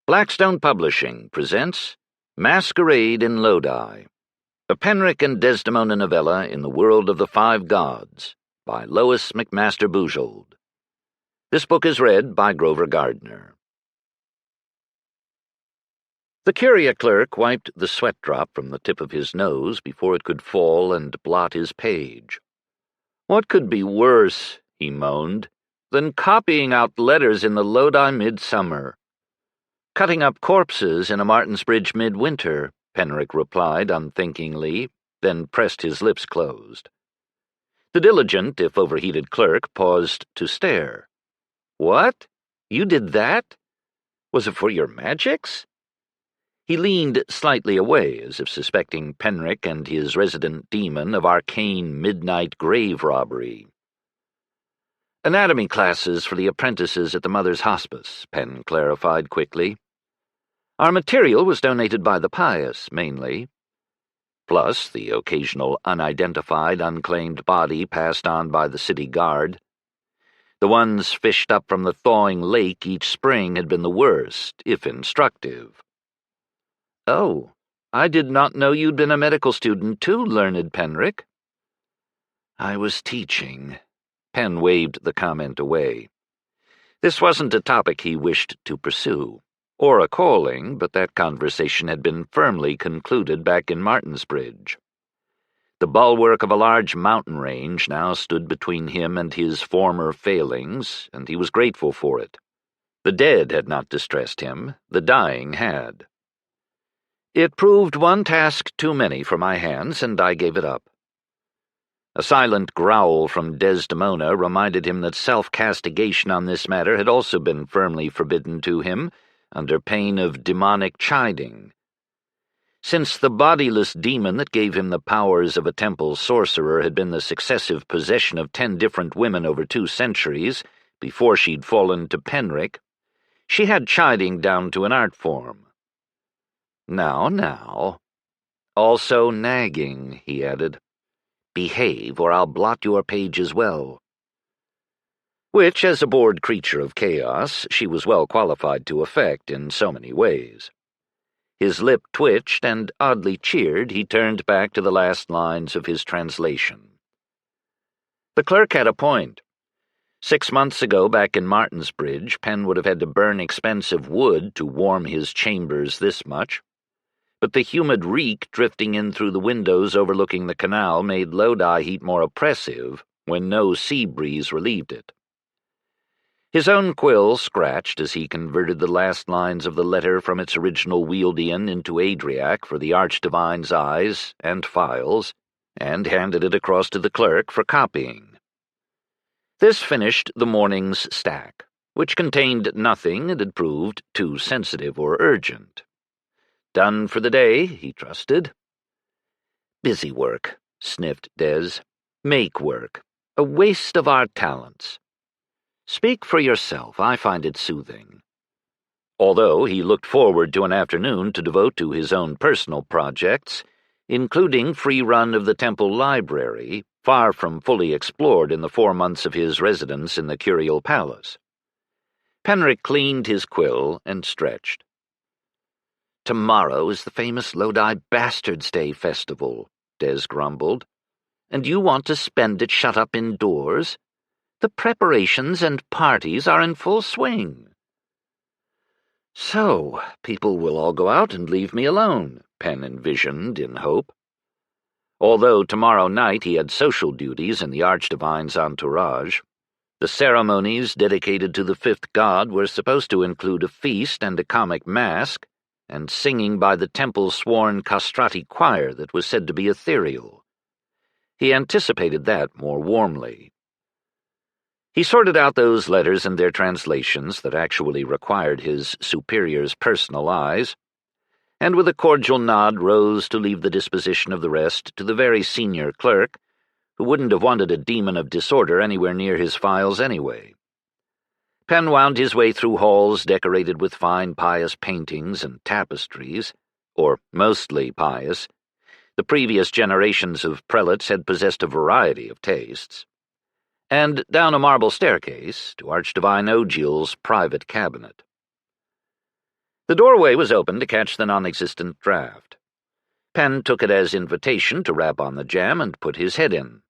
Blackstone Publishing presents Masquerade in Lodi, a Penrick and Desdemona novella in the world of the Five Gods, by Lois McMaster Bujold. This book is read by Grover Gardner. The curia clerk wiped the sweat drop from the tip of his nose before it could fall and blot his page. "What could be worse," he moaned, "than copying out letters in the Lodi midsummer?" "Cutting up corpses in a Martinsbridge midwinter," Penrick replied unthinkingly, then pressed his lips closed. The diligent, if overheated clerk paused to stare. "What? You did that? Was it for your magics?" He leaned slightly away, as if suspecting Penrick and his resident demon of arcane midnight grave robbery. "Anatomy classes for the apprentices at the Mother's Hospice," Penn clarified quickly. "Our material was donated by the pious, mainly. Plus the occasional unidentified, unclaimed body passed on by the city guard. The ones fished up from the thawing lake each spring had been the worst, if instructive." "Oh, I did not know you'd been a medical student too, learned Penrick." "I was teaching." Penn waved the comment away. This wasn't a topic he wished to pursue, or a calling, but that conversation had been firmly concluded back in Martinsbridge. The bulwark of a large mountain range now stood between him and his former failings, and he was grateful for it. The dead had not distressed him, the dying had. "It proved one task too many for my hands, and I gave it up." A silent growl from Desdemona reminded him that self-castigation on this matter had also been firmly forbidden to him, under pain of demonic chiding. Since the bodiless demon that gave him the powers of a temple sorcerer had been the successive possession of 10 different women over 2 centuries, before she'd fallen to Penrick, she had chiding down to an art form. Now. "Also nagging," he added. "Behave, or I'll blot your page as well." Which, as a bored creature of chaos, she was well qualified to effect in so many ways. His lip twitched, and, oddly cheered, he turned back to the last lines of his translation. The clerk had a point. 6 months ago, back in Martinsbridge, Penn would have had to burn expensive wood to warm his chambers this much. But the humid reek drifting in through the windows overlooking the canal made Lodi heat more oppressive when no sea breeze relieved it. His own quill scratched as he converted the last lines of the letter from its original Wieldian into Adriac for the Archdivine's eyes and files, and handed it across to the clerk for copying. This finished the morning's stack, which contained nothing that had proved too sensitive or urgent. Done for the day, he trusted. "Busy work," sniffed Des. "Make work. A waste of our talents. Speak for yourself, I find it soothing." Although he looked forward to an afternoon to devote to his own personal projects, including free run of the temple library, far from fully explored in the 4 months of his residence in the curial palace. Penrick cleaned his quill and stretched. "Tomorrow is the famous Lodi Bastards' Day festival," Des grumbled. "And you want to spend it shut up indoors? The preparations and parties are in full swing." "So, people will all go out and leave me alone," Penn envisioned in hope. Although tomorrow night he had social duties in the Archdivine's entourage, the ceremonies dedicated to the 5th god were supposed to include a feast and a comic masque, and singing by the temple's sworn castrati choir that was said to be ethereal. He anticipated that more warmly. He sorted out those letters and their translations that actually required his superior's personal eyes, and with a cordial nod rose to leave the disposition of the rest to the very senior clerk, who wouldn't have wanted a demon of disorder anywhere near his files anyway. Penn wound his way through halls decorated with fine pious paintings and tapestries, or mostly pious. The previous generations of prelates had possessed a variety of tastes. And down a marble staircase to Archdivine Ogil's private cabinet. The doorway was open to catch the non-existent draft. Penn took it as invitation to rap on the jamb and put his head in.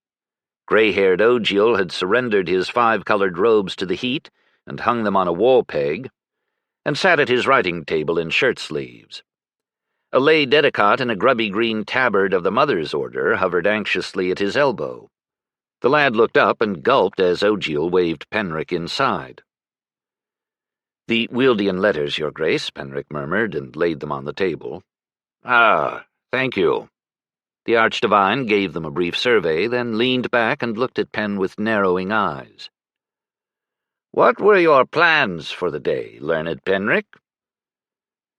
Gray-haired Bujold had surrendered his 5-colored robes to the heat and hung them on a wall peg, and sat at his writing table in shirt-sleeves. A lay dedicant in a grubby green tabard of the Mother's Order hovered anxiously at his elbow. The lad looked up and gulped as Bujold waved Penrick inside. "The Wieldian letters, Your Grace," Penrick murmured, and laid them on the table. "Ah, thank you." The Archdivine gave them a brief survey, then leaned back and looked at Penn with narrowing eyes. "What were your plans for the day, learned Penrick?"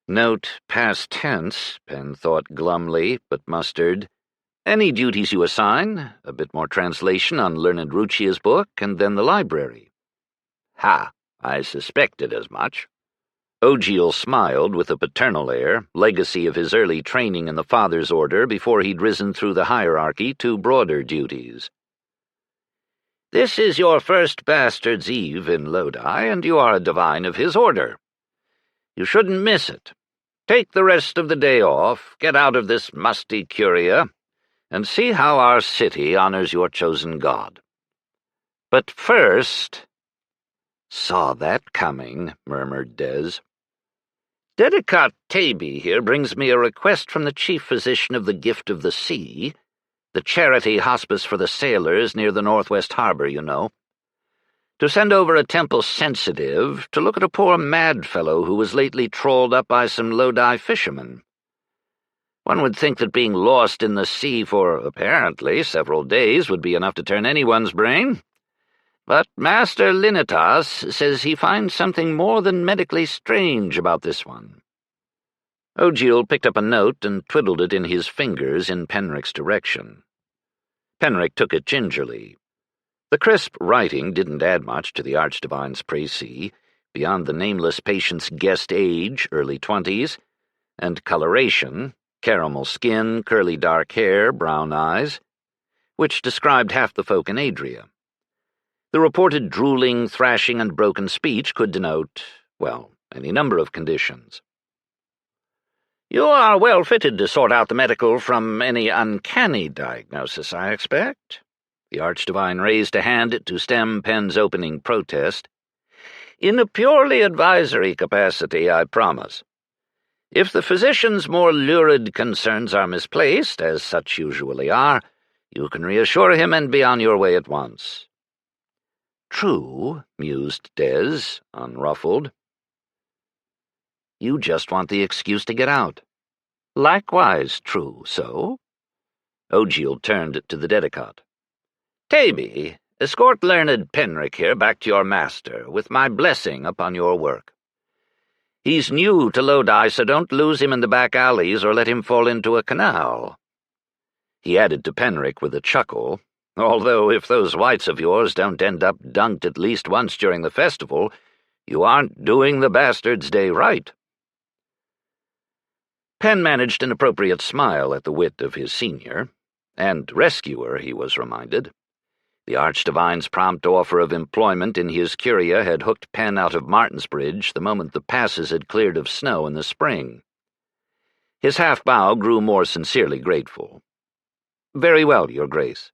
Note past tense, Penn thought glumly, but mustered. "Any duties you assign, a bit more translation on learned Ruchia's book, and then the library." "Ha, I suspected as much." Bujold smiled with a paternal air, legacy of his early training in the Father's Order before he'd risen through the hierarchy to broader duties. "This is your first Bastard's Eve in Lodi, and you are a divine of his order. You shouldn't miss it. Take the rest of the day off, get out of this musty curia, and see how our city honors your chosen god. But first—" "Saw that coming," murmured Des. "Dedicant Taby here brings me a request from the chief physician of the Gift of the Sea, the charity hospice for the sailors near the Northwest Harbor, you know, to send over a temple sensitive to look at a poor mad fellow who was lately trawled up by some Lodi fishermen. One would think that being lost in the sea for, apparently, several days would be enough to turn anyone's brain. But Master Linitas says he finds something more than medically strange about this one." Bujold picked up a note and twiddled it in his fingers in Penrick's direction. Penrick took it gingerly. The crisp writing didn't add much to the Archdivine's précis, beyond the nameless patient's guessed age, early 20s, and coloration, caramel skin, curly dark hair, brown eyes, which described half the folk in Adria. The reported drooling, thrashing, and broken speech could denote, well, any number of conditions. "You are well fitted to sort out the medical from any uncanny diagnosis, I expect." The Archdivine raised a hand to stem Penn's opening protest. "In a purely advisory capacity, I promise. If the physician's more lurid concerns are misplaced, as such usually are, you can reassure him and be on your way at once." "True," mused Des, unruffled. "You just want the excuse to get out." "Likewise true, so?" Bujold turned to the dedicant. "Taby, escort learned Penrick here back to your master, with my blessing upon your work. He's new to Lodi, so don't lose him in the back alleys or let him fall into a canal." He added to Penrick with a chuckle, "Although if those whites of yours don't end up dunked at least once during the festival, you aren't doing the Bastard's Day right." Penn managed an appropriate smile at the wit of his senior, and rescuer, he was reminded. The Archdivine's prompt offer of employment in his curia had hooked Penn out of Martinsbridge the moment the passes had cleared of snow in the spring. His half-bow grew more sincerely grateful. "Very well, Your Grace."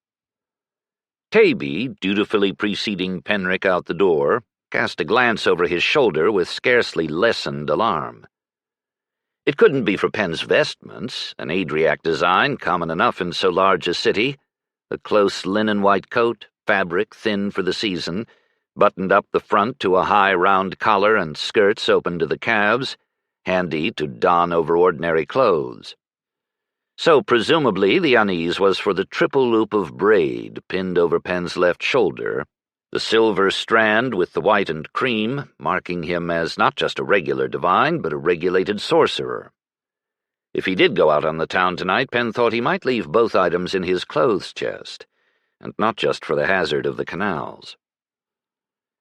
Taby, dutifully preceding Penrick out the door, cast a glance over his shoulder with scarcely lessened alarm. It couldn't be for Penn's vestments, an Adriac design common enough in so large a city, a close linen white coat, fabric thin for the season, buttoned up the front to a high round collar and skirts open to the calves, handy to don over ordinary clothes. So presumably the unease was for the triple loop of braid pinned over Penn's left shoulder, the silver strand with the white and cream marking him as not just a regular divine, but a regulated sorcerer. If he did go out on the town tonight, Penn thought he might leave both items in his clothes chest, and not just for the hazard of the canals.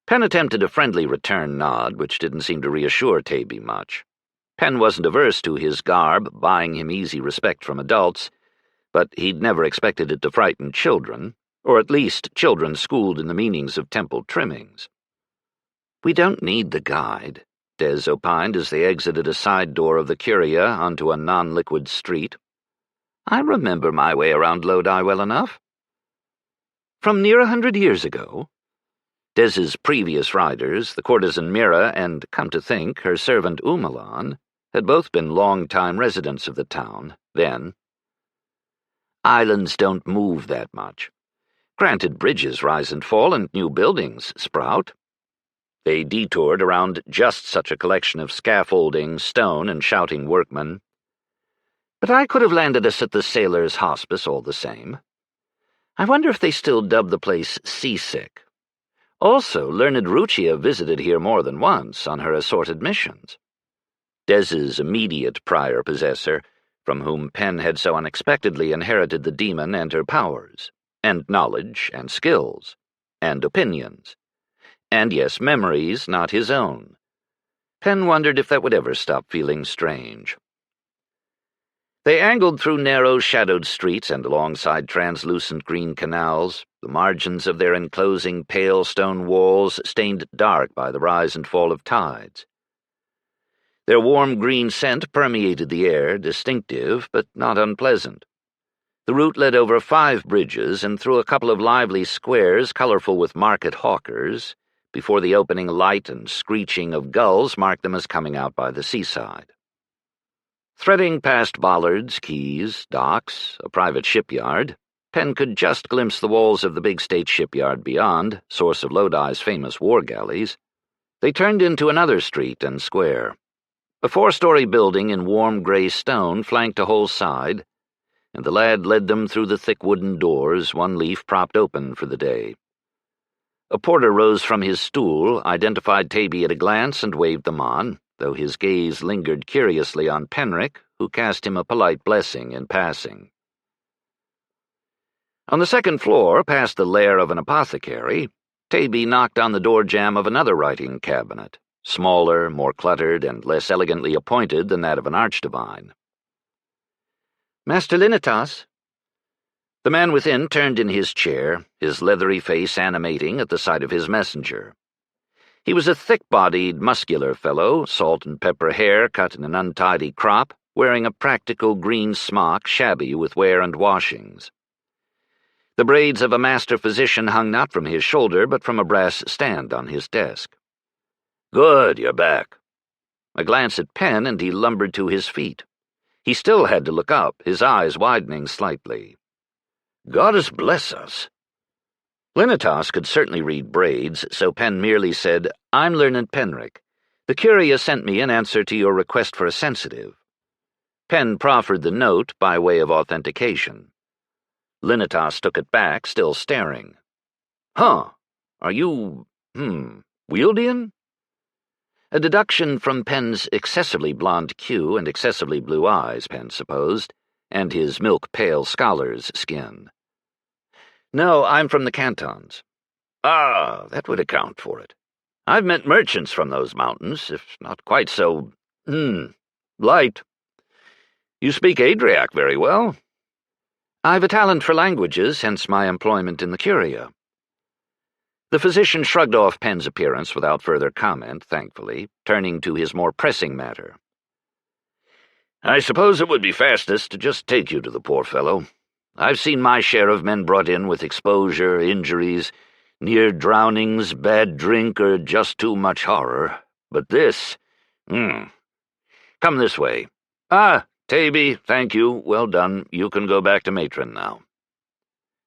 Penn attempted a friendly return nod, which didn't seem to reassure Taby much. Penn wasn't averse to his garb, buying him easy respect from adults, but he'd never expected it to frighten children, or at least children schooled in the meanings of temple trimmings. "We don't need the guide." Des opined as they exited a side door of the Curia onto a non-liquid street. "I remember my way around Lodi well enough." "From near 100 years ago?" Des's previous riders, the courtesan Mira and, come to think, her servant Umalan, had both been long-time residents of the town, then. "Islands don't move that much. Granted, bridges rise and fall and new buildings sprout." They detoured around just such a collection of scaffolding, stone, and shouting workmen. "But I could have landed us at the Sailors' Hospice all the same. I wonder if they still dub the place Seasick. Also, learned Ruchia visited here more than once on her assorted missions." Des's immediate prior possessor, from whom Penn had so unexpectedly inherited the demon and her powers, and knowledge, and skills, and opinions, and yes, memories not his own. Penn wondered if that would ever stop feeling strange. They angled through narrow, shadowed streets and alongside translucent green canals, the margins of their enclosing pale stone walls stained dark by the rise and fall of tides. Their warm green scent permeated the air, distinctive but not unpleasant. The route led over 5 bridges and through a couple of lively squares colorful with market hawkers, before the opening light and screeching of gulls marked them as coming out by the seaside. Threading past bollards, quays, docks, a private shipyard, Penn could just glimpse the walls of the big state shipyard beyond, source of Lodi's famous war galleys. They turned into another street and square. A 4-story building in warm gray stone flanked a whole side, and the lad led them through the thick wooden doors, one leaf propped open for the day. A porter rose from his stool, identified Taby at a glance, and waved them on, though his gaze lingered curiously on Penrick, who cast him a polite blessing in passing. On the second floor, past the lair of an apothecary, Taby knocked on the door jamb of another writing cabinet, smaller, more cluttered, and less elegantly appointed than that of an archdivine. "Master Linitas?" The man within turned in his chair, his leathery face animating at the sight of his messenger. He was a thick-bodied, muscular fellow, salt and pepper hair cut in an untidy crop, wearing a practical green smock shabby with wear and washings. The braids of a master physician hung not from his shoulder, but from a brass stand on his desk. "Good, you're back." A glance at Penn, and he lumbered to his feet. He still had to look up, his eyes widening slightly. "Goddess bless us." Linitas could certainly read braids, so Penn merely said, "I'm Learned Penrick. The Curia sent me in answer to your request for a sensitive." Penn proffered the note by way of authentication. Linitas took it back, still staring. "Huh. Are you, Wieldian?" A deduction from Penn's excessively blonde queue and excessively blue eyes, Penn supposed, and his milk-pale scholar's skin. "No, I'm from the cantons." "Ah, that would account for it. I've met merchants from those mountains, if not quite so, light. You speak Adriac very well." "I've a talent for languages, hence my employment in the Curia." The physician shrugged off Penn's appearance without further comment, thankfully, turning to his more pressing matter. "I suppose it would be fastest to just take you to the poor fellow. I've seen my share of men brought in with exposure, injuries, near drownings, bad drink, or just too much horror. But this, Come this way. Ah, Taby, thank you, well done. You can go back to Matron now."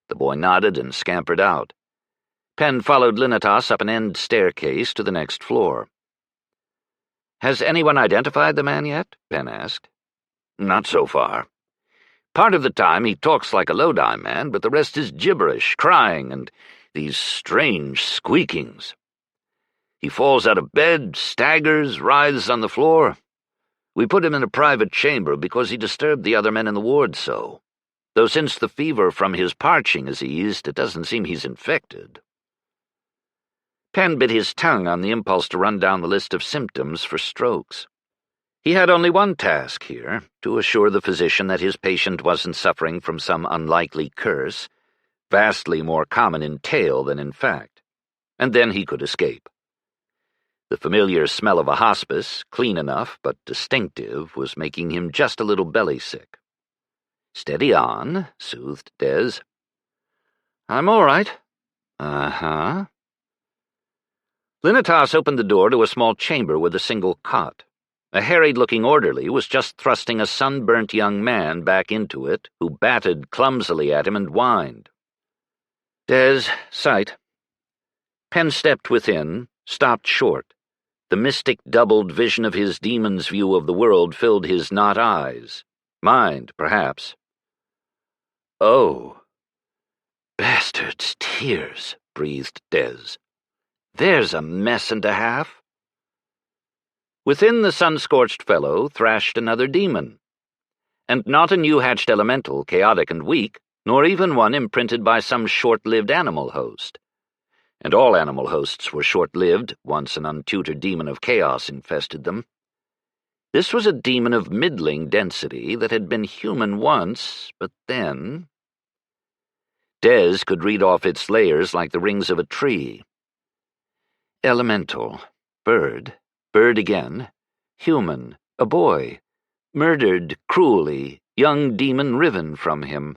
The boy nodded and scampered out. Penn followed Linitas up an end staircase to the next floor. "Has anyone identified the man yet?" Penn asked. "Not so far. Part of the time he talks like a Lodi man, but the rest is gibberish, crying, and these strange squeakings. He falls out of bed, staggers, writhes on the floor. We put him in a private chamber because he disturbed the other men in the ward so. Though since the fever from his parching has eased, it doesn't seem he's infected." Penn bit his tongue on the impulse to run down the list of symptoms for strokes. He had only one task here, to assure the physician that his patient wasn't suffering from some unlikely curse, vastly more common in tale than in fact, and then he could escape. The familiar smell of a hospice, clean enough but distinctive, was making him just a little belly-sick. "Steady on," soothed Des. "I'm all right." "Uh-huh." Linitas opened the door to a small chamber with a single cot. A harried-looking orderly was just thrusting a sunburnt young man back into it, who batted clumsily at him and whined. "Des, sight." Penn stepped within, stopped short. The mystic doubled vision of his demon's view of the world filled his not eyes. Mind, perhaps. "Oh. Bastard's tears," breathed Des. "There's a mess and a half." Within the sun-scorched fellow thrashed another demon. And not a new-hatched elemental, chaotic and weak, nor even one imprinted by some short-lived animal host. And all animal hosts were short-lived, once an untutored demon of chaos infested them. This was a demon of middling density that had been human once, but then... Des could read off its layers like the rings of a tree. Elemental, bird, bird again, human, a boy, murdered cruelly, young demon riven from him.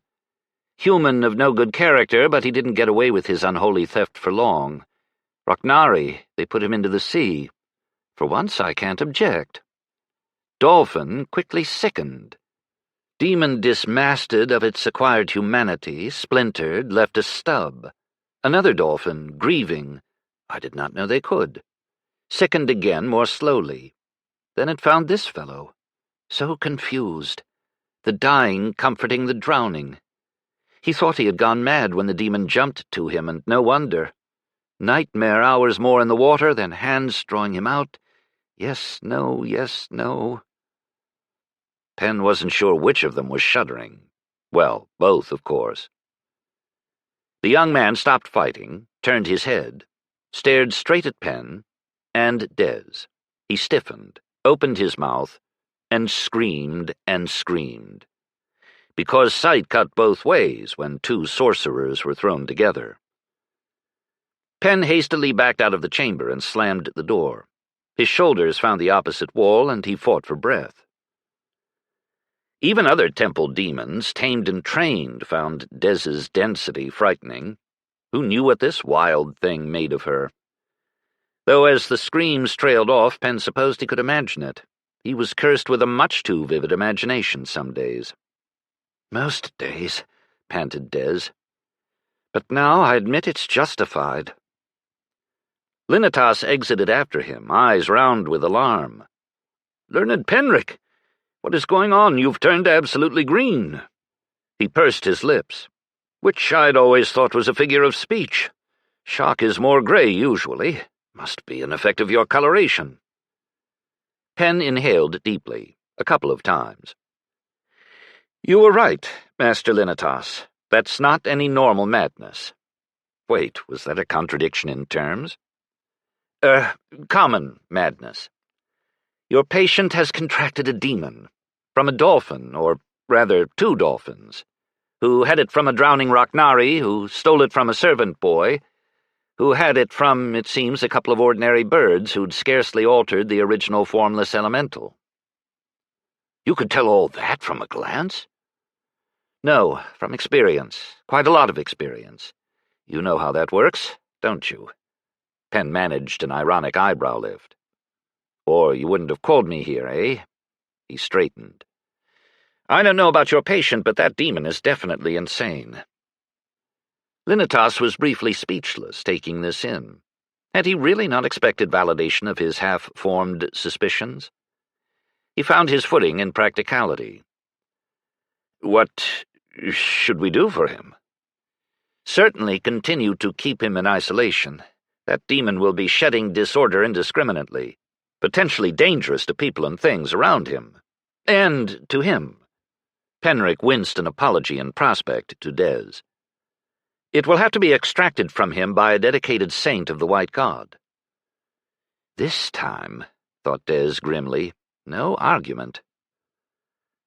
Human of no good character, but he didn't get away with his unholy theft for long. Raknari, they put him into the sea. For once I can't object. Dolphin quickly sickened. Demon dismasted of its acquired humanity, splintered, left a stub. Another dolphin, grieving. I did not know they could. Sickened again more slowly. Then it found this fellow. So confused. The dying comforting the drowning. He thought he had gone mad when the demon jumped to him, and no wonder. Nightmare hours more in the water, then hands drawing him out. Yes, no, yes, no. Penn wasn't sure which of them was shuddering. Well, both, of course. The young man stopped fighting, turned his head, stared straight at Penn, and Des. He stiffened, opened his mouth, and screamed and screamed. Because sight cut both ways when two sorcerers were thrown together. Penn hastily backed out of the chamber and slammed the door. His shoulders found the opposite wall, and he fought for breath. Even other temple demons, tamed and trained, found Des's density frightening. Who knew what this wild thing made of her? Though as the screams trailed off, Penn supposed he could imagine it. He was cursed with a much too vivid imagination some days. "Most days," panted Des. "But now I admit it's justified." Linitas exited after him, eyes round with alarm. "Learned Penric! What is going on? You've turned absolutely green." He pursed his lips. "Which I'd always thought was a figure of speech. Shock is more grey, usually. Must be an effect of your coloration." Penn inhaled deeply, a couple of times. "You were right, Master Linitas. That's not any normal madness." Wait, was that a contradiction in terms? Common madness. Your patient has contracted a demon, from a dolphin, or rather 2 dolphins, who had it from a drowning Raknari, who stole it from a servant boy, who had it from, it seems, a couple of ordinary birds who'd scarcely altered the original formless elemental." "You could tell all that from a glance?" "No, from experience. Quite a lot of experience. You know how that works, don't you?" Penn managed an ironic eyebrow lift. "Or you wouldn't have called me here, eh?" He straightened. "I don't know about your patient, but that demon is definitely insane." Linitas was briefly speechless, taking this in. Had he really not expected validation of his half-formed suspicions? He found his footing in practicality. "What should we do for him?" "Certainly continue to keep him in isolation. That demon will be shedding disorder indiscriminately, potentially dangerous to people and things around him. And to him." Penric winced an apology in prospect to Des. "It will have to be extracted from him by a dedicated saint of the White God." This time, thought Des grimly, no argument.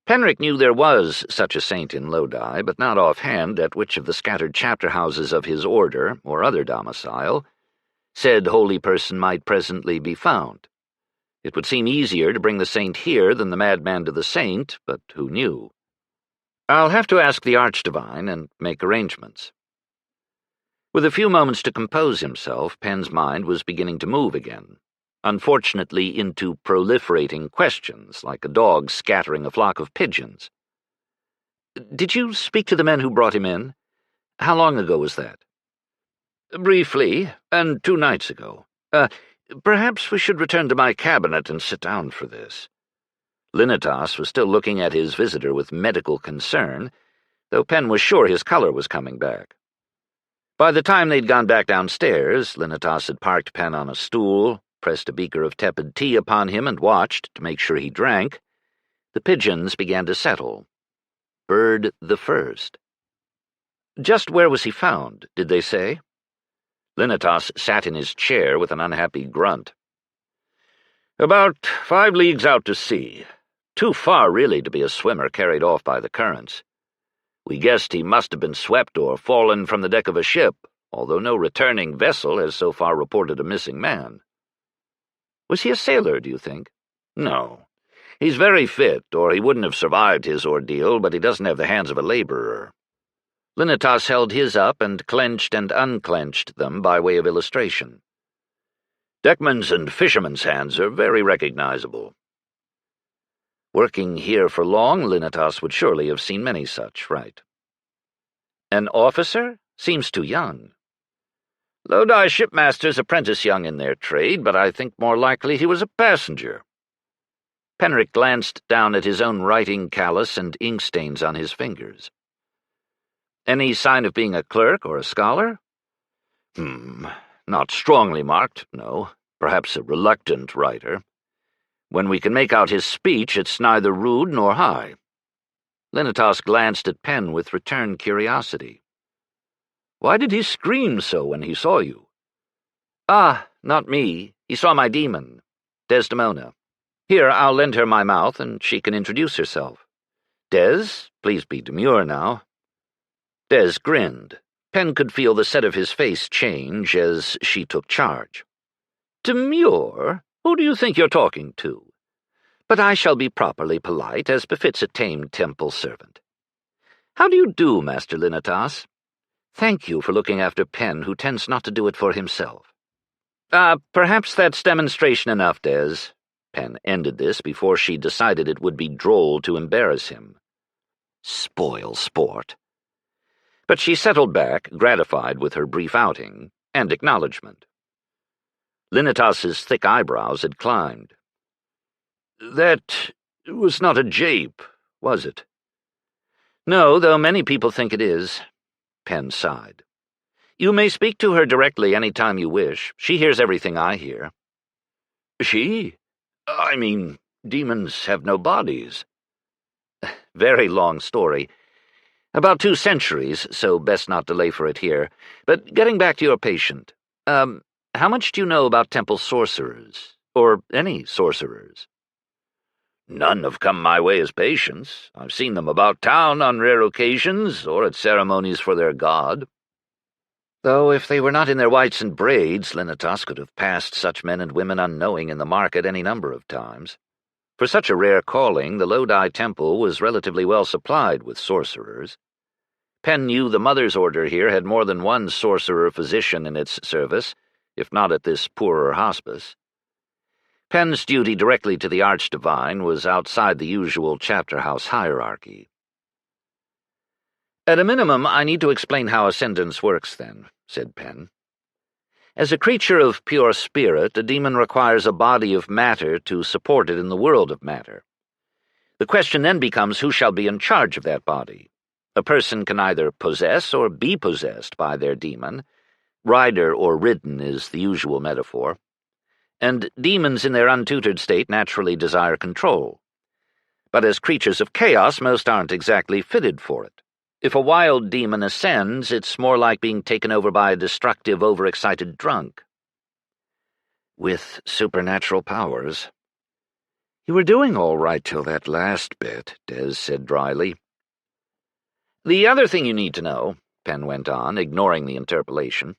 Penric knew there was such a saint in Lodi, but not offhand at which of the scattered chapter houses of his order, or other domicile. said holy person might presently be found. It would seem easier to bring the saint here than the madman to the saint, but who knew? I'll have to ask the archdivine and make arrangements. With a few moments to compose himself, Penn's mind was beginning to move again, unfortunately into proliferating questions, like a dog scattering a flock of pigeons. Did you speak to the men who brought him in? How long ago was that? Briefly, and 2 nights ago. Perhaps we should return to my cabinet and sit down for this. Linitas was still looking at his visitor with medical concern, though Penn was sure his color was coming back. By the time they'd gone back downstairs, Linitas had parked Penn on a stool, pressed a beaker of tepid tea upon him, and watched to make sure he drank. The pigeons began to settle. Bird the first. Just where was he found, did they say? Linitas sat in his chair with an unhappy grunt. About 5 leagues out to sea. Too far, really, to be a swimmer carried off by the currents. We guessed he must have been swept or fallen from the deck of a ship, although no returning vessel has so far reported a missing man. Was he a sailor, do you think? No. He's very fit, or he wouldn't have survived his ordeal, but he doesn't have the hands of a laborer. Linitas held his up and clenched and unclenched them by way of illustration. Deckman's and fishermen's hands are very recognizable. Working here for long, Linitas would surely have seen many such, right? An officer? Seems too young. Lodi shipmasters apprentice young in their trade, but I think more likely he was a passenger. Penrick glanced down at his own writing callus and ink stains on his fingers. Any sign of being a clerk or a scholar? Not strongly marked, no. Perhaps a reluctant writer. When we can make out his speech, it's neither rude nor high. Linitas glanced at Penn with returned curiosity. Why did he scream so when he saw you? Ah, not me. He saw my demon, Desdemona. Here, I'll lend her my mouth, and she can introduce herself. Des, please be demure now. Des grinned. Penn could feel the set of his face change as she took charge. Demure? Who do you think you're talking to? But I shall be properly polite, as befits a tame temple servant. How do you do, Master Linitas? Thank you for looking after Penn, who tends not to do it for himself. Perhaps that's demonstration enough, Des. Penn ended this before she decided it would be droll to embarrass him. Spoil sport. But she settled back, gratified with her brief outing, and acknowledgment. Linitas's thick eyebrows had climbed. That was not a jape, was it? No, though many people think it is. Penn sighed. You may speak to her directly any time you wish. She hears everything I hear. She? I mean, demons have no bodies. Very long story. About 2 centuries, so best not delay for it here. But getting back to your patient, how much do you know about temple sorcerers? Or any sorcerers? None have come my way as patients. I've seen them about town on rare occasions, or at ceremonies for their god. Though if they were not in their whites and braids, Linitas could have passed such men and women unknowing in the market any number of times. For such a rare calling, the Lodi temple was relatively well supplied with sorcerers. Penn knew the Mother's Order here had more than one sorcerer-physician in its service, if not at this poorer hospice. Penn's duty directly to the archdivine was outside the usual chapter-house hierarchy. At a minimum, I need to explain how ascendance works, then, said Penn. As a creature of pure spirit, a demon requires a body of matter to support it in the world of matter. The question then becomes who shall be in charge of that body. A person can either possess or be possessed by their demon. Rider or ridden is the usual metaphor. And demons in their untutored state naturally desire control. But as creatures of chaos, most aren't exactly fitted for it. If a wild demon ascends, it's more like being taken over by a destructive, overexcited drunk. With supernatural powers. You were doing all right till that last bit, Des said dryly. The other thing you need to know, Penn went on, ignoring the interpolation,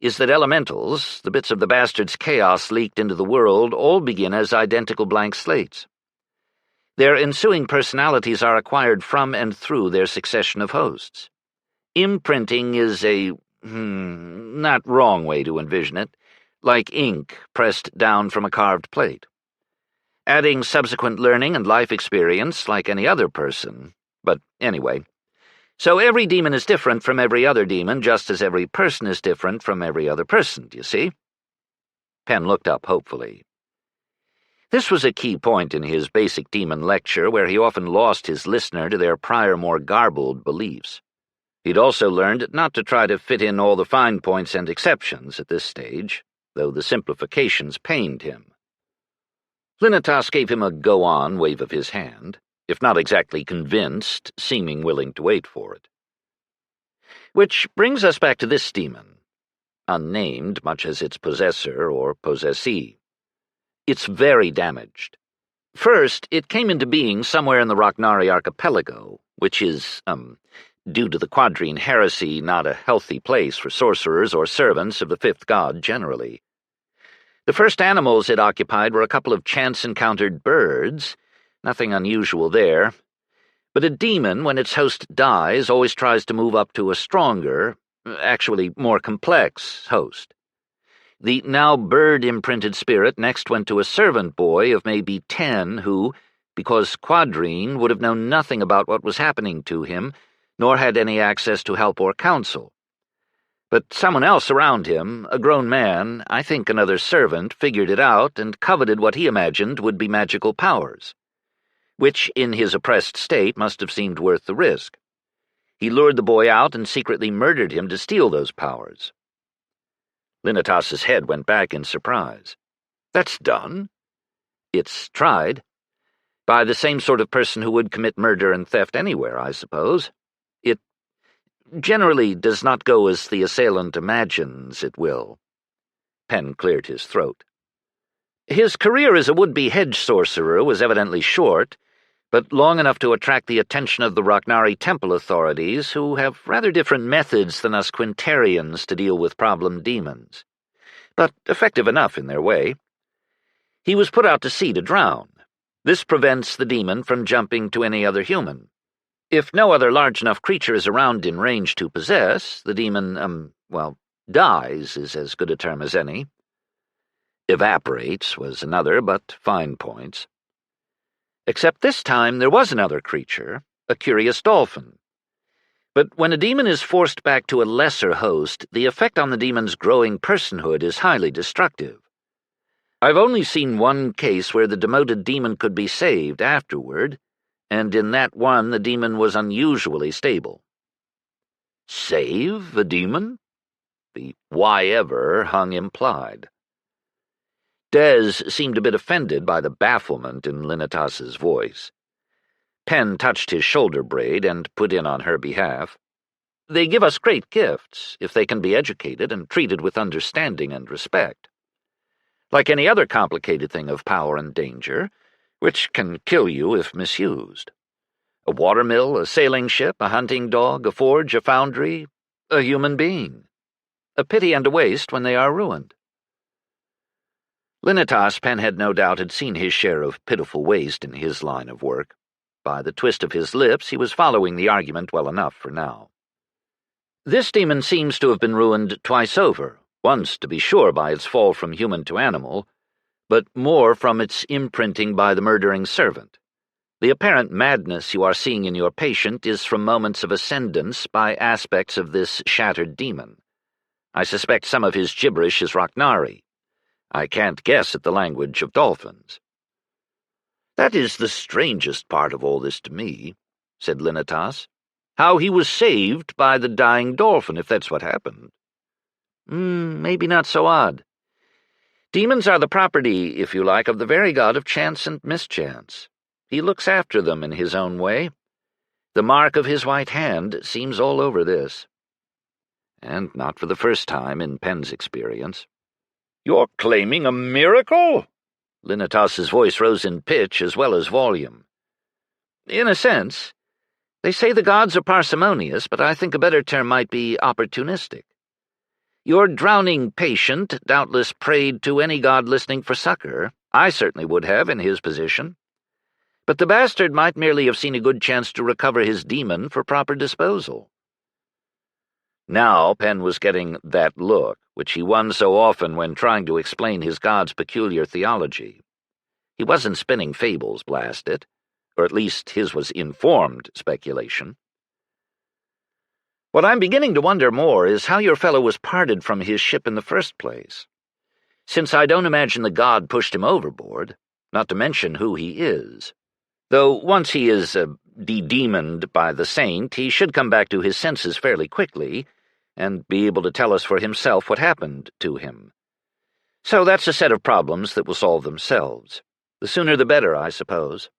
is that elementals, the bits of the bastard's chaos leaked into the world, all begin as identical blank slates. Their ensuing personalities are acquired from and through their succession of hosts. Imprinting is a, not wrong way to envision it, like ink pressed down from a carved plate. Adding subsequent learning and life experience like any other person, but anyway. So every demon is different from every other demon, just as every person is different from every other person, do you see? Penn looked up hopefully. This was a key point in his basic demon lecture, where he often lost his listener to their prior, more garbled beliefs. He'd also learned not to try to fit in all the fine points and exceptions at this stage, though the simplifications pained him. Linitas gave him a go-on wave of his hand, if not exactly convinced, seeming willing to wait for it. Which brings us back to this demon, unnamed much as its possessor or possessee. It's very damaged. First, it came into being somewhere in the Rocnari archipelago, which is, due to the Quadrine heresy, not a healthy place for sorcerers or servants of the fifth god generally. The first animals it occupied were a couple of chance-encountered birds, nothing unusual there. But a demon, when its host dies, always tries to move up to a stronger, actually more complex, host. The now bird-imprinted spirit next went to a servant boy of maybe 10 who, because Quadrine, would have known nothing about what was happening to him, nor had any access to help or counsel. But someone else around him, a grown man, I think another servant, figured it out and coveted what he imagined would be magical powers, which, in his oppressed state, must have seemed worth the risk. He lured the boy out and secretly murdered him to steal those powers. Linitas's head went back in surprise. That's done? It's tried. By the same sort of person who would commit murder and theft anywhere, I suppose. It generally does not go as the assailant imagines it will. Penn cleared his throat. His career as a would-be hedge sorcerer was evidently short, but long enough to attract the attention of the Rocnari temple authorities, who have rather different methods than us Quintarians to deal with problem demons, but effective enough in their way. He was put out to sea to drown. This prevents the demon from jumping to any other human. If no other large enough creature is around in range to possess, the demon, dies is as good a term as any. Evaporates was another, but fine points. Except this time there was another creature, a curious dolphin. But when a demon is forced back to a lesser host, the effect on the demon's growing personhood is highly destructive. I've only seen one case where the demoted demon could be saved afterward, and in that one the demon was unusually stable. Save a demon? The why ever hung implied. Des seemed a bit offended by the bafflement in Linitas's voice. Penn touched his shoulder braid and put in on her behalf. They give us great gifts, if they can be educated and treated with understanding and respect. Like any other complicated thing of power and danger, which can kill you if misused. A watermill, a sailing ship, a hunting dog, a forge, a foundry, a human being. A pity and a waste when they are ruined. Linitas, Penn had no doubt, had seen his share of pitiful waste in his line of work. By the twist of his lips, he was following the argument well enough for now. This demon seems to have been ruined twice over, once, to be sure, by its fall from human to animal, but more from its imprinting by the murdering servant. The apparent madness you are seeing in your patient is from moments of ascendance by aspects of this shattered demon. I suspect some of his gibberish is Rocnari. I can't guess at the language of dolphins. That is the strangest part of all this to me, said Linitas. How he was saved by the dying dolphin, if that's what happened. Maybe not so odd. Demons are the property, if you like, of the very god of chance and mischance. He looks after them in his own way. The mark of his white hand seems all over this. And not for the first time in Penn's experience. You're claiming a miracle? Linitas's voice rose in pitch as well as volume. In a sense. They say the gods are parsimonious, but I think a better term might be opportunistic. Your drowning patient doubtless prayed to any god listening for succor. I certainly would have in his position. But the bastard might merely have seen a good chance to recover his demon for proper disposal. Now Penn was getting that look, which he won so often when trying to explain his god's peculiar theology. He wasn't spinning fables, blast it, or at least his was informed speculation. What I'm beginning to wonder more is how your fellow was parted from his ship in the first place, since I don't imagine the god pushed him overboard, not to mention who he is. Though once he is de-demoned by the saint, he should come back to his senses fairly quickly and be able to tell us for himself what happened to him. So that's a set of problems that will solve themselves. The sooner the better, I suppose.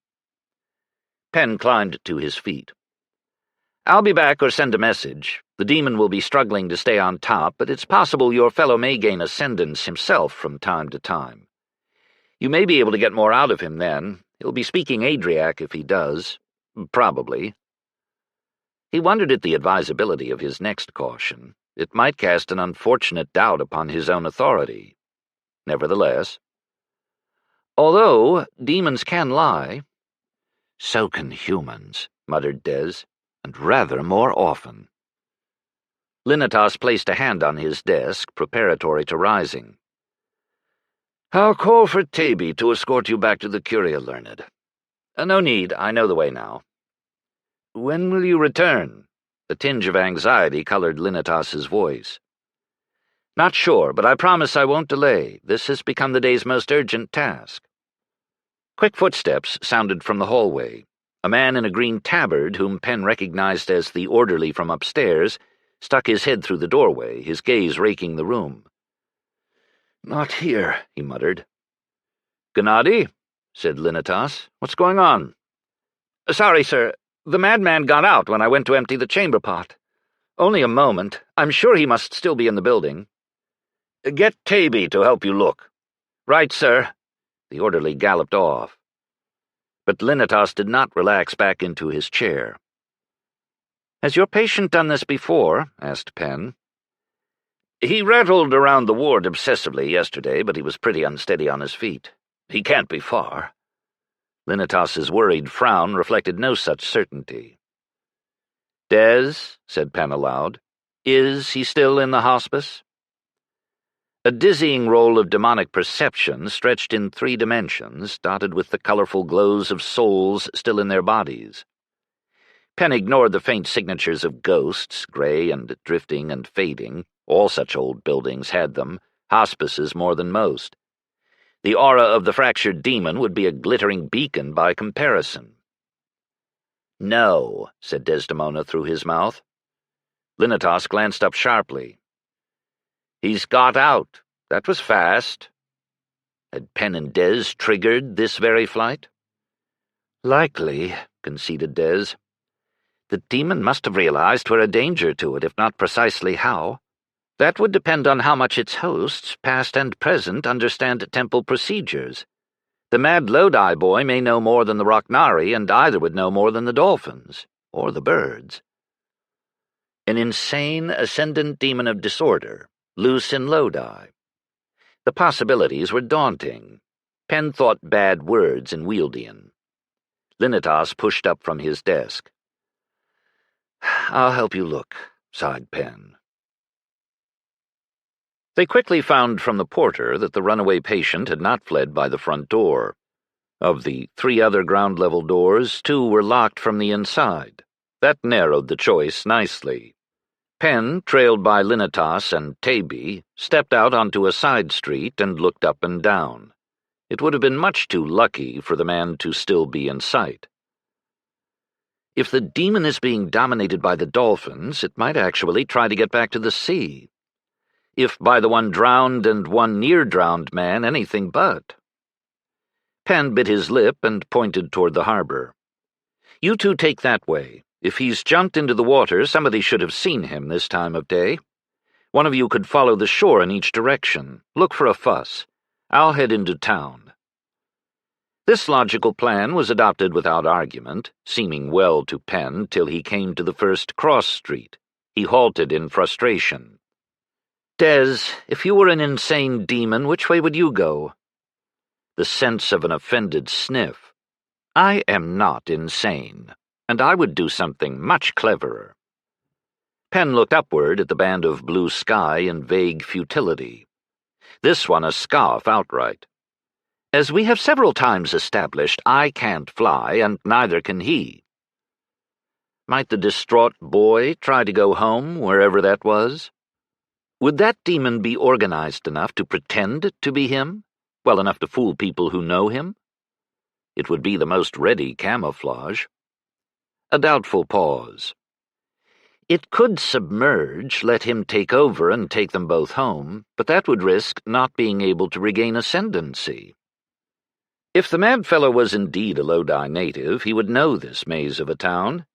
Penn climbed to his feet. I'll be back or send a message. The demon will be struggling to stay on top, but it's possible your fellow may gain ascendance himself from time to time. You may be able to get more out of him then. He'll be speaking Adriac if he does. Probably. He wondered at the advisability of his next caution. It might cast an unfortunate doubt upon his own authority. Nevertheless, although demons can lie, so can humans, muttered Des, and rather more often. Linitas placed a hand on his desk, preparatory to rising. I'll call for Taby to escort you back to the Curia, Learned. No need, I know the way now. When will you return? A tinge of anxiety colored Linitas's voice. Not sure, but I promise I won't delay. This has become the day's most urgent task. Quick footsteps sounded from the hallway. A man in a green tabard, whom Penn recognized as the orderly from upstairs, stuck his head through the doorway, his gaze raking the room. Not here, he muttered. Gennady, said Linitas. What's going on? Sorry, sir. The madman got out when I went to empty the chamber pot. Only a moment. I'm sure he must still be in the building. Get Taby to help you look. Right, sir. The orderly galloped off. But Linitas did not relax back into his chair. Has your patient done this before? Asked Penn. He rattled around the ward obsessively yesterday, but he was pretty unsteady on his feet. He can't be far. Linitas's worried frown reflected no such certainty. Des, said Penn aloud, is he still in the hospice? A dizzying roll of demonic perception stretched in 3 dimensions, dotted with the colorful glows of souls still in their bodies. Penn ignored the faint signatures of ghosts, gray and drifting and fading. All such old buildings had them, hospices more than most. The aura of the fractured demon would be a glittering beacon by comparison. No, said Desdemona through his mouth. Linitas glanced up sharply. He's got out. That was fast. Had Penn and Des triggered this very flight? Likely, conceded Des. The demon must have realized we're a danger to it, if not precisely how. That would depend on how much its hosts, past and present, understand temple procedures. The mad Lodi boy may know more than the Rochnari, and either would know more than the dolphins, or the birds. An insane, ascendant demon of disorder, loose in Lodi. The possibilities were daunting. Penn thought bad words in Wieldian. Linitas pushed up from his desk. I'll help you look, sighed Penn. They quickly found from the porter that the runaway patient had not fled by the front door. Of the 3 other ground-level doors, 2 were locked from the inside. That narrowed the choice nicely. Penn, trailed by Linitas and Taby, stepped out onto a side street and looked up and down. It would have been much too lucky for the man to still be in sight. If the demon is being dominated by the dolphins, it might actually try to get back to the sea. If by the one drowned and one near-drowned man, anything but. Penn bit his lip and pointed toward the harbor. You 2 take that way. If he's jumped into the water, somebody should have seen him this time of day. One of you could follow the shore in each direction. Look for a fuss. I'll head into town. This logical plan was adopted without argument, seeming well to Penn till he came to the first cross street. He halted in frustration. Des, if you were an insane demon, which way would you go? The sense of an offended sniff. I am not insane, and I would do something much cleverer. Penn looked upward at the band of blue sky in vague futility. This one a scoff outright. As we have several times established, I can't fly, and neither can he. Might the distraught boy try to go home, wherever that was? Would that demon be organized enough to pretend to be him, well enough to fool people who know him? It would be the most ready camouflage. A doubtful pause. It could submerge, let him take over and take them both home, but that would risk not being able to regain ascendancy. If the mad fellow was indeed a Lodi native, he would know this maze of a town.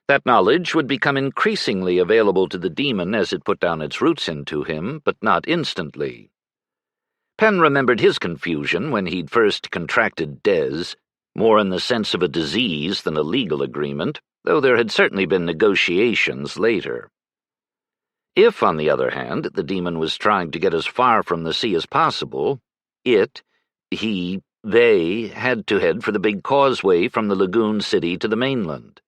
That knowledge would become increasingly available to the demon as it put down its roots into him, but not instantly. Penn remembered his confusion when he'd first contracted Des, more in the sense of a disease than a legal agreement, though there had certainly been negotiations later. If, on the other hand, the demon was trying to get as far from the sea as possible, they had to head for the big causeway from the lagoon city to the mainland.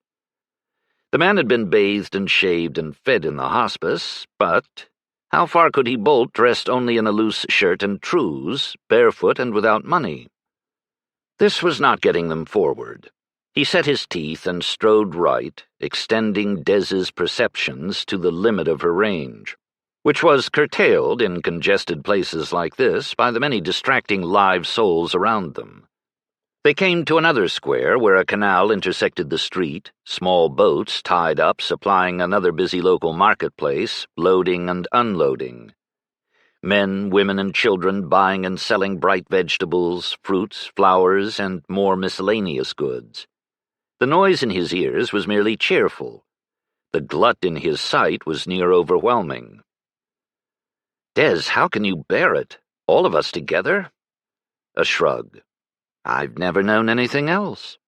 The man had been bathed and shaved and fed in the hospice, but how far could he bolt dressed only in a loose shirt and trews, barefoot and without money? This was not getting them forward. He set his teeth and strode right, extending Des's perceptions to the limit of her range, which was curtailed in congested places like this by the many distracting live souls around them. They came to another square where a canal intersected the street, small boats tied up supplying another busy local marketplace, loading and unloading. Men, women, and children buying and selling bright vegetables, fruits, flowers, and more miscellaneous goods. The noise in his ears was merely cheerful. The glut in his sight was near overwhelming. Des, how can you bear it? All of us together? A shrug. I've never known anything else.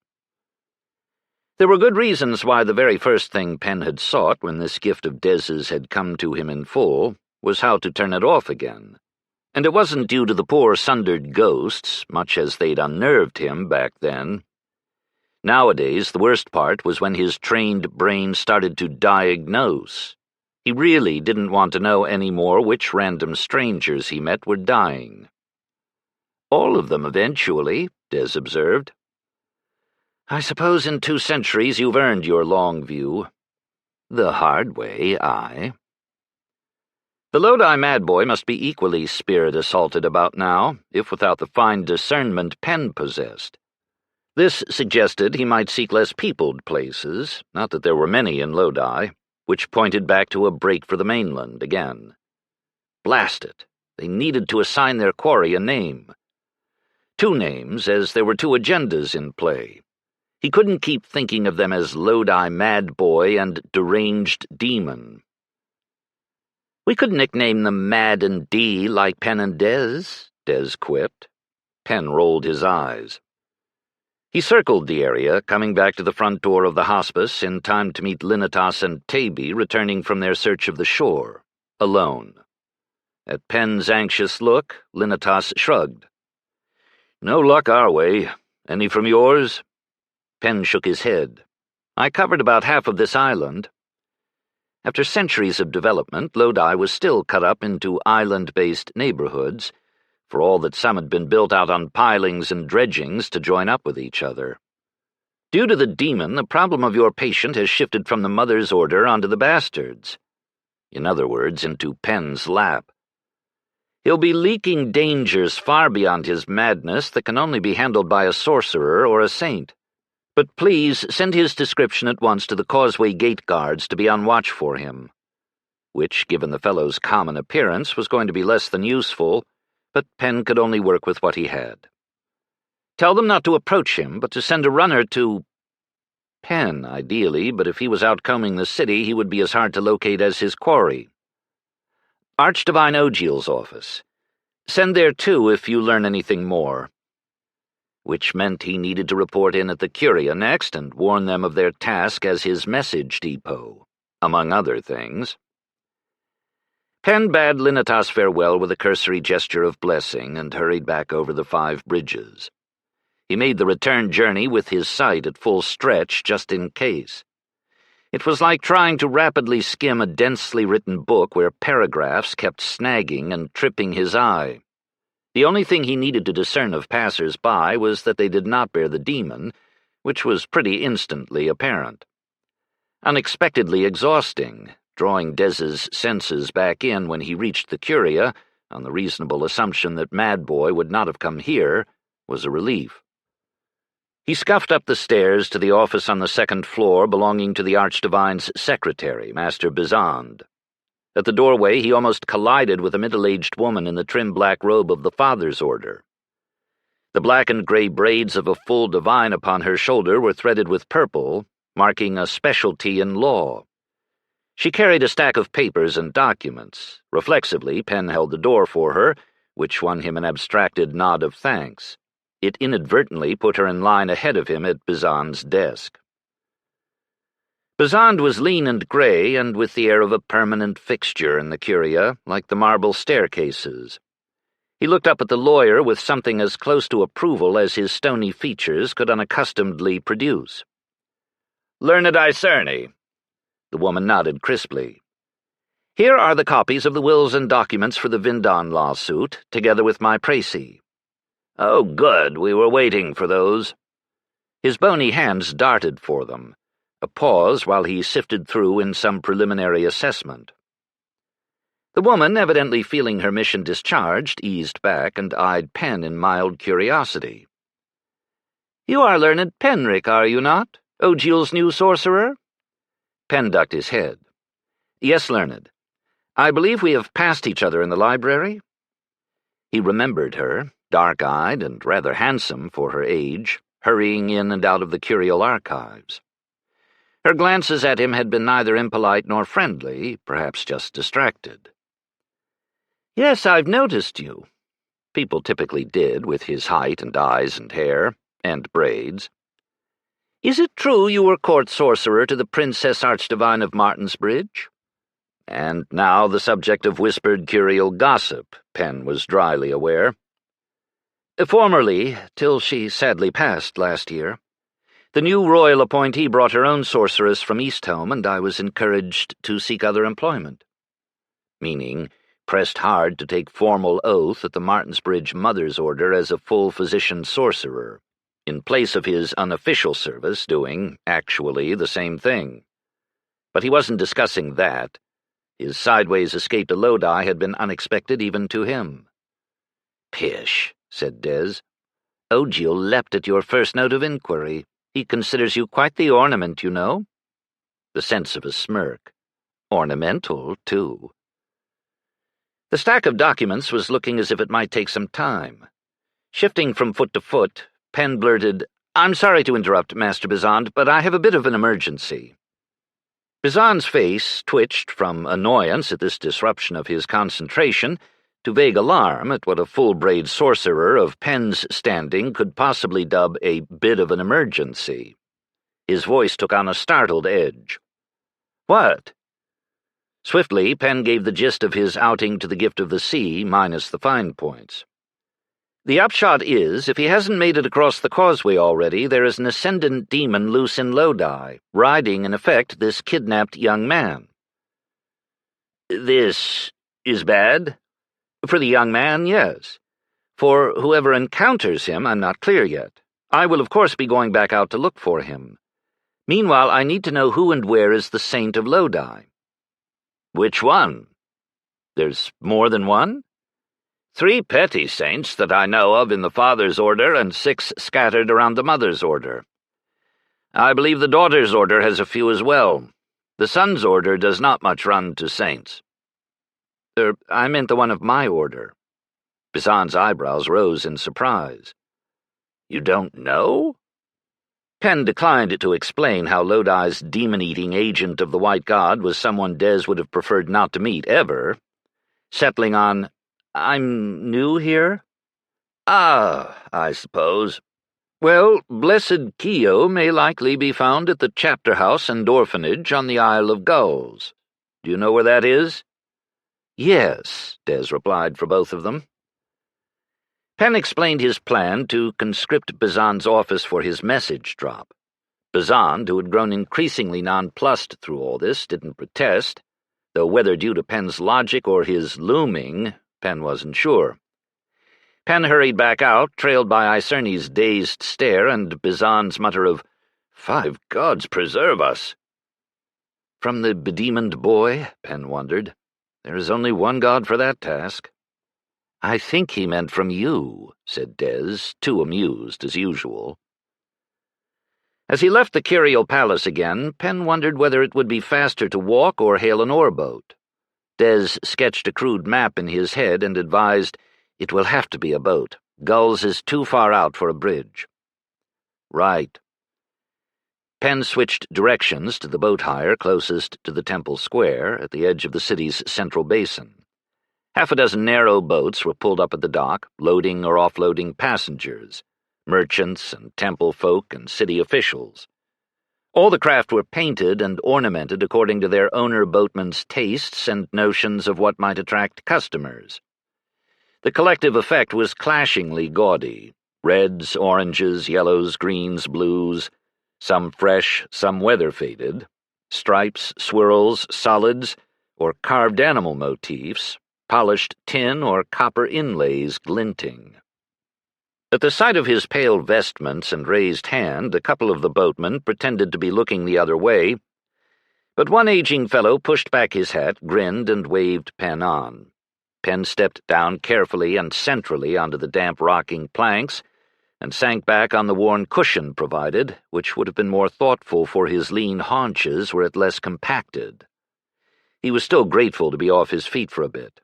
There were good reasons why the very first thing Penn had sought when this gift of Des's had come to him in full was how to turn it off again. And it wasn't due to the poor sundered ghosts, much as they'd unnerved him back then. Nowadays, the worst part was when his trained brain started to diagnose. He really didn't want to know any more which random strangers he met were dying. All of them eventually, Des observed. I suppose in 2 centuries you've earned your long view. The hard way, aye. The Lodi mad boy must be equally spirit-assaulted about now, if without the fine discernment Penn possessed. This suggested he might seek less peopled places, not that there were many in Lodi, which pointed back to a break for the mainland again. Blast it, they needed to assign their quarry a name. 2 names, as there were 2 agendas in play. He couldn't keep thinking of them as Lodi Mad Boy and Deranged Demon. We could nickname them Mad and D like Penn and Des quipped. Penn rolled his eyes. He circled the area, coming back to the front door of the hospice in time to meet Linitas and Taby returning from their search of the shore, alone. At Penn's anxious look, Linitas shrugged. No luck our way. Any from yours? Penn shook his head. I covered about half of this island. After centuries of development, Lodi was still cut up into island-based neighborhoods, for all that some had been built out on pilings and dredgings to join up with each other. Due to the demon, the problem of your patient has shifted from the mother's order onto the bastards. In other words, into Penn's lap. He'll be leaking dangers far beyond his madness that can only be handled by a sorcerer or a saint. But please send his description at once to the causeway gate guards to be on watch for him. Which, given the fellow's common appearance, was going to be less than useful, but Penn could only work with what he had. Tell them not to approach him, but to send a runner to Penn, ideally, but if he was out combing the city, he would be as hard to locate as his quarry. Archdivine Ogiel's office. Send there, too, if you learn anything more. Which meant he needed to report in at the Curia next and warn them of their task as his message depot, among other things. Penn bade Linitas farewell with a cursory gesture of blessing and hurried back over the 5 bridges. He made the return journey with his sight at full stretch just in case. It was like trying to rapidly skim a densely written book where paragraphs kept snagging and tripping his eye. The only thing he needed to discern of passers-by was that they did not bear the demon, which was pretty instantly apparent. Unexpectedly exhausting, drawing Dez's senses back in when he reached the Curia, on the reasonable assumption that Mad Boy would not have come here, was a relief. He scuffed up the stairs to the office on the 2nd floor belonging to the Archdivine's secretary, Master Bujold. At the doorway, he almost collided with a middle-aged woman in the trim black robe of the Father's Order. The black and gray braids of a full divine upon her shoulder were threaded with purple, marking a specialty in law. She carried a stack of papers and documents. Reflexively, Penn held the door for her, which won him an abstracted nod of thanks. It inadvertently put her in line ahead of him at Bizond's desk. Bizond was lean and gray, and with the air of a permanent fixture in the Curia, like the marble staircases. He looked up at the lawyer with something as close to approval as his stony features could unaccustomedly produce. "Learned Icerny." The woman nodded crisply. "Here are the copies of the wills and documents for the Vindon lawsuit, together with my précis." "Oh, good, we were waiting for those." His bony hands darted for them. A pause while he sifted through in some preliminary assessment. The woman, evidently feeling her mission discharged, eased back and eyed Penn in mild curiosity. "You are learned Penrick, are you not? Ogil's new sorcerer?" Penn ducked his head. "Yes, learned. I believe we have passed each other in the library?" He remembered her, dark-eyed and rather handsome for her age, hurrying in and out of the curial archives. Her glances at him had been neither impolite nor friendly, perhaps just distracted. "Yes, I've noticed you." People typically did, with his height and eyes and hair, and braids. "Is it true you were court sorcerer to the Princess Archdivine of Martinsbridge?" And now the subject of whispered curial gossip, Penn was dryly aware. "Formerly, till she sadly passed last year. The new royal appointee brought her own sorceress from Eastholm, and I was encouraged to seek other employment." Meaning, pressed hard to take formal oath at the Martinsbridge Mother's Order as a full physician sorcerer, in place of his unofficial service doing, actually, the same thing. But he wasn't discussing that. His sideways escape to Lodi had been unexpected even to him. "Pish," said Des. "Ogil leapt at your first note of inquiry. He considers you quite the ornament, you know." The sense of a smirk. Ornamental, too. The stack of documents was looking as if it might take some time. Shifting from foot to foot, Penn blurted, "I'm sorry to interrupt, Master Bizond, but I have a bit of an emergency." Bizond's face twitched from annoyance at this disruption of his concentration to vague alarm at what a full-braid sorcerer of Penn's standing could possibly dub a bit of an emergency. His voice took on a startled edge. "What?" Swiftly, Penn gave the gist of his outing to the gift of the sea, minus the fine points. "The upshot is, if he hasn't made it across the causeway already, there is an ascendant demon loose in Lodi, riding, in effect, this kidnapped young man." "This is bad?" "For the young man, yes. For whoever encounters him, I'm not clear yet. I will of course be going back out to look for him. Meanwhile, I need to know who and where is the Saint of Lodi." "Which one?" "There's more than one?" "3 petty saints that I know of in the Father's Order and 6 scattered around the Mother's Order. I believe the Daughter's Order has a few as well. The Son's Order does not much run to saints." I meant the one of my order." Bizond's eyebrows rose in surprise. "You don't know?" Penn declined to explain how Lodi's demon-eating agent of the White God was someone Des would have preferred not to meet ever, settling on, "I'm new here?" "Ah, I suppose. Well, Blessed Kio may likely be found at the chapter house and orphanage on the Isle of Gulls. Do you know where that is?" Yes, Des replied for both of them. Penn explained his plan to conscript Bazan's office for his message drop. Bazan, who had grown increasingly nonplussed through all this, didn't protest, though whether due to Penn's logic or his looming, Penn wasn't sure. Penn hurried back out, trailed by Icerne's dazed stare and Bazan's mutter of, "5 gods preserve us!" From the bedemoned boy, Penn wondered. There is only one god for that task. "I think he meant from you," said Des, too amused as usual. As he left the Curial Palace again, Penn wondered whether it would be faster to walk or hail an oarboat. Des sketched a crude map in his head and advised, "It will have to be a boat. Gulls is too far out for a bridge." Right. Penn switched directions to the boat hire closest to the Temple Square, at the edge of the city's central basin. Half a dozen narrow boats were pulled up at the dock, loading or offloading passengers, merchants and temple folk and city officials. All the craft were painted and ornamented according to their owner-boatman's tastes and notions of what might attract customers. The collective effect was clashingly gaudy: reds, oranges, yellows, greens, blues, some fresh, some weather-faded, stripes, swirls, solids, or carved animal motifs, polished tin or copper inlays glinting. At the sight of his pale vestments and raised hand, a couple of the boatmen pretended to be looking the other way, but one aging fellow pushed back his hat, grinned, and waved Penn on. Penn stepped down carefully and centrally onto the damp rocking planks, and sank back on the worn cushion provided, which would have been more thoughtful for his lean haunches were it less compacted. He was still grateful to be off his feet for a bit.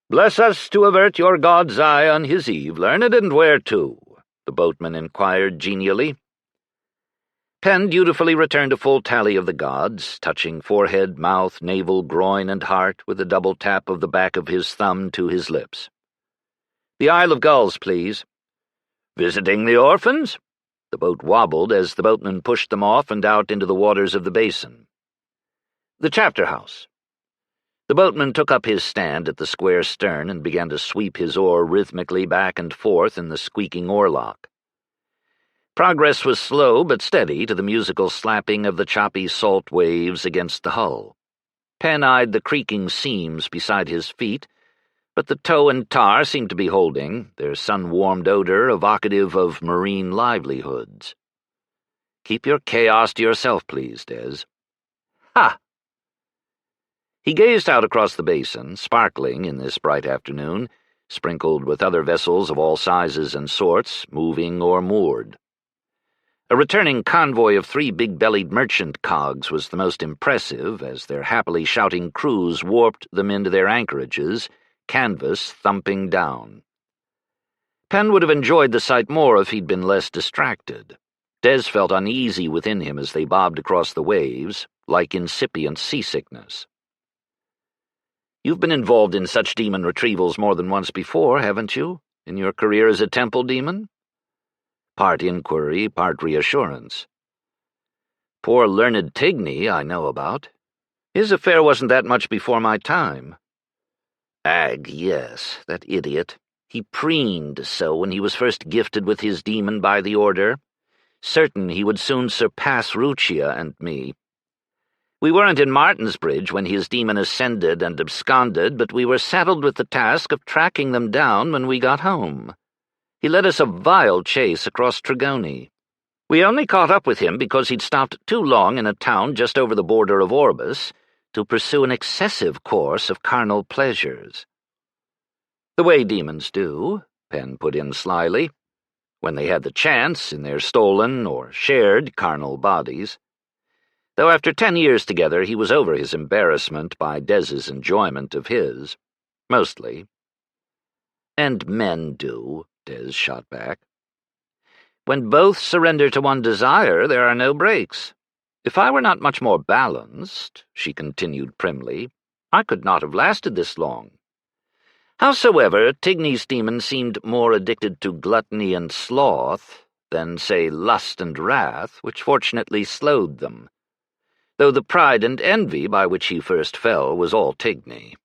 "Bless us to avert your god's eye on his eve, learned, and where to?" the boatman inquired genially. Penn dutifully returned a full tally of the gods, touching forehead, mouth, navel, groin, and heart with a double tap of the back of his thumb to his lips. "The Isle of Gulls, please." "Visiting the orphans?" The boat wobbled as the boatman pushed them off and out into the waters of the basin. "The chapter house." The boatman took up his stand at the square stern and began to sweep his oar rhythmically back and forth in the squeaking oarlock. Progress was slow but steady to the musical slapping of the choppy salt waves against the hull. Penn eyed the creaking seams beside his feet, but the tow and tar seemed to be holding, their sun-warmed odor evocative of marine livelihoods. "Keep your chaos to yourself, please, Des." "Ha!" He gazed out across the basin, sparkling in this bright afternoon, sprinkled with other vessels of all sizes and sorts, moving or moored. A returning convoy of 3 big-bellied merchant cogs was the most impressive, as their happily shouting crews warped them into their anchorages, canvas thumping down. Penn would have enjoyed the sight more if he'd been less distracted. Des felt uneasy within him as they bobbed across the waves, like incipient seasickness. "You've been involved in such demon retrievals more than once before, haven't you, in your career as a temple demon?" Part inquiry, part reassurance. "Poor learned Tigny I know about. His affair wasn't that much before my time." "Ag, yes, that idiot. He preened so when he was first gifted with his demon by the Order, certain he would soon surpass Rucia and me. We weren't in Martinsbridge when his demon ascended and absconded, but we were saddled with the task of tracking them down when we got home. He led us a vile chase across Trigoni. We only caught up with him because he'd stopped too long in a town just over the border of Orbis to pursue an excessive course of carnal pleasures." "The way demons do," Penn put in slyly, "when they had the chance in their stolen or shared carnal bodies." Though after 10 years together he was over his embarrassment by Des's enjoyment of his. Mostly. "And men do," Des shot back. "When both surrender to one desire, there are no breaks. If I were not much more balanced," she continued primly, "I could not have lasted this long. Howsoever, Tigny's demon seemed more addicted to gluttony and sloth than, say, lust and wrath, which fortunately slowed them. though the pride and envy by which he first fell was all Tigny.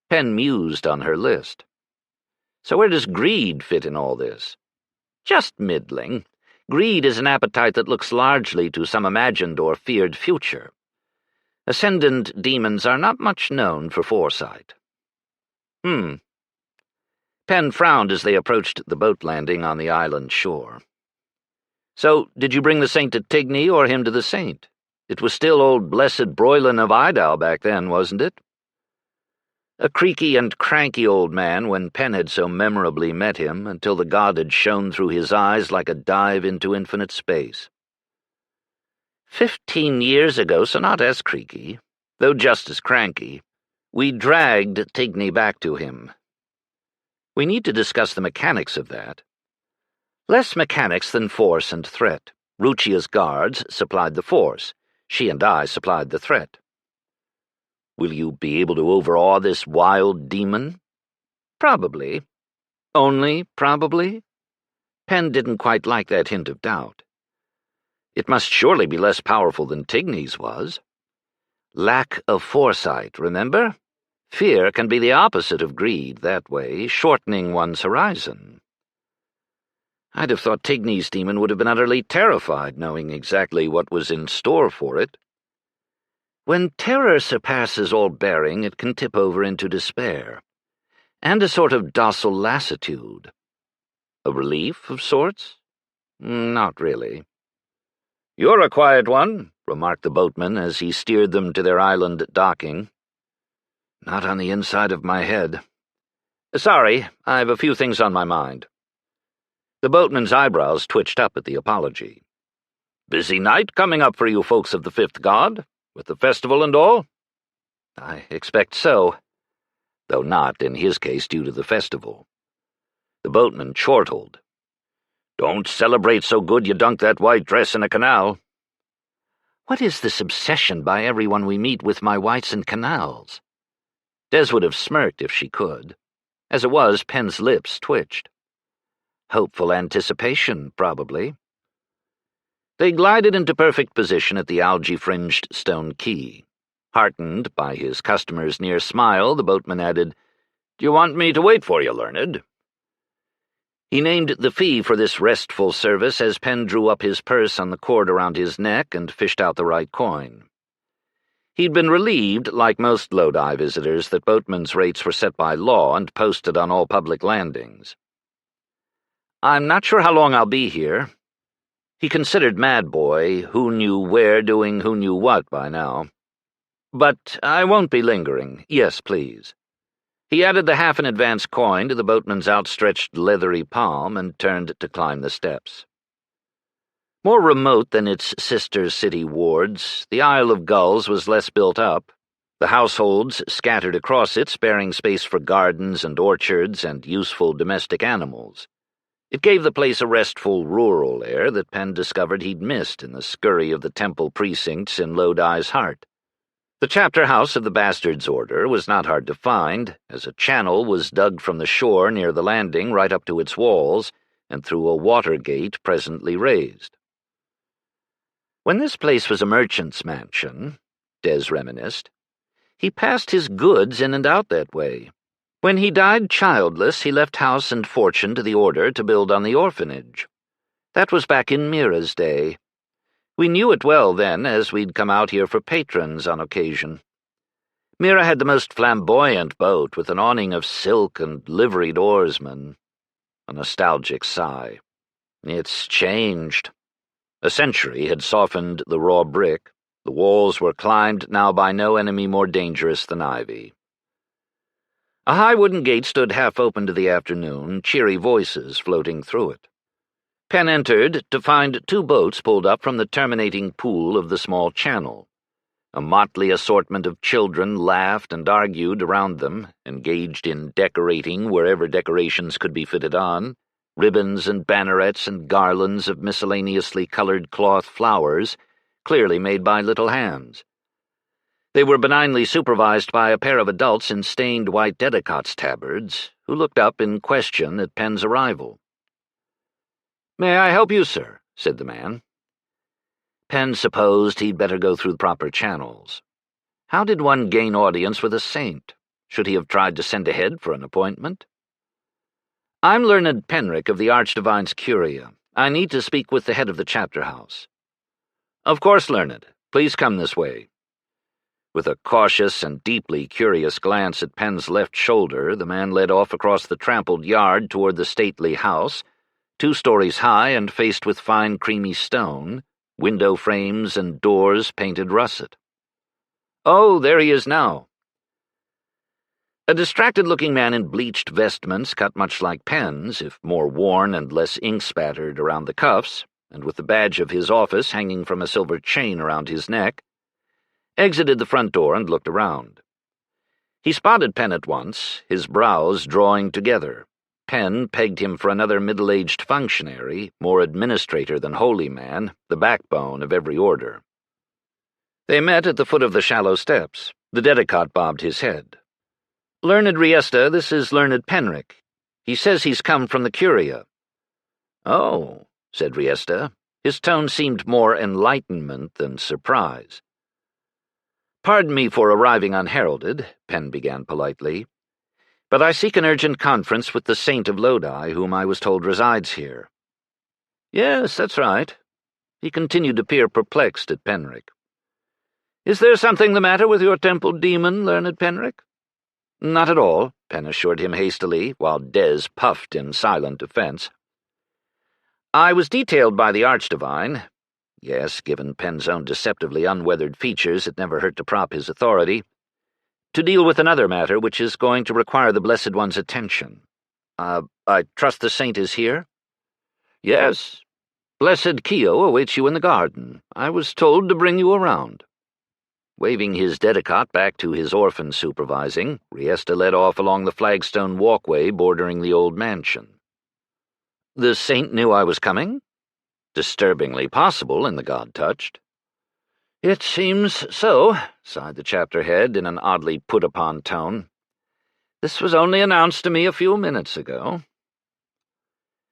Pen mused on her list. So where does greed fit in all this? Just middling. Greed is an appetite that looks largely to some imagined or feared future. Ascendant demons are not much known for foresight. Pen frowned as they approached the boat landing on the island shore. So, did you bring the saint to Tigny or him to the saint? It was still old blessed Broylan of Idal back then, wasn't it? A creaky and cranky old man when Pen had so memorably met him, until the god had shone through his eyes like a dive into infinite space. 15 years ago, so not as creaky, though just as cranky, we dragged Tigny back to him. We need to discuss the mechanics of that. Less mechanics than force and threat. Ruchia's guards supplied the force. She and I supplied the threat. Will you be able to overawe this wild demon? Probably. Only probably? Pen didn't quite like that hint of doubt. It must surely be less powerful than Tigny's was. Lack of foresight, remember? Fear can be the opposite of greed that way, shortening one's horizon. I'd have thought Tigny's demon would have been utterly terrified, knowing exactly what was in store for it. When terror surpasses all bearing, it can tip over into despair, and a sort of docile lassitude. A relief of sorts? Not really. "You're a quiet one," remarked the boatman as he steered them to their island docking. "Not on the inside of my head. Sorry, I've a few things on my mind." The boatman's eyebrows twitched up at the apology. "Busy night coming up for you folks of the Fifth God, with the festival and all?" "I expect so, though not, in his case, due to the festival." The boatman chortled. "Don't celebrate so good you dunk that white dress in a canal." What is this obsession by everyone we meet with my whites and canals? Des would have smirked if she could. As it was, Pen's lips twitched. Hopeful anticipation, probably. They glided into perfect position at the algae-fringed stone quay. Heartened by his customer's near smile, the boatman added, "Do you want me to wait for you, learned?" He named the fee for this restful service as Pen drew up his purse on the cord around his neck and fished out the right coin. He'd been relieved, like most Lodi visitors, that boatmen's rates were set by law and posted on all public landings. "I'm not sure how long I'll be here." He considered Mad Boy, who knew where doing who knew what by now. "But I won't be lingering. Yes, please." He added the half-an-advance coin to the boatman's outstretched leathery palm and turned to climb the steps. More remote than its sister city wards, the Isle of Gulls was less built up, the households scattered across it sparing space for gardens and orchards and useful domestic animals. It gave the place a restful rural air that Pen discovered he'd missed in the scurry of the temple precincts in Lodi's heart. The chapter house of the Bastard's Order was not hard to find, as a channel was dug from the shore near the landing right up to its walls and through a water gate presently raised. When this place was a merchant's mansion, Des reminisced, he passed his goods in and out that way. When he died childless, he left house and fortune to the order to build on the orphanage. That was back in Mira's day. We knew it well then, as we'd come out here for patrons on occasion. Mira had the most flamboyant boat, with an awning of silk and liveried oarsmen. A nostalgic sigh. It's changed. A century had softened the raw brick. The walls were climbed now by no enemy more dangerous than ivy. A high wooden gate stood half open to the afternoon, cheery voices floating through it. Pen entered to find 2 boats pulled up from the terminating pool of the small channel. A motley assortment of children laughed and argued around them, engaged in decorating wherever decorations could be fitted on, ribbons and bannerets and garlands of miscellaneously colored cloth flowers, clearly made by little hands. They were benignly supervised by a pair of adults in stained white Dedecott's tabards, who looked up in question at Pen's arrival. "May I help you, sir?" said the man. Penn supposed he'd better go through the proper channels. How did one gain audience with a saint? Should he have tried to send ahead for an appointment? "I'm Learned Penrick of the Archdivine's Curia. I need to speak with the head of the chapter house." "Of course, Learned. Please come this way." With a cautious and deeply curious glance at Penn's left shoulder, the man led off across the trampled yard toward the stately house, 2 stories high and faced with fine creamy stone, window frames and doors painted russet. "Oh, there he is now." A distracted-looking man in bleached vestments cut much like Penn's, if more worn and less ink-spattered around the cuffs, and with the badge of his office hanging from a silver chain around his neck, exited the front door and looked around. He spotted Penn at once, his brows drawing together. Penn pegged him for another middle-aged functionary, more administrator than holy man, the backbone of every order. They met at the foot of the shallow steps. The dedicant bobbed his head. "Learned Riesta, this is Learned Penrick. He says he's come from the Curia." "Oh," said Riesta. His tone seemed more enlightenment than surprise. "Pardon me for arriving unheralded," Penn began politely, "but I seek an urgent conference with the Saint of Lodi, whom I was told resides here." "Yes, that's right." He continued to peer perplexed at Penrick. "Is there something the matter with your temple demon, Learned Penrick?" "Not at all," Penn assured him hastily, while Des puffed in silent defense. "I was detailed by the Archdivine." Yes, given Penn's own deceptively unweathered features, it never hurt to prop his authority. "To deal with another matter which is going to require the Blessed One's attention. I trust the saint is here?" "Yes. Blessed Kio awaits you in the garden. I was told to bring you around." Waving his dedicant back to his orphan supervising, Riesta led off along the flagstone walkway bordering the old mansion. "The saint knew I was coming?" "Disturbingly possible," and the god touched. "It seems so," sighed the chapter head in an oddly put-upon tone. "This was only announced to me a few minutes ago."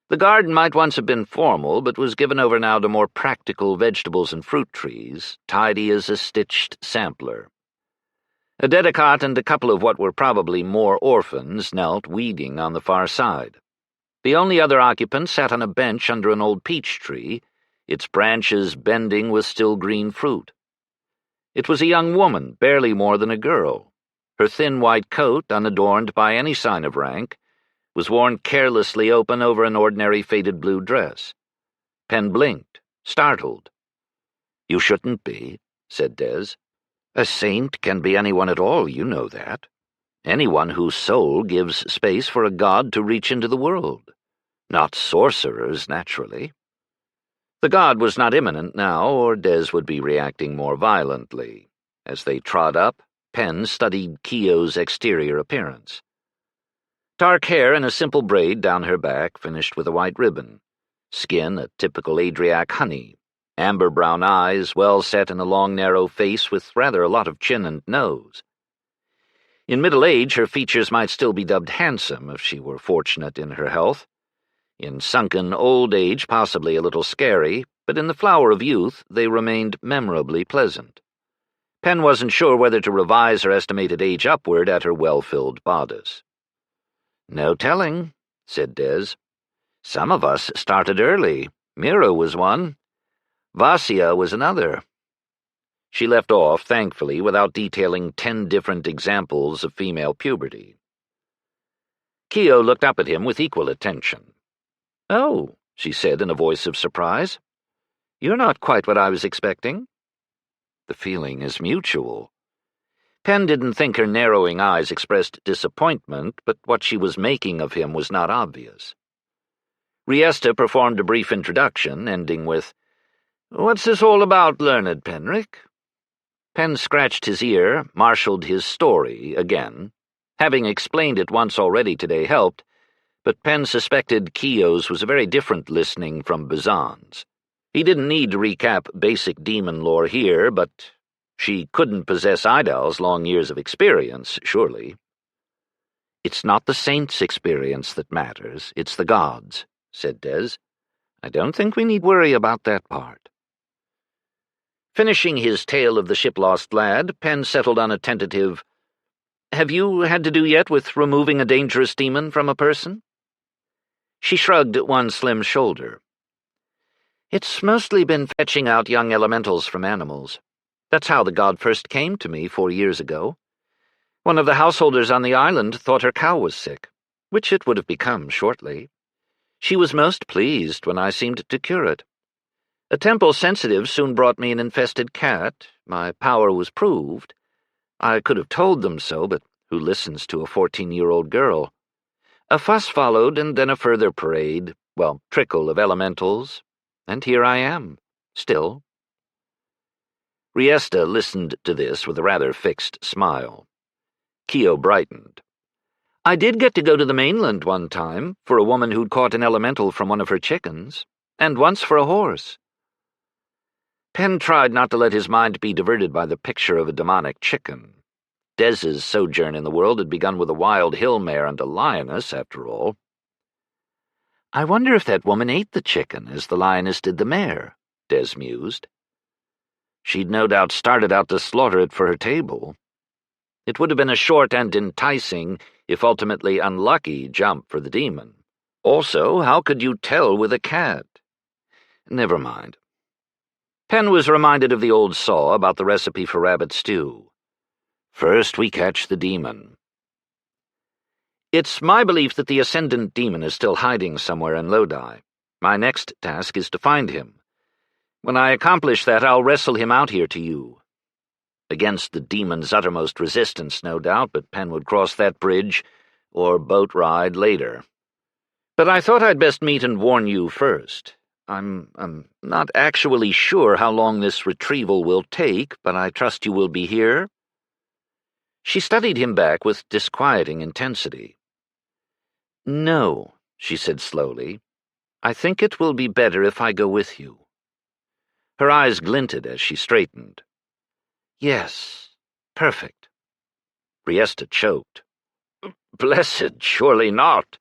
The garden might once have been formal, but was given over now to more practical vegetables and fruit trees, tidy as a stitched sampler. A dedicant and a couple of what were probably more orphans knelt weeding on the far side. The only other occupant sat on a bench under an old peach tree, its branches bending with still green fruit. It was a young woman, barely more than a girl. Her thin white coat, unadorned by any sign of rank, was worn carelessly open over an ordinary faded blue dress. Penn blinked, startled. "You shouldn't be," said Des. "A saint can be anyone at all, you know that. Anyone whose soul gives space for a god to reach into the world. Not sorcerers, naturally." The god was not imminent now, or Des would be reacting more violently. As they trod up, Penn studied Kio's exterior appearance. Dark hair in a simple braid down her back, finished with a white ribbon. Skin a typical Adriac honey. Amber-brown eyes, well set in a long, narrow face with rather a lot of chin and nose. In middle age, her features might still be dubbed handsome if she were fortunate in her health. In sunken old age, possibly a little scary, but in the flower of youth, they remained memorably pleasant. Penn wasn't sure whether to revise her estimated age upward at her well-filled bodice. "No telling," said Des. "Some of us started early. Mira was one. Vasya was another." She left off, thankfully, without detailing 10 different examples of female puberty. Kio looked up at him with equal attention. "Oh," she said in a voice of surprise. "You're not quite what I was expecting." "The feeling is mutual." Penn didn't think her narrowing eyes expressed disappointment, but what she was making of him was not obvious. Riesta performed a brief introduction, ending with, "What's this all about, Learned Penrick?" Penn scratched his ear, marshaled his story again. Having explained it once already today helped, but Penn suspected Kio's was a very different listening from Bazan's. He didn't need to recap basic demon lore here, but she couldn't possess Idal's long years of experience, surely. "It's not the saint's experience that matters, it's the god's," said Des. "I don't think we need worry about that part." Finishing his tale of the ship-lost lad, Penn settled on a tentative, "Have you had to do yet with removing a dangerous demon from a person?" She shrugged one slim shoulder. "It's mostly been fetching out young elementals from animals. That's how the god first came to me 4 years ago. One of the householders on the island thought her cow was sick, which it would have become shortly. She was most pleased when I seemed to cure it. A temple sensitive soon brought me an infested cat. My power was proved. I could have told them so, but who listens to a 14-year-old girl? A fuss followed, and then a further parade, trickle of elementals, and here I am, still." Riesta listened to this with a rather fixed smile. Keo brightened. "I did get to go to the mainland one time, for a woman who'd caught an elemental from one of her chickens, and once for a horse." Penn tried not to let his mind be diverted by the picture of a demonic chicken. Dez's sojourn in the world had begun with a wild hill mare and a lioness, after all. "I wonder if that woman ate the chicken as the lioness did the mare," Dez mused. "She'd no doubt started out to slaughter it for her table. It would have been a short and enticing, if ultimately unlucky, jump for the demon. Also, how could you tell with a cat? Never mind." Penn was reminded of the old saw about the recipe for rabbit stew. First we catch the demon. "It's my belief that the ascendant demon is still hiding somewhere in Lodi. My next task is to find him. When I accomplish that, I'll wrestle him out here to you. Against the demon's uttermost resistance, no doubt, but Penn would cross that bridge, or boat ride later. But I thought I'd best meet and warn you first. I'm not actually sure how long this retrieval will take, but I trust you will be here." She studied him back with disquieting intensity. "No," she said slowly. "I think it will be better if I go with you." Her eyes glinted as she straightened. "Yes, perfect." Riesta choked. "Blessed, surely not.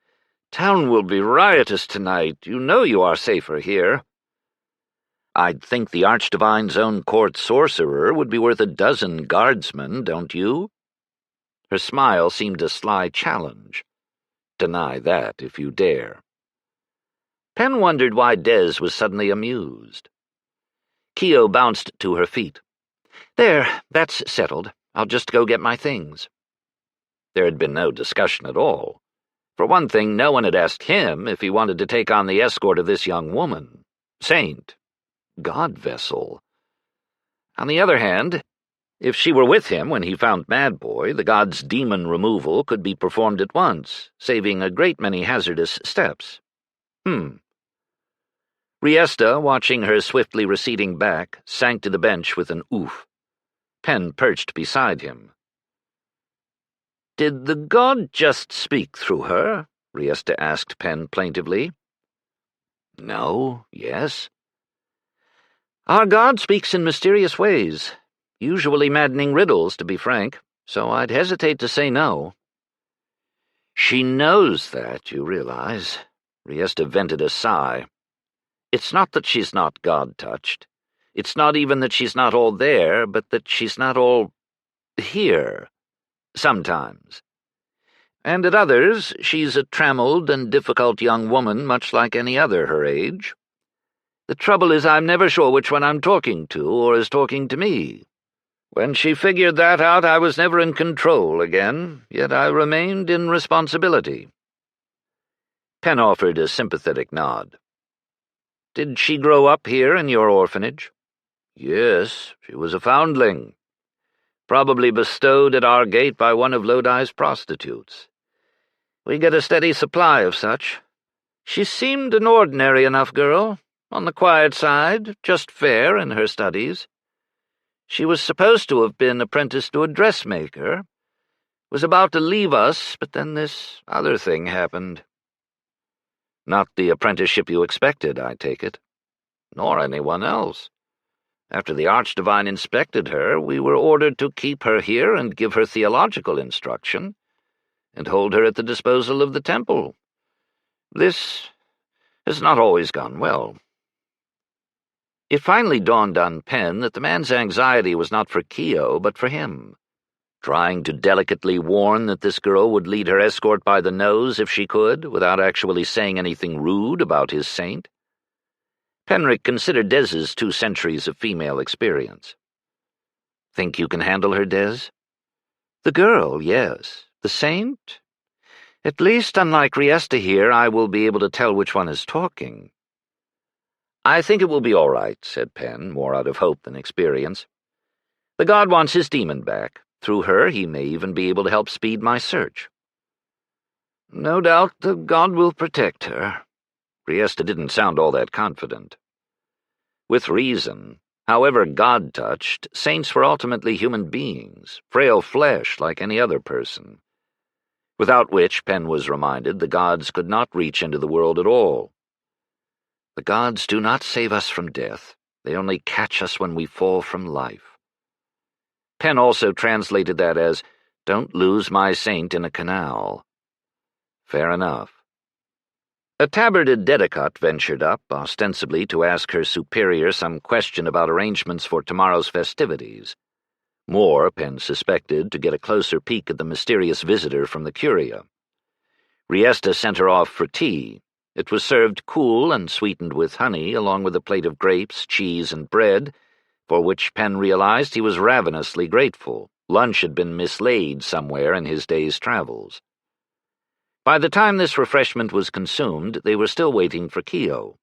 Town will be riotous tonight. You know you are safer here." "I'd think the Archdivine's own court sorcerer would be worth a dozen guardsmen, don't you?" Her smile seemed a sly challenge. "Deny that if you dare." Penn wondered why Dez was suddenly amused. Keo bounced to her feet. "There, that's settled. I'll just go get my things." There had been no discussion at all. For one thing, no one had asked him if he wanted to take on the escort of this young woman. Saint. God vessel. On the other hand, if she were with him when he found Mad Boy, the god's demon removal could be performed at once, saving a great many hazardous steps. Riesta, watching her swiftly receding back, sank to the bench with an oof. Penn perched beside him. "Did the god just speak through her?" Riesta asked Penn plaintively. "No, yes." "Our god speaks in mysterious ways, usually maddening riddles, to be frank, so I'd hesitate to say no." "She knows that, you realize." Riesta vented a sigh. "It's not that she's not God-touched. It's not even that she's not all there, but that she's not all here. Sometimes. And at others, she's a trammeled and difficult young woman, much like any other her age. The trouble is I'm never sure which one I'm talking to or is talking to me. When she figured that out, I was never in control again, yet I remained in responsibility." Penn offered a sympathetic nod. "Did she grow up here in your orphanage?" "Yes, she was a foundling. Probably bestowed at our gate by one of Lodi's prostitutes. We get a steady supply of such. She seemed an ordinary enough girl, on the quiet side, just fair in her studies. She was supposed to have been apprenticed to a dressmaker, was about to leave us, but then this other thing happened." "Not the apprenticeship you expected, I take it." "Nor anyone else. After the Archdivine inspected her, we were ordered to keep her here and give her theological instruction, and hold her at the disposal of the temple. This has not always gone well." It finally dawned on Penn that the man's anxiety was not for Keo, but for him, trying to delicately warn that this girl would lead her escort by the nose if she could, without actually saying anything rude about his saint. Penrick considered Dez's 2 centuries of female experience. "Think you can handle her, Dez?" "The girl, yes. The saint? At least, unlike Riesta here, I will be able to tell which one is talking." "I think it will be all right," said Penn, more out of hope than experience. "The god wants his demon back. Through her, he may even be able to help speed my search." "No doubt the god will protect her." Riesta didn't sound all that confident. With reason. However God-touched, saints were ultimately human beings, frail flesh like any other person. Without which, Penn was reminded, the gods could not reach into the world at all. "The gods do not save us from death. They only catch us when we fall from life." Penn also translated that as, "Don't lose my saint in a canal." Fair enough. A tabarded dedicant ventured up, ostensibly to ask her superior some question about arrangements for tomorrow's festivities. More, Penn suspected, to get a closer peek at the mysterious visitor from the Curia. Riesta sent her off for tea. It was served cool and sweetened with honey, along with a plate of grapes, cheese, and bread, for which Penn realized he was ravenously grateful. Lunch had been mislaid somewhere in his day's travels. By the time this refreshment was consumed, they were still waiting for Keo.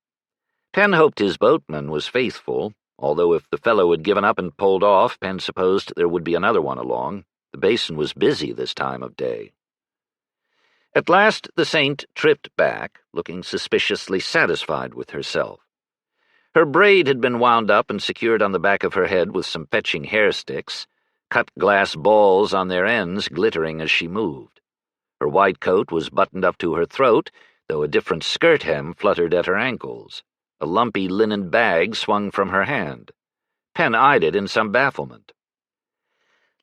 Penn hoped his boatman was faithful, although if the fellow had given up and pulled off, Penn supposed there would be another one along. The basin was busy this time of day. At last the saint tripped back, looking suspiciously satisfied with herself. Her braid had been wound up and secured on the back of her head with some fetching hair sticks, cut glass balls on their ends glittering as she moved. Her white coat was buttoned up to her throat, though a different skirt hem fluttered at her ankles. A lumpy linen bag swung from her hand. Penn eyed it in some bafflement.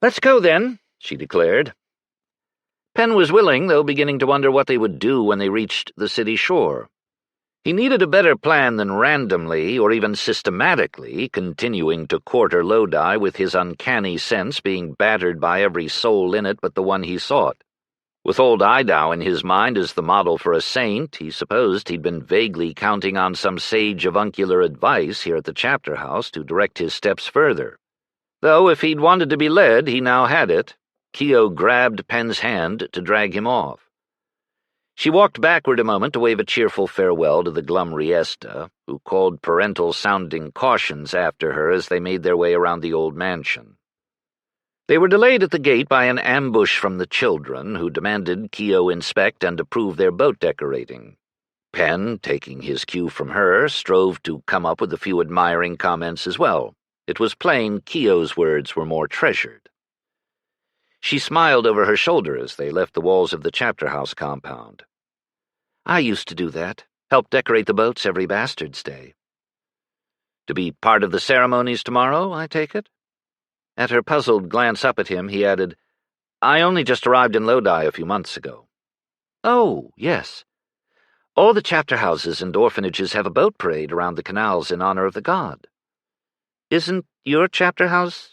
"Let's go, then," she declared. Penn was willing, though beginning to wonder what they would do when they reached the city shore. He needed a better plan than randomly, or even systematically, continuing to quarter Lodi with his uncanny sense being battered by every soul in it but the one he sought. With old Idow in his mind as the model for a saint, he supposed he'd been vaguely counting on some sage avuncular advice here at the chapter house to direct his steps further. Though if he'd wanted to be led, he now had it. Keo grabbed Penn's hand to drag him off. She walked backward a moment to wave a cheerful farewell to the glum Riesta, who called parental-sounding cautions after her as they made their way around the old mansion. They were delayed at the gate by an ambush from the children, who demanded Keo inspect and approve their boat decorating. Penn, taking his cue from her, strove to come up with a few admiring comments as well. It was plain Keo's words were more treasured. She smiled over her shoulder as they left the walls of the chapter house compound. "I used to do that, help decorate the boats every Bastard's Day." "To be part of the ceremonies tomorrow, I take it?" At her puzzled glance up at him, he added, "I only just arrived in Lodi a few months ago." "Oh, yes. All the chapter houses and orphanages have a boat parade around the canals in honor of the god. Isn't your chapter house?"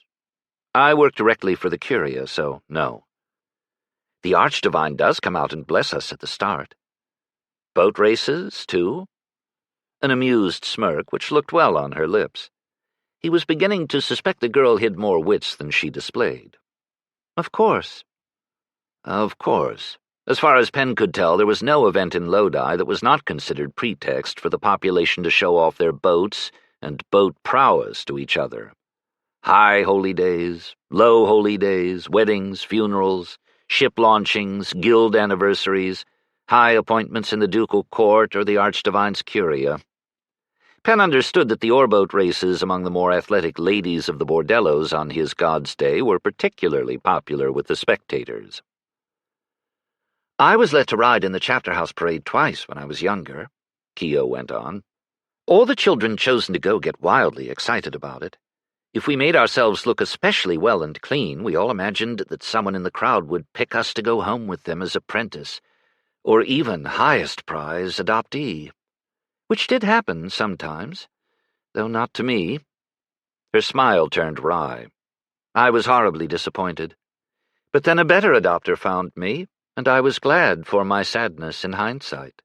"I work directly for the Curia, so no." "The Archdivine does come out and bless us at the start." "Boat races, too?" An amused smirk, which looked well on her lips. He was beginning to suspect the girl hid more wits than she displayed. "Of course." Of course. As far as Penn could tell, there was no event in Lodi that was not considered pretext for the population to show off their boats and boat prowess to each other. High holy days, low holy days, weddings, funerals, ship launchings, guild anniversaries, high appointments in the ducal court or the Archdivine's Curia. Penn understood that the oarboat races among the more athletic ladies of the bordellos on his god's day were particularly popular with the spectators. "I was let to ride in the chapter house parade twice when I was younger," Keo went on. "All the children chosen to go get wildly excited about it. If we made ourselves look especially well and clean, we all imagined that someone in the crowd would pick us to go home with them as apprentice, or even, highest prize, adoptee. Which did happen sometimes. though not to me." Her smile turned wry. I was horribly disappointed. But then a better adopter found me, and I was glad for my sadness in hindsight.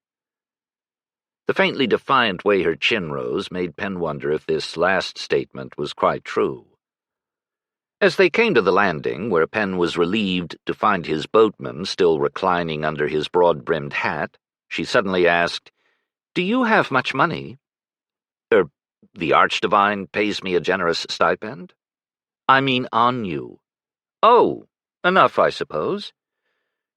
The faintly defiant way her chin rose made Penn wonder if this last statement was quite true. As they came to the landing, where Penn was relieved to find his boatman still reclining under his broad-brimmed hat, she suddenly asked, "Do you have much money?" The Archdivine pays me a generous stipend?" "I mean on you." "Oh, enough, I suppose.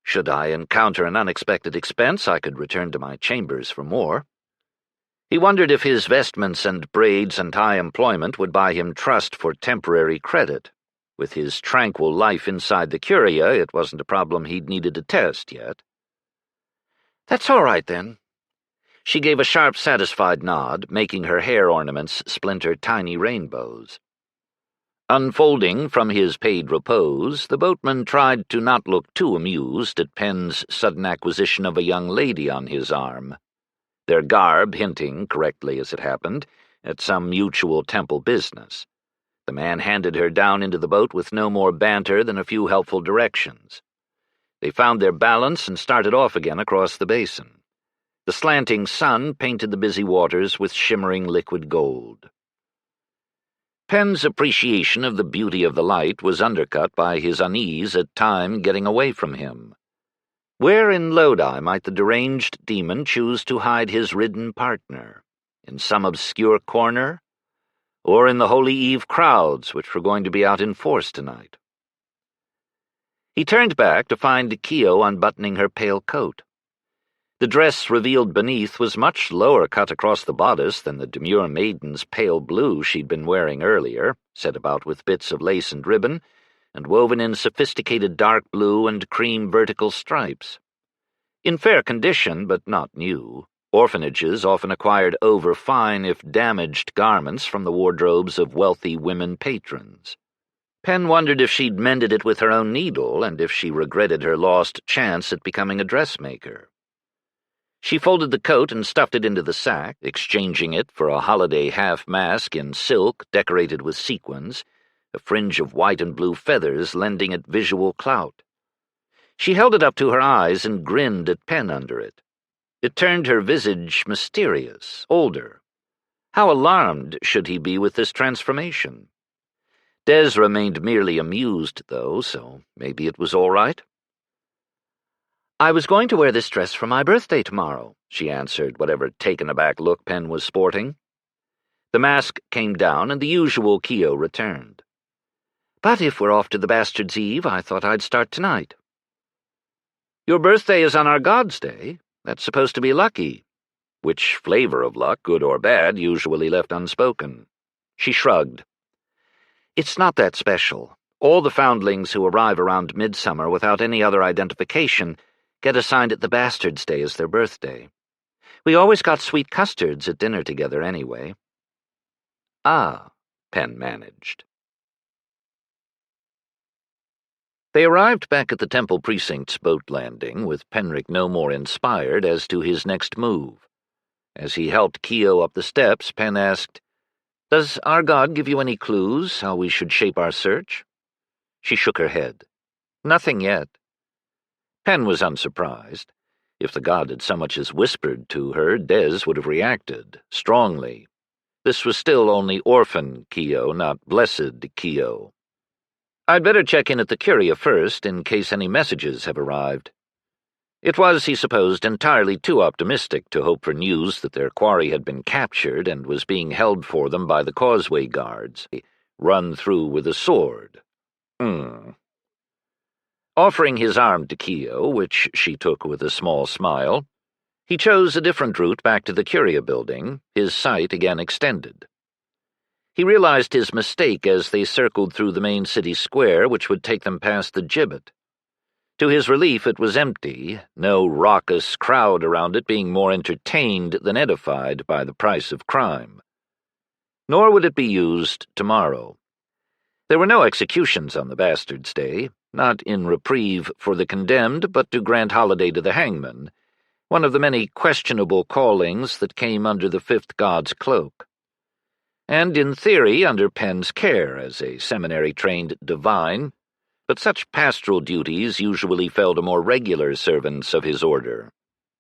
Should I encounter an unexpected expense, I could return to my chambers for more." He wondered if his vestments and braids and high employment would buy him trust for temporary credit. With his tranquil life inside the Curia, it wasn't a problem he'd needed to test yet. "That's all right, then." She gave a sharp, satisfied nod, making her hair ornaments splinter tiny rainbows. Unfolding from his paid repose, the boatman tried to not look too amused at Penn's sudden acquisition of a young lady on his arm, their garb hinting, correctly as it happened, at some mutual temple business. The man handed her down into the boat with no more banter than a few helpful directions. They found their balance and started off again across the basin. The slanting sun painted the busy waters with shimmering liquid gold. Penn's appreciation of the beauty of the light was undercut by his unease at time getting away from him. Where in Lodi might the deranged demon choose to hide his ridden partner? In some obscure corner? Or in the Holy Eve crowds, which were going to be out in force tonight? He turned back to find Kio unbuttoning her pale coat. The dress revealed beneath was much lower cut across the bodice than the demure maiden's pale blue she'd been wearing earlier, set about with bits of lace and ribbon, and woven in sophisticated dark blue and cream vertical stripes. In fair condition, but not new, orphanages often acquired over-fine if damaged garments from the wardrobes of wealthy women patrons. Penn wondered if she'd mended it with her own needle and if she regretted her lost chance at becoming a dressmaker. She folded the coat and stuffed it into the sack, exchanging it for a holiday half-mask in silk decorated with sequins, a fringe of white and blue feathers lending it visual clout. She held it up to her eyes and grinned at Penn under it. It turned her visage mysterious, older. How alarmed should he be with this transformation? Des remained merely amused, though, so maybe it was all right. "I was going to wear this dress for my birthday tomorrow," she answered, whatever taken-aback look Penn was sporting. The mask came down, and the usual Kio returned. "But if we're off to the Bastard's Eve, I thought I'd start tonight." "Your birthday is on our God's Day. That's supposed to be lucky." Which flavor of luck, good or bad, usually left unspoken. She shrugged. "It's not that special. All the foundlings who arrive around midsummer without any other identification get assigned at the Bastard's Day as their birthday. We always got sweet custards at dinner together anyway." "Ah," Penn managed. They arrived back at the Temple Precinct's boat landing, with Penrick no more inspired as to his next move. As he helped Kio up the steps, Penn asked, "Does our god give you any clues how we should shape our search?" She shook her head. "Nothing yet." Penn was unsurprised. If the god had so much as whispered to her, Des would have reacted, strongly. This was still only orphan Kio, not blessed Kio. "I'd better check in at the Curia first, in case any messages have arrived." It was, he supposed, entirely too optimistic to hope for news that their quarry had been captured and was being held for them by the causeway guards, run through with a sword. Offering his arm to Kio, which she took with a small smile, he chose a different route back to the Curia building, his sight again extended. He realized his mistake as they circled through the main city square, which would take them past the gibbet. To his relief, it was empty, no raucous crowd around it being more entertained than edified by the price of crime. Nor would it be used tomorrow. There were no executions on the Bastard's Day, not in reprieve for the condemned, but to grant holiday to the hangman, one of the many questionable callings that came under the fifth god's cloak. and in theory under Penn's care as a seminary-trained divine, but such pastoral duties usually fell to more regular servants of his order.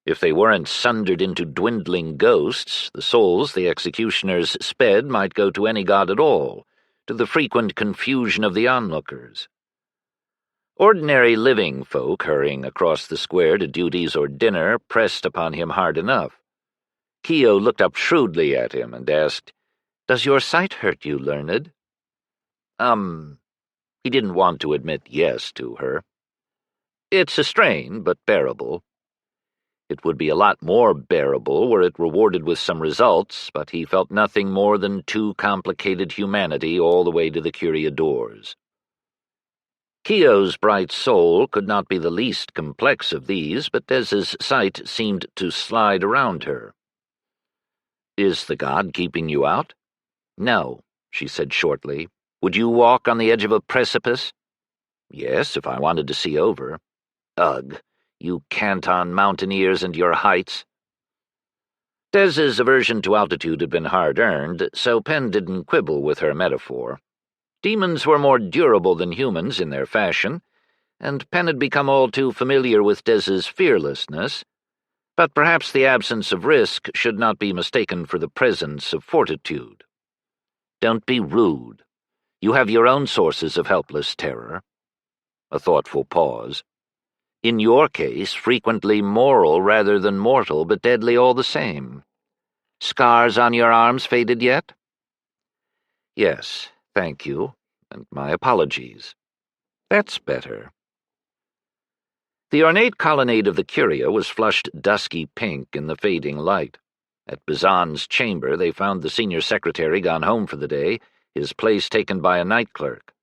If they weren't sundered into dwindling ghosts, the souls the executioners sped might go to any god at all, to the frequent confusion of the onlookers. Ordinary living folk hurrying across the square to duties or dinner pressed upon him hard enough. Keo looked up shrewdly at him and asked, "Does your sight hurt you, learned?" He didn't want to admit yes to her. It's a strain, but bearable. It would be a lot more bearable were it rewarded with some results, but he felt nothing more than too complicated humanity all the way to the Curia doors. Keogh's bright soul could not be the least complex of these, but Dez's sight seemed to slide around her. "Is the god keeping you out?" "No," she said shortly. "Would you walk on the edge of a precipice?" "Yes, if I wanted to see over." "Ugh, you Canton mountaineers and your heights." Dez's aversion to altitude had been hard-earned, so Penn didn't quibble with her metaphor. Demons were more durable than humans in their fashion, and Penn had become all too familiar with Dez's fearlessness, but perhaps the absence of risk should not be mistaken for the presence of fortitude. "Don't be rude. You have your own sources of helpless terror." A thoughtful pause. "In your case, frequently moral rather than mortal, but deadly all the same. Scars on your arms faded yet?" "Yes, thank you, and my apologies." "That's better." The ornate colonnade of the Curia was flushed dusky pink in the fading light. At Bazan's chamber they found the senior secretary gone home for the day, his place taken by a night clerk.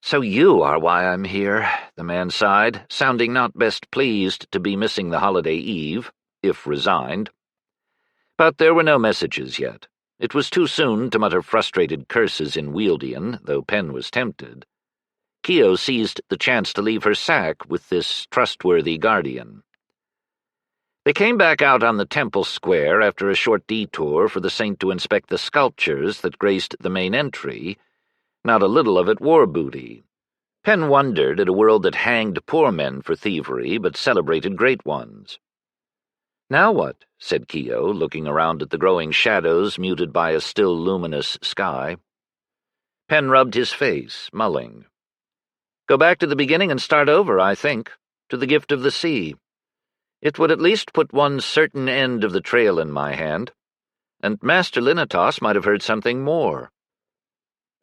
"So you are why I'm here," the man sighed, sounding not best pleased to be missing the holiday eve, if resigned. But there were no messages yet. It was too soon to mutter frustrated curses in Wieldian, though Penn was tempted. Keo seized the chance to leave her sack with this trustworthy guardian. They came back out on the temple square after a short detour for the saint to inspect the sculptures that graced the main entry, not a little of it war booty. Penn wondered at a world that hanged poor men for thievery but celebrated great ones. "Now what?" said Keo, looking around at the growing shadows muted by a still luminous sky. Penn rubbed his face, mulling. "Go back to the beginning and start over, I think, to the gift of the sea. It would at least put one certain end of the trail in my hand, and Master Linatos might have heard something more."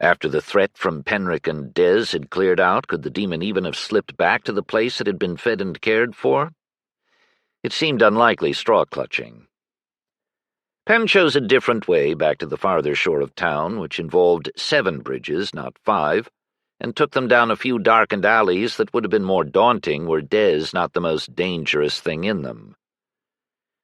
After the threat from Penrick and Dez had cleared out, could the demon even have slipped back to the place it had been fed and cared for? It seemed unlikely straw-clutching. Penn chose a different way back to the farther shore of town, which involved 7 bridges, not 5, and took them down a few darkened alleys that would have been more daunting were Dez not the most dangerous thing in them.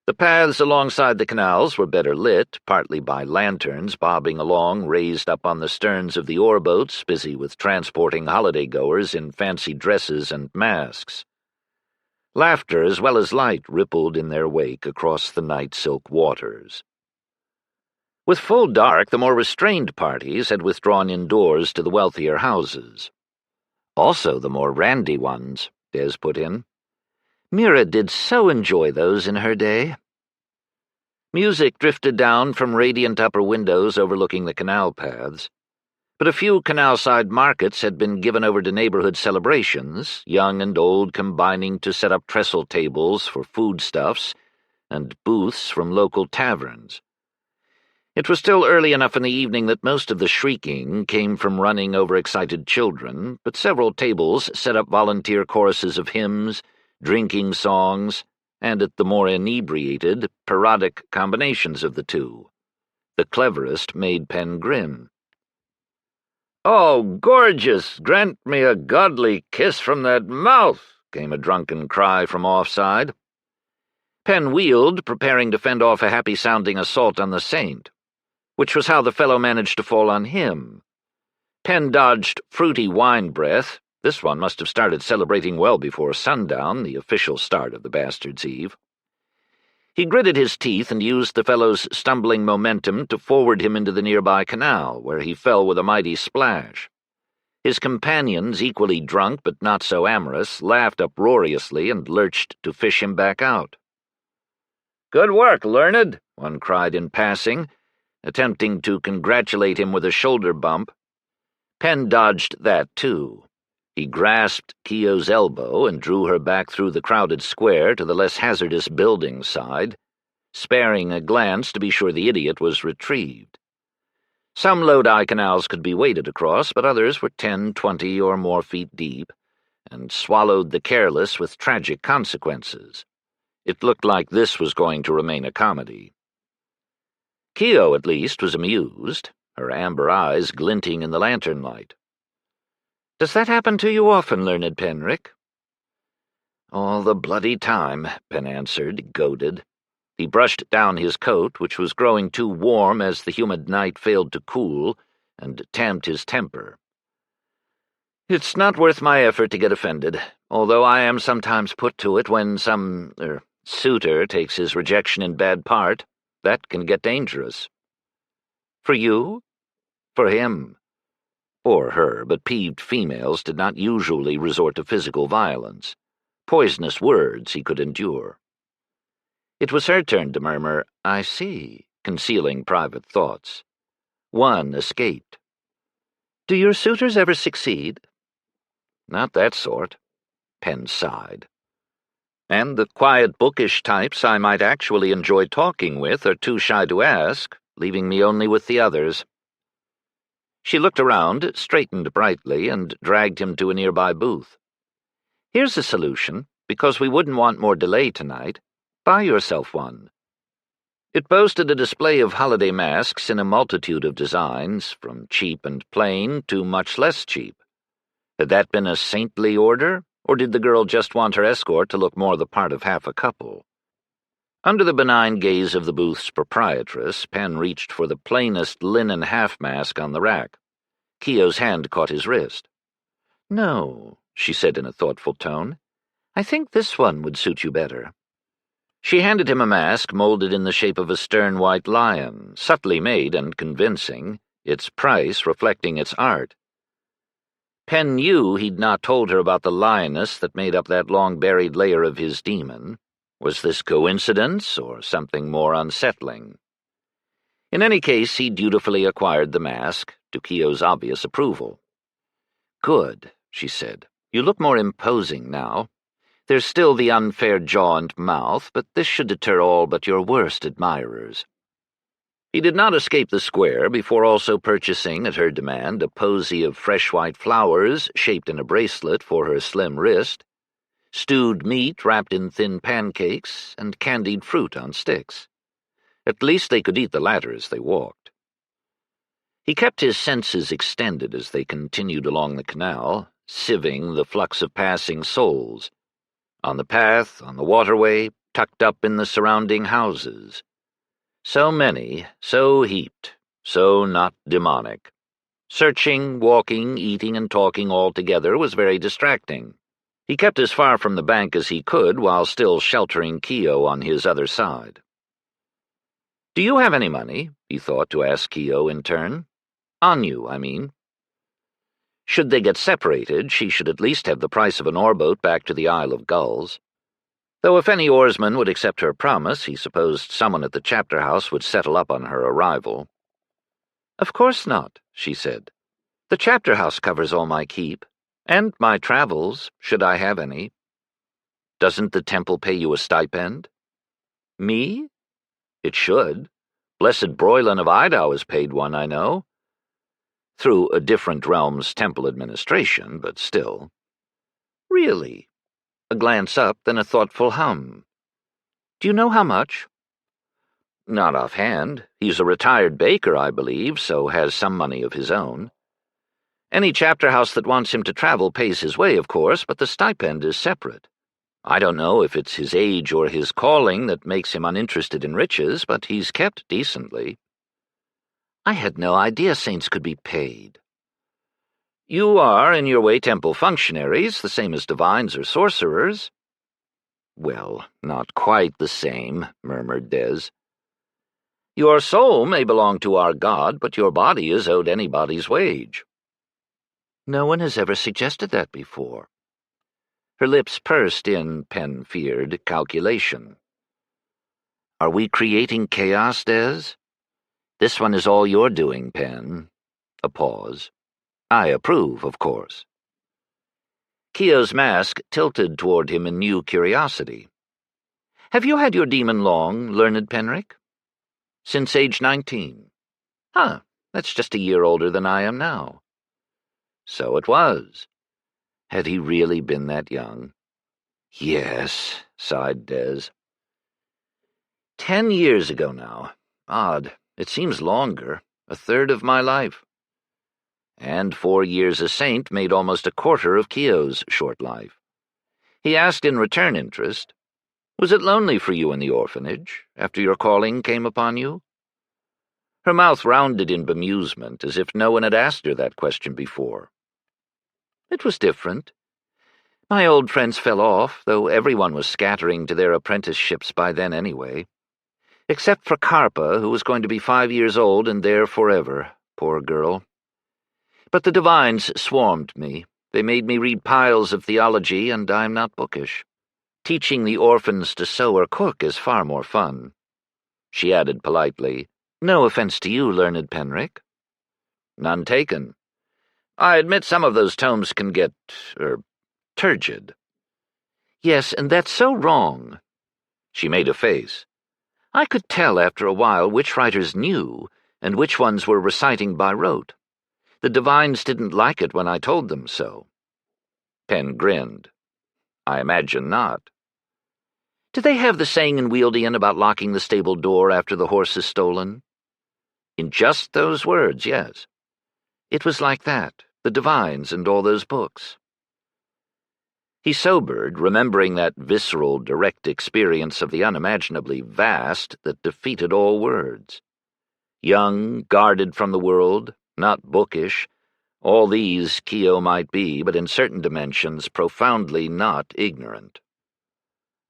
The paths alongside the canals were better lit, partly by lanterns bobbing along raised up on the sterns of the oar-boats busy with transporting holiday-goers in fancy dresses and masks. Laughter as well as light rippled in their wake across the night-silk waters. With full dark, the more restrained parties had withdrawn indoors to the wealthier houses. Also the more randy ones, Des put in. Mira did so enjoy those in her day. Music drifted down from radiant upper windows overlooking the canal paths, but a few canal-side markets had been given over to neighborhood celebrations, young and old combining to set up trestle tables for foodstuffs and booths from local taverns. It was still early enough in the evening that most of the shrieking came from running overexcited children, but several tables set up volunteer choruses of hymns, drinking songs, and at the more inebriated, parodic combinations of the two. The cleverest made Penn grin. "Oh, gorgeous! Grant me a godly kiss from that mouth!" came a drunken cry from offside. Penn wheeled, preparing to fend off a happy-sounding assault on the saint, which was how the fellow managed to fall on him. Penn dodged fruity wine breath. This one must have started celebrating well before sundown, the official start of the Bastard's Eve. He gritted his teeth and used the fellow's stumbling momentum to forward him into the nearby canal, where he fell with a mighty splash. His companions, equally drunk but not so amorous, laughed uproariously and lurched to fish him back out. "Good work, learned," one cried in passing, attempting to congratulate him with a shoulder bump. Penn dodged that, too. He grasped Keogh's elbow and drew her back through the crowded square to the less hazardous building side, sparing a glance to be sure the idiot was retrieved. Some Lodi canals could be waded across, but others were 10, 20, or more feet deep, and swallowed the careless with tragic consequences. It looked like this was going to remain a comedy. Keogh, at least, was amused, her amber eyes glinting in the lantern light. "Does that happen to you often, learned Penrick?" "All the bloody time," Penn answered, goaded. He brushed down his coat, which was growing too warm as the humid night failed to cool, and tamped his temper. "It's not worth my effort to get offended, although I am sometimes put to it when some, suitor takes his rejection in bad part. That can get dangerous." "For you?" "For him. Or her, but peeved females did not usually resort to physical violence. Poisonous words he could endure." It was her turn to murmur, "I see," concealing private thoughts. One escaped. "Do your suitors ever succeed?" "Not that sort," Penn sighed. "And the quiet, bookish types I might actually enjoy talking with are too shy to ask, leaving me only with the others." She looked around, straightened brightly, and dragged him to a nearby booth. "Here's a solution, because we wouldn't want more delay tonight. Buy yourself one." It boasted a display of holiday masks in a multitude of designs, from cheap and plain to much less cheap. Had that been a saintly order, or did the girl just want her escort to look more the part of half a couple? Under the benign gaze of the booth's proprietress, Penn reached for the plainest linen half-mask on the rack. Keogh's hand caught his wrist. "No," she said in a thoughtful tone. "I think this one would suit you better." She handed him a mask molded in the shape of a stern white lion, subtly made and convincing, its price reflecting its art. Penn knew he'd not told her about the lioness that made up that long-buried layer of his demon. Was this coincidence, or something more unsettling? In any case, he dutifully acquired the mask, to Keogh's obvious approval. "Good," she said. "You look more imposing now. There's still the unfair jaw and mouth, but this should deter all but your worst admirers." He did not escape the square before also purchasing, at her demand, a posy of fresh white flowers shaped in a bracelet for her slim wrist, stewed meat wrapped in thin pancakes, and candied fruit on sticks. At least they could eat the latter as they walked. He kept his senses extended as they continued along the canal, sieving the flux of passing souls. On the path, on the waterway, tucked up in the surrounding houses. So many, so heaped, so not demonic. Searching, walking, eating, and talking all together was very distracting. He kept as far from the bank as he could while still sheltering Keogh on his other side. "Do you have any money?" he thought to ask Keogh in turn. "On you, I mean." Should they get separated, she should at least have the price of an oarboat back to the Isle of Gulls. Though if any oarsman would accept her promise, he supposed someone at the chapter house would settle up on her arrival. "Of course not," she said. "The chapter house covers all my keep, and my travels, should I have any." "Doesn't the temple pay you a stipend?" "Me?" "It should. Blessed Broylan of Idaho has paid one, I know. Through a different realm's temple administration, but still." "Really?" A glance up, then a thoughtful hum. "Do you know how much?" "Not offhand. He's a retired baker, I believe, so has some money of his own. Any chapter house that wants him to travel pays his way, of course, but the stipend is separate. I don't know if it's his age or his calling that makes him uninterested in riches, but he's kept decently." "I had no idea saints could be paid." "You are, in your way, temple functionaries, the same as divines or sorcerers." Well, not quite the same, murmured Des. Your soul may belong to our god, but your body is owed anybody's wage. No one has ever suggested that before. Her lips pursed in, Pen feared, calculation. Are we creating chaos, Des? This one is all you're doing, Pen. A pause. I approve, of course. Keogh's mask tilted toward him in new curiosity. Have you had your demon long, learned Penrick? Since age 19. Huh, that's just a year older than I am now. So it was. Had he really been that young? Yes, sighed Des. 10 years ago now. Odd, it seems longer, a third of my life. And 4 years a saint made almost a quarter of Keogh's short life. He asked in return interest, Was it lonely for you in the orphanage, after your calling came upon you? Her mouth rounded in bemusement, as if no one had asked her that question before. It was different. My old friends fell off, though everyone was scattering to their apprenticeships by then anyway. Except for Carpa, who was going to be 5 years old and there forever, poor girl. But the divines swarmed me. They made me read piles of theology, and I'm not bookish. Teaching the orphans to sew or cook is far more fun. She added politely, No offense to you, learned Penrick. None taken. I admit some of those tomes can get, turgid. Yes, and that's so wrong. She made a face. I could tell after a while which writers knew and which ones were reciting by rote. The divines didn't like it when I told them so. Pen grinned. I imagine not. Do they have the saying in Wealdian about locking the stable door after the horse is stolen? In just those words, yes. It was like that, the divines and all those books. He sobered, remembering that visceral, direct experience of the unimaginably vast that defeated all words. Young, guarded from the world, not bookish, all these Keogh might be, but in certain dimensions profoundly not ignorant.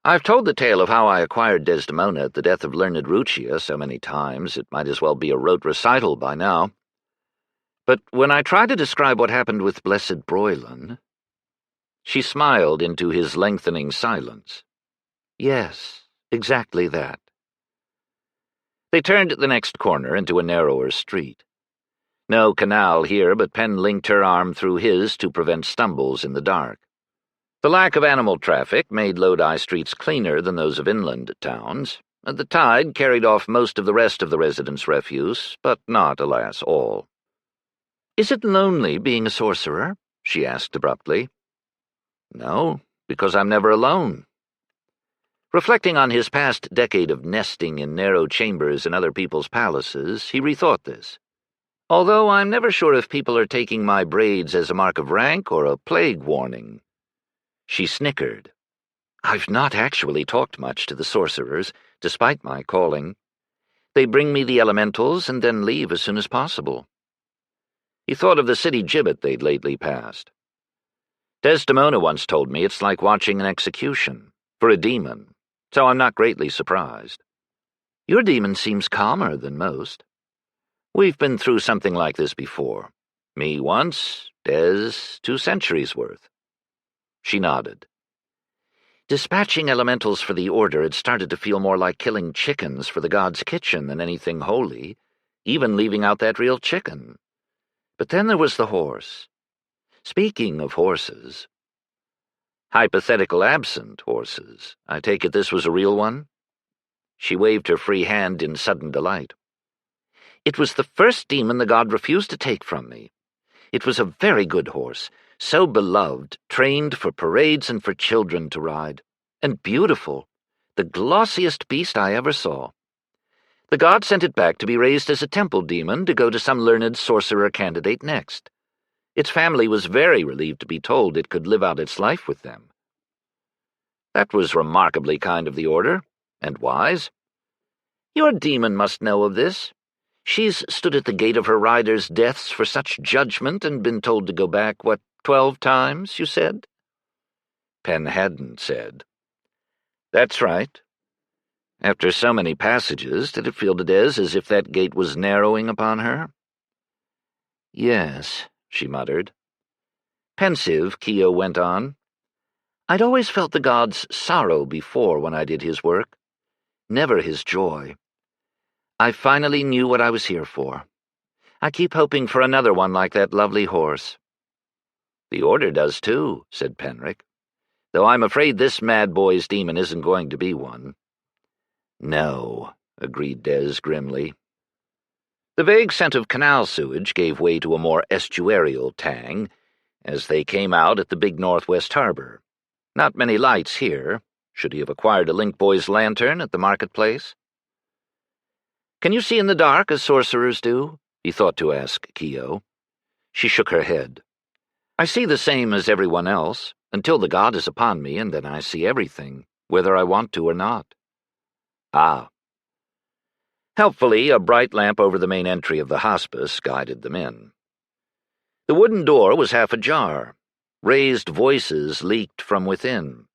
I've told the tale of how I acquired Desdemona at the death of learned Rucia so many times it might as well be a rote recital by now. But when I try to describe what happened with Blessed Broylan... She smiled into his lengthening silence. Yes, exactly that. They turned at the next corner into a narrower street. No canal here, but Pen linked her arm through his to prevent stumbles in the dark. The lack of animal traffic made Lodi streets cleaner than those of inland towns. The tide carried off most of the rest of the residents' refuse, but not, alas, all. Is it lonely being a sorcerer? She asked abruptly. No, because I'm never alone. Reflecting on his past decade of nesting in narrow chambers in other people's palaces, he rethought this. Although I'm never sure if people are taking my braids as a mark of rank or a plague warning. She snickered. I've not actually talked much to the sorcerers, despite my calling. They bring me the elementals and then leave as soon as possible. He thought of the city gibbet they'd lately passed. Desdemona once told me it's like watching an execution, for a demon, so I'm not greatly surprised. Your demon seems calmer than most. We've been through something like this before. Me once, Des 2 centuries worth. She nodded. Dispatching elementals for the Order had started to feel more like killing chickens for the god's kitchen than anything holy, even leaving out that real chicken. But then there was the horse. Speaking of horses... Hypothetical absent horses. I take it this was a real one? She waved her free hand in sudden delight. It was the first demon the god refused to take from me. It was a very good horse, so beloved, trained for parades and for children to ride. And beautiful, the glossiest beast I ever saw. The god sent it back to be raised as a temple demon to go to some learned sorcerer candidate next. Its family was very relieved to be told it could live out its life with them. That was remarkably kind of the Order, and wise. Your demon must know of this. She's stood at the gate of her riders' deaths for such judgment and been told to go back, 12 times, you said? Pen hadn't said. That's right. After so many passages, did it feel to Des as if that gate was narrowing upon her? Yes, she muttered. Pensive, Keo went on. I'd always felt the god's sorrow before when I did his work, never his joy. I finally knew what I was here for. I keep hoping for another one like that lovely horse. The Order does too, said Penrick, though I'm afraid this mad boy's demon isn't going to be one. No, agreed Des grimly. The vague scent of canal sewage gave way to a more estuarial tang as they came out at the big northwest harbor. Not many lights here. Should he have acquired a link boy's lantern at the marketplace? Can you see in the dark as sorcerers do? He thought to ask Keo. She shook her head. I see the same as everyone else, until the god is upon me, and then I see everything, whether I want to or not. Ah. Helpfully, a bright lamp over the main entry of the hospice guided them in. The wooden door was half ajar. Raised voices leaked from within.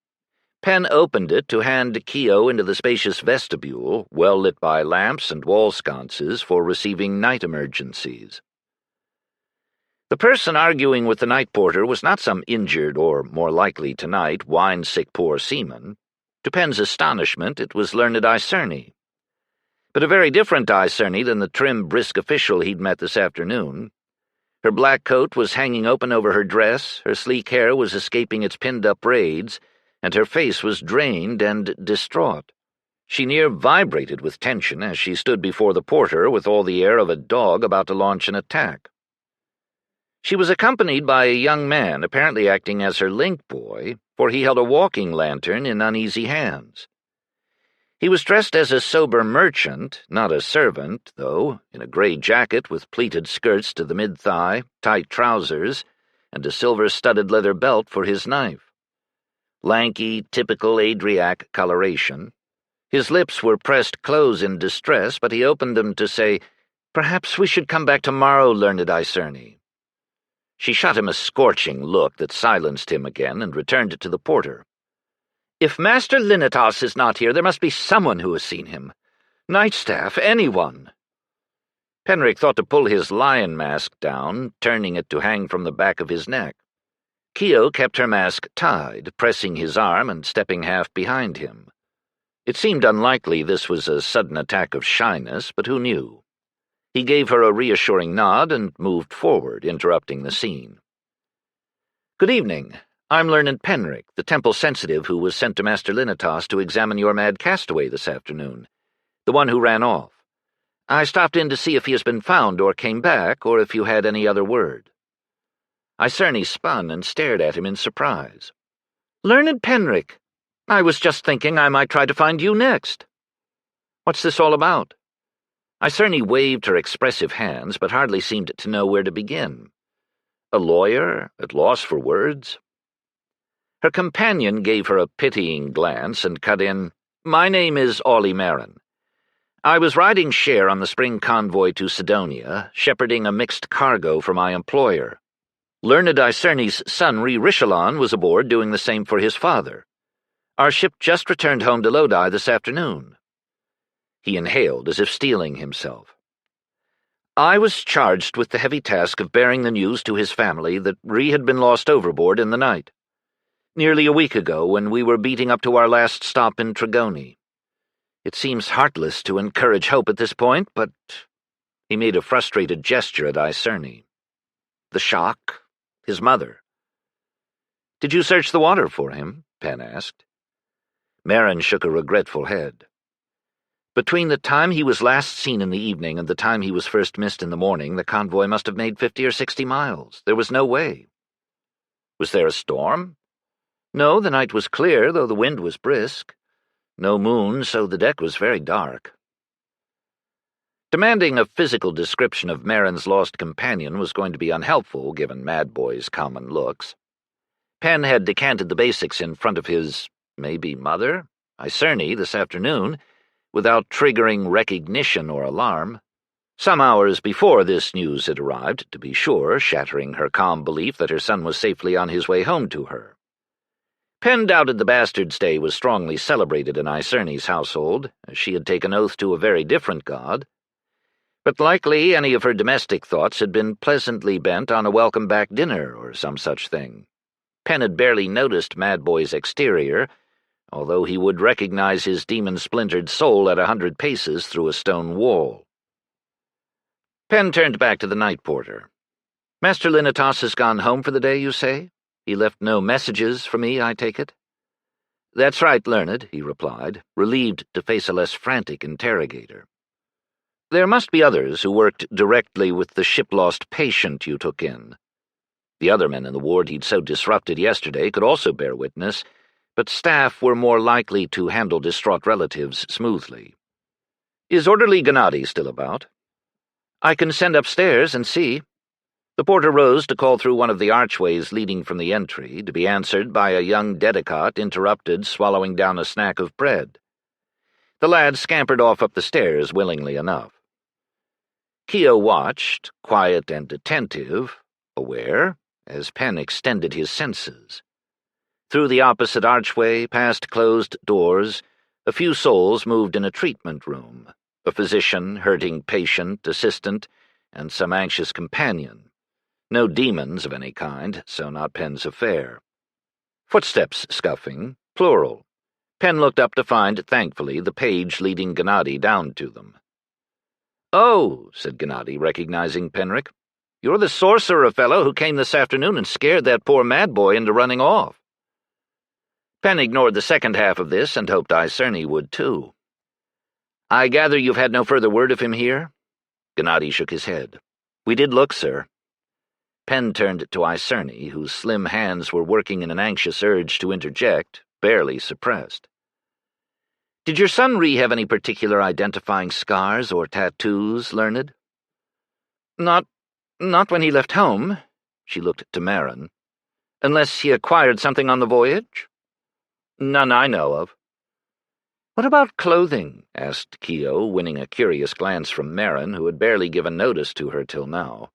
Pen opened it to hand Keo into the spacious vestibule, well lit by lamps and wall sconces for receiving night emergencies. The person arguing with the night porter was not some injured or, more likely tonight, wine-sick poor seaman. To Pen's astonishment, it was learned Icerny. But a very different Icerny than the trim, brisk official he'd met this afternoon. Her black coat was hanging open over her dress, her sleek hair was escaping its pinned-up braids, and her face was drained and distraught. She near vibrated with tension as she stood before the porter with all the air of a dog about to launch an attack. She was accompanied by a young man, apparently acting as her link boy, for he held a walking lantern in uneasy hands. He was dressed as a sober merchant, not a servant, though, in a gray jacket with pleated skirts to the mid-thigh, tight trousers, and a silver-studded leather belt for his knife. Lanky, typical Adriac coloration. His lips were pressed close in distress, but he opened them to say, "Perhaps we should come back tomorrow, learned Icerny." She shot him a scorching look that silenced him again and returned it to the porter. "If Master Linitas is not here, there must be someone who has seen him. Nightstaff, anyone." Penrick thought to pull his lion mask down, turning it to hang from the back of his neck. Keo kept her mask tied, pressing his arm and stepping half behind him. It seemed unlikely this was a sudden attack of shyness, but who knew? He gave her a reassuring nod and moved forward, interrupting the scene. "Good evening. I'm Learned Penrick, the temple sensitive who was sent to Master Linitas to examine your mad castaway this afternoon, the one who ran off. I stopped in to see if he has been found or came back, or if you had any other word." Icerny spun and stared at him in surprise. "Learned Penrick! I was just thinking I might try to find you next. What's this all about?" Icerny waved her expressive hands, but hardly seemed to know where to begin. A lawyer, at loss for words? Her companion gave her a pitying glance and cut in, "My name is Ollie Marin. I was riding share on the spring convoy to Sidonia, shepherding a mixed cargo for my employer. Learned Icerny's son, Richelon, was aboard doing the same for his father. Our ship just returned home to Lodi this afternoon." He inhaled as if steeling himself. "I was charged with the heavy task of bearing the news to his family that Ree had been lost overboard in the night. Nearly a week ago, when we were beating up to our last stop in Trigoni. It seems heartless to encourage hope at this point, but—" He made a frustrated gesture at Icerny. "The shock? His mother." "Did you search the water for him?" Pen asked. Marin shook a regretful head. "Between the time he was last seen in the evening and the time he was first missed in the morning, the convoy must have made 50 or 60 miles. There was no way." "Was there a storm?" "No, the night was clear, though the wind was brisk. No moon, so the deck was very dark." Demanding a physical description of Marin's lost companion was going to be unhelpful, given Madboy's common looks. Pen had decanted the basics in front of his, maybe mother, Icerny, this afternoon, without triggering recognition or alarm. Some hours before this news had arrived, to be sure, shattering her calm belief that her son was safely on his way home to her. Penn doubted the bastard's day was strongly celebrated in Icerne's household, as she had taken oath to a very different god. But likely any of her domestic thoughts had been pleasantly bent on a welcome-back dinner or some such thing. Penn had barely noticed Mad Boy's exterior, although he would recognize his demon-splintered soul at 100 paces through a stone wall. Penn turned back to the night porter. "Master Linitas has gone home for the day, you say? He left no messages for me, I take it?" "That's right, Learned," he replied, relieved to face a less frantic interrogator. "There must be others who worked directly with the ship-lost patient you took in. The other men in the ward he'd so disrupted yesterday could also bear witness, but staff were more likely to handle distraught relatives smoothly. Is Orderly Gennady still about?" "I can send upstairs and see." The porter rose to call through one of the archways leading from the entry, to be answered by a young dedicant interrupted swallowing down a snack of bread. The lad scampered off up the stairs willingly enough. Keo watched, quiet and attentive, aware, as Penn extended his senses. Through the opposite archway, past closed doors, a few souls moved in a treatment room, a physician, hurting patient, assistant, and some anxious companion. No demons of any kind, so not Penn's affair. Footsteps scuffing, plural. Penn looked up to find, thankfully, the page leading Gennady down to them. "Oh," said Gennady, recognizing Penrick. "You're the sorcerer fellow who came this afternoon and scared that poor mad boy into running off." Penn ignored the second half of this and hoped Icerne would too. "I gather you've had no further word of him here?" Gennady shook his head. "We did look, sir." Penn turned to Icerne, whose slim hands were working in an anxious urge to interject, barely suppressed. "Did your son Ree have any particular identifying scars or tattoos, Learned?" Not when he left home," she looked to Marin. "Unless he acquired something on the voyage?" "None I know of." "What about clothing?" asked Keo, winning a curious glance from Marin, who had barely given notice to her till now.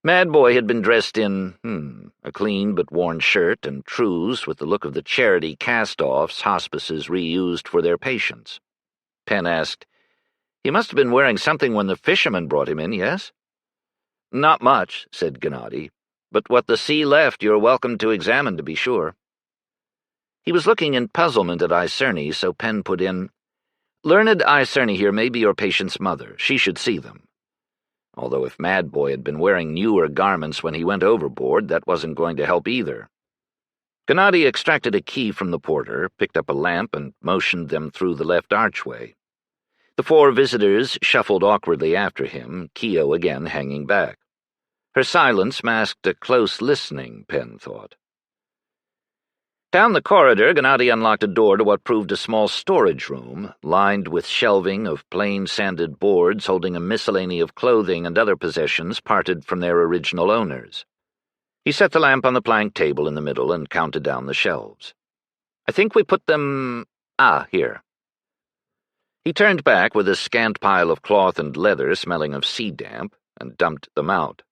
Mad Boy had been dressed in, a clean but worn shirt and trews with the look of the charity cast-offs hospices reused for their patients. Penn asked, "He must have been wearing something when the fishermen brought him in, yes?" "Not much," said Gennady, "but what the sea left you're welcome to examine to be sure." He was looking in puzzlement at Icerne, so Penn put in, "Learned Icerne here may be your patient's mother. She should see them." Although if Mad Boy had been wearing newer garments when he went overboard, that wasn't going to help either. Gennady extracted a key from the porter, picked up a lamp, and motioned them through the left archway. The 4 visitors shuffled awkwardly after him, Keo again hanging back. Her silence masked a close listening, Penn thought. Down the corridor, Gennady unlocked a door to what proved a small storage room, lined with shelving of plain sanded boards holding a miscellany of clothing and other possessions parted from their original owners. He set the lamp on the plank table in the middle and counted down the shelves. "I think we put them... here." He turned back with a scant pile of cloth and leather smelling of sea damp and dumped them out.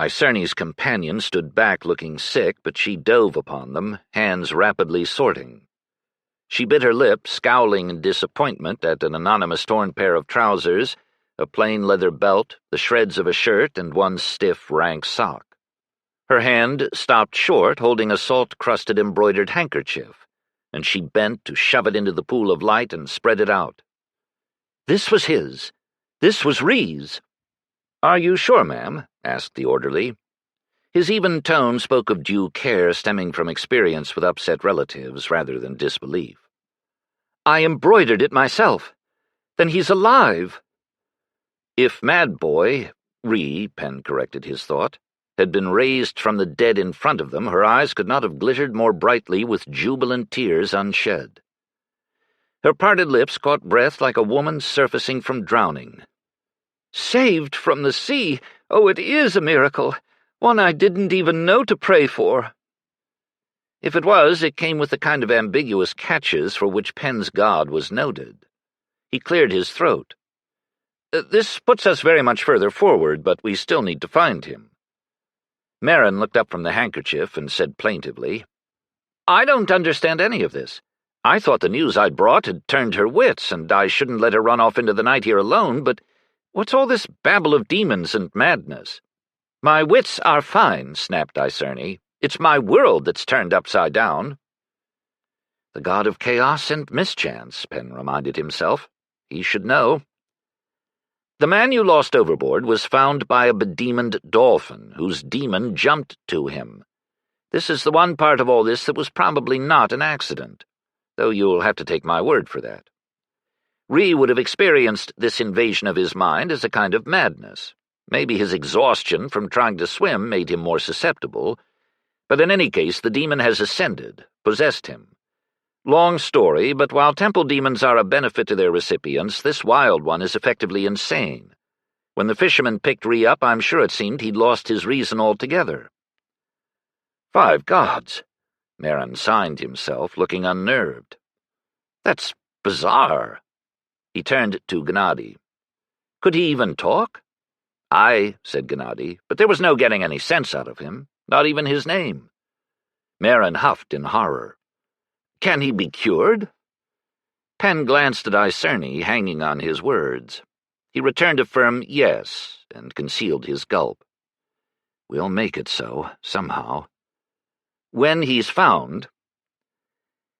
Icerne's companion stood back looking sick, but she dove upon them, hands rapidly sorting. She bit her lip, scowling in disappointment at an anonymous torn pair of trousers, a plain leather belt, the shreds of a shirt, and one stiff, rank sock. Her hand stopped short, holding a salt-crusted embroidered handkerchief, and she bent to shove it into the pool of light and spread it out. This was his. This was Ree's. "Are you sure, ma'am?" asked the orderly. His even tone spoke of due care stemming from experience with upset relatives rather than disbelief. "I embroidered it myself. Then he's alive." If Mad Boy, Ree, Penn corrected his thought, had been raised from the dead in front of them, her eyes could not have glittered more brightly with jubilant tears unshed. Her parted lips caught breath like a woman surfacing from drowning. "Saved from the sea! Oh, it is a miracle! One I didn't even know to pray for." If it was, it came with the kind of ambiguous catches for which Penn's god was noted. He cleared his throat. "This puts us very much further forward, but we still need to find him." Marin looked up from the handkerchief and said plaintively, I don't understand any of this. I thought the news I'd brought had turned her wits, and I shouldn't let her run off into the night here alone, but what's all this babble of demons and madness?" "My wits are fine," snapped Icerne. "It's my world that's turned upside down." The god of chaos and mischance, Penn reminded himself. He should know. "The man you lost overboard was found by a bedemoned dolphin, whose demon jumped to him. This is the one part of all this that was probably not an accident, though you'll have to take my word for that. Rhee would have experienced this invasion of his mind as a kind of madness. Maybe his exhaustion from trying to swim made him more susceptible, but in any case the demon has ascended, possessed him. Long story, but while temple demons are a benefit to their recipients, this wild one is effectively insane. When the fisherman picked Rhee up, I'm sure it seemed he'd lost his reason altogether." "Five gods!" Marin signed himself, looking unnerved. "That's bizarre." He turned to Gennady. "Could he even talk?" "Aye," said Gennady, "but there was no getting any sense out of him, not even his name." Marin huffed in horror. "Can he be cured?" Penn glanced at Icerne, hanging on his words. He returned a firm yes, and concealed his gulp. "We'll make it so, somehow. When he's found—"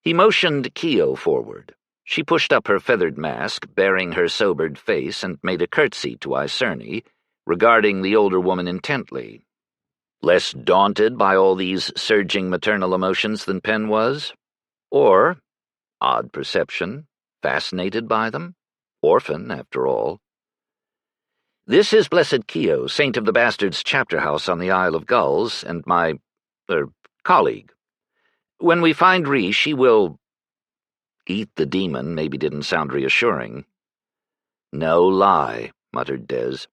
He motioned Keo forward. She pushed up her feathered mask, baring her sobered face, and made a curtsy to Icerne, regarding the older woman intently. Less daunted by all these surging maternal emotions than Penn was? Or, odd perception, fascinated by them? Orphan, after all. "This is Blessed Keo, Saint of the Bastards chapter house on the Isle of Gulls, and my, colleague. When we find Rhee, she will—" "Eat the demon" maybe didn't sound reassuring. "No lie," muttered Des.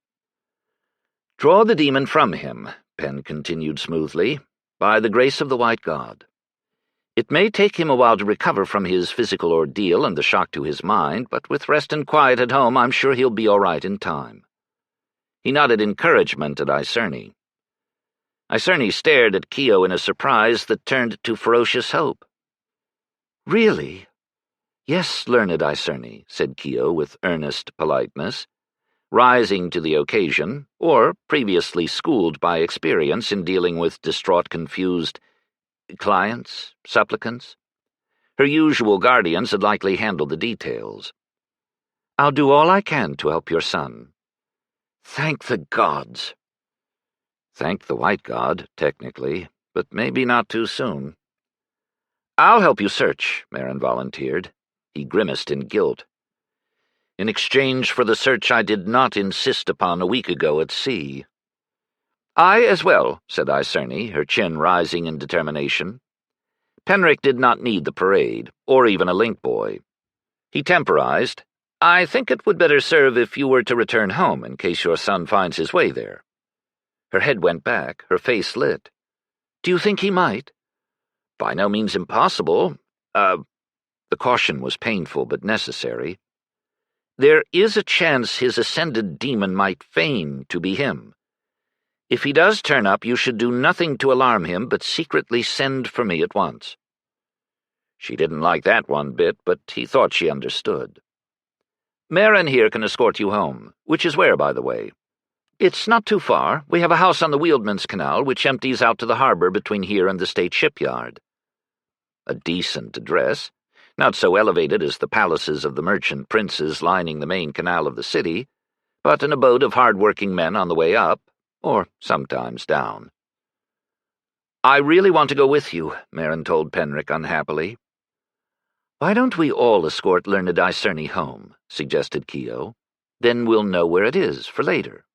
"Draw the demon from him," Penn continued smoothly, "by the grace of the White God. It may take him a while to recover from his physical ordeal and the shock to his mind, but with rest and quiet at home, I'm sure he'll be all right in time." He nodded encouragement at Icerne. Icerne stared at Keo in a surprise that turned to ferocious hope. "Really?" "Yes, learned Icerne," said Keo with earnest politeness, rising to the occasion, or previously schooled by experience in dealing with distraught, confused clients, supplicants. Her usual guardians had likely handled the details. "I'll do all I can to help your son." "Thank the gods." "Thank the White God, technically, but maybe not too soon." "I'll help you search," Marin volunteered. He grimaced in guilt. "In exchange for the search I did not insist upon a week ago at sea." "I as well," said Icerne, her chin rising in determination. Penrick did not need the parade, or even a link boy. He temporized. "I think it would better serve if you were to return home in case your son finds his way there." Her head went back, her face lit. "Do you think he might?" "By no means impossible. The caution was painful but necessary. There is a chance his ascended demon might feign to be him. If he does turn up, you should do nothing to alarm him but secretly send for me at once." She didn't like that one bit, but he thought she understood. "Marin here can escort you home, which is where, by the way?" "It's not too far. We have a house on the Wheeldman's Canal, which empties out to the harbor between here and the state shipyard." A decent address, not so elevated as the palaces of the merchant princes lining the main canal of the city, but an abode of hard-working men on the way up, or sometimes down. "I really want to go with you," Marin told Penrick unhappily. "Why don't we all escort learned Icerne home?" suggested Keo. "Then we'll know where it is for later."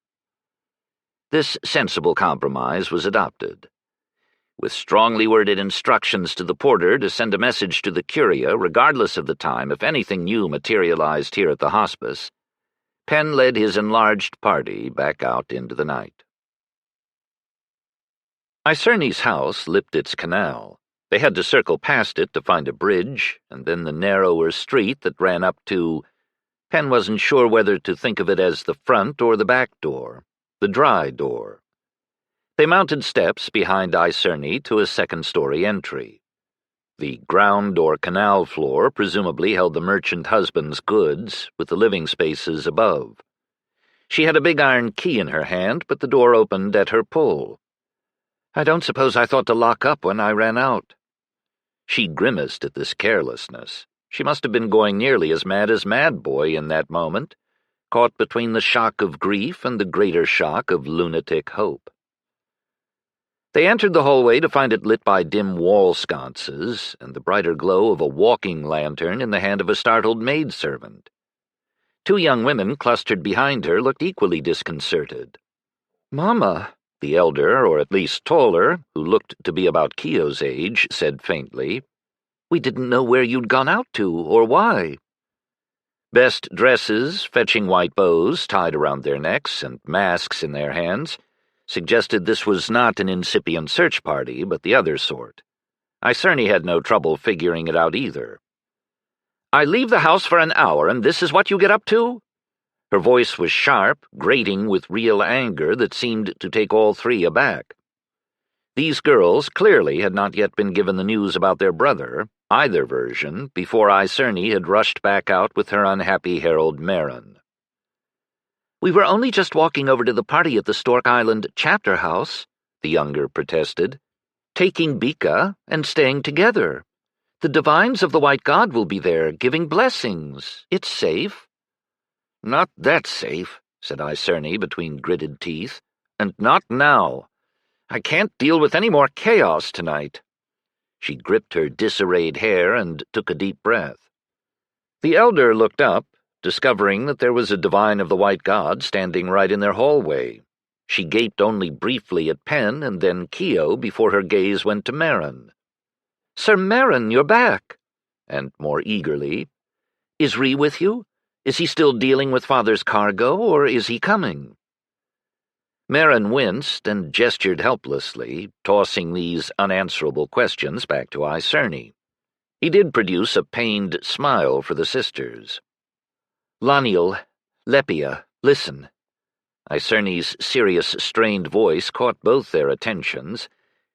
This sensible compromise was adopted. With strongly worded instructions to the porter to send a message to the Curia, regardless of the time, if anything new materialized here at the hospice, Penn led his enlarged party back out into the night. Icerne's house lipped its canal. They had to circle past it to find a bridge, and then the narrower street that ran up to— Penn wasn't sure whether to think of it as the front or the back door, the dry door. They mounted steps behind Icerne to a second-story entry. The ground or canal floor presumably held the merchant husband's goods, with the living spaces above. She had a big iron key in her hand, but the door opened at her pull. "I don't suppose I thought to lock up when I ran out." She grimaced at this carelessness. She must have been going nearly as mad as Mad Boy in that moment, caught between the shock of grief and the greater shock of lunatic hope. They entered the hallway to find it lit by dim wall sconces and the brighter glow of a walking lantern in the hand of a startled maidservant. Two young women clustered behind her looked equally disconcerted. "Mama," the elder, or at least taller, who looked to be about Keogh's age, said faintly, "we didn't know where you'd gone out to, or why." Best dresses, fetching white bows tied around their necks, and masks in their hands, suggested this was not an incipient search party, but the other sort. Icerne had no trouble figuring it out either. "I leave the house for an hour, and this is what you get up to?" Her voice was sharp, grating with real anger that seemed to take all three aback. These girls clearly had not yet been given the news about their brother, either version, before Icerne had rushed back out with her unhappy herald Marin. "We were only just walking over to the party at the Stork Island chapter house," the younger protested, "taking Bika and staying together. The divines of the White God will be there, giving blessings. It's safe." "Not that safe," said Icerne between gritted teeth, "and not now. I can't deal with any more chaos tonight." She gripped her disarrayed hair and took a deep breath. The elder looked up, discovering that there was a divine of the White God standing right in their hallway. She gaped only briefly at Penn and then Keogh before her gaze went to Marin. "Sir Marin, you're back!" And more eagerly, "Is Ree with you? Is he still dealing with Father's cargo, or is he coming?" Marin winced and gestured helplessly, tossing these unanswerable questions back to Icerne. He did produce a pained smile for the sisters. "Laniel, Lepia, listen." Icerne's serious, strained voice caught both their attentions,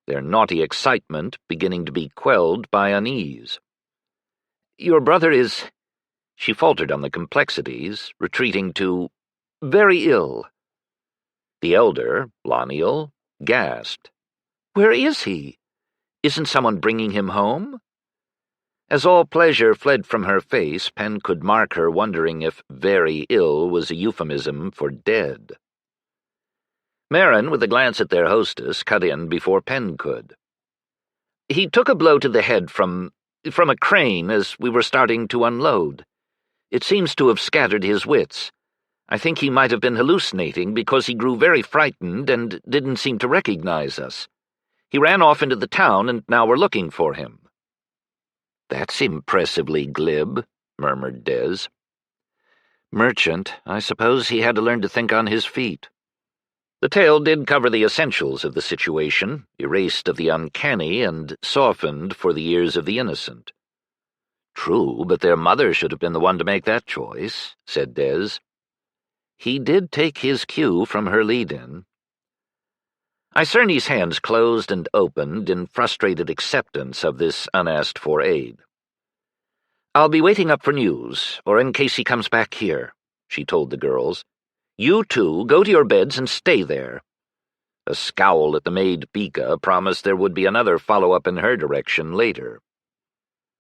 their naughty excitement beginning to be quelled by unease. "Your brother is—" She faltered on the complexities, retreating to "very ill." The elder, Laniel, gasped. "Where is he? Isn't someone bringing him home?" As all pleasure fled from her face, Penn could mark her wondering if "very ill" was a euphemism for dead. Marin, with a glance at their hostess, cut in before Penn could. "He took a blow to the head from a crane as we were starting to unload. It seems to have scattered his wits. I think he might have been hallucinating because he grew very frightened and didn't seem to recognize us. He ran off into the town, and now we're looking for him." "That's impressively glib," murmured Des. "Merchant, I suppose he had to learn to think on his feet." The tale did cover the essentials of the situation, erased of the uncanny and softened for the ears of the innocent. "True, but their mother should have been the one to make that choice," said Des. He did take his cue from her lead-in. Icerne's hands closed and opened in frustrated acceptance of this unasked-for aid. "I'll be waiting up for news, or in case he comes back here," she told the girls. "You two go to your beds and stay there." A scowl at the maid Bika promised there would be another follow-up in her direction later.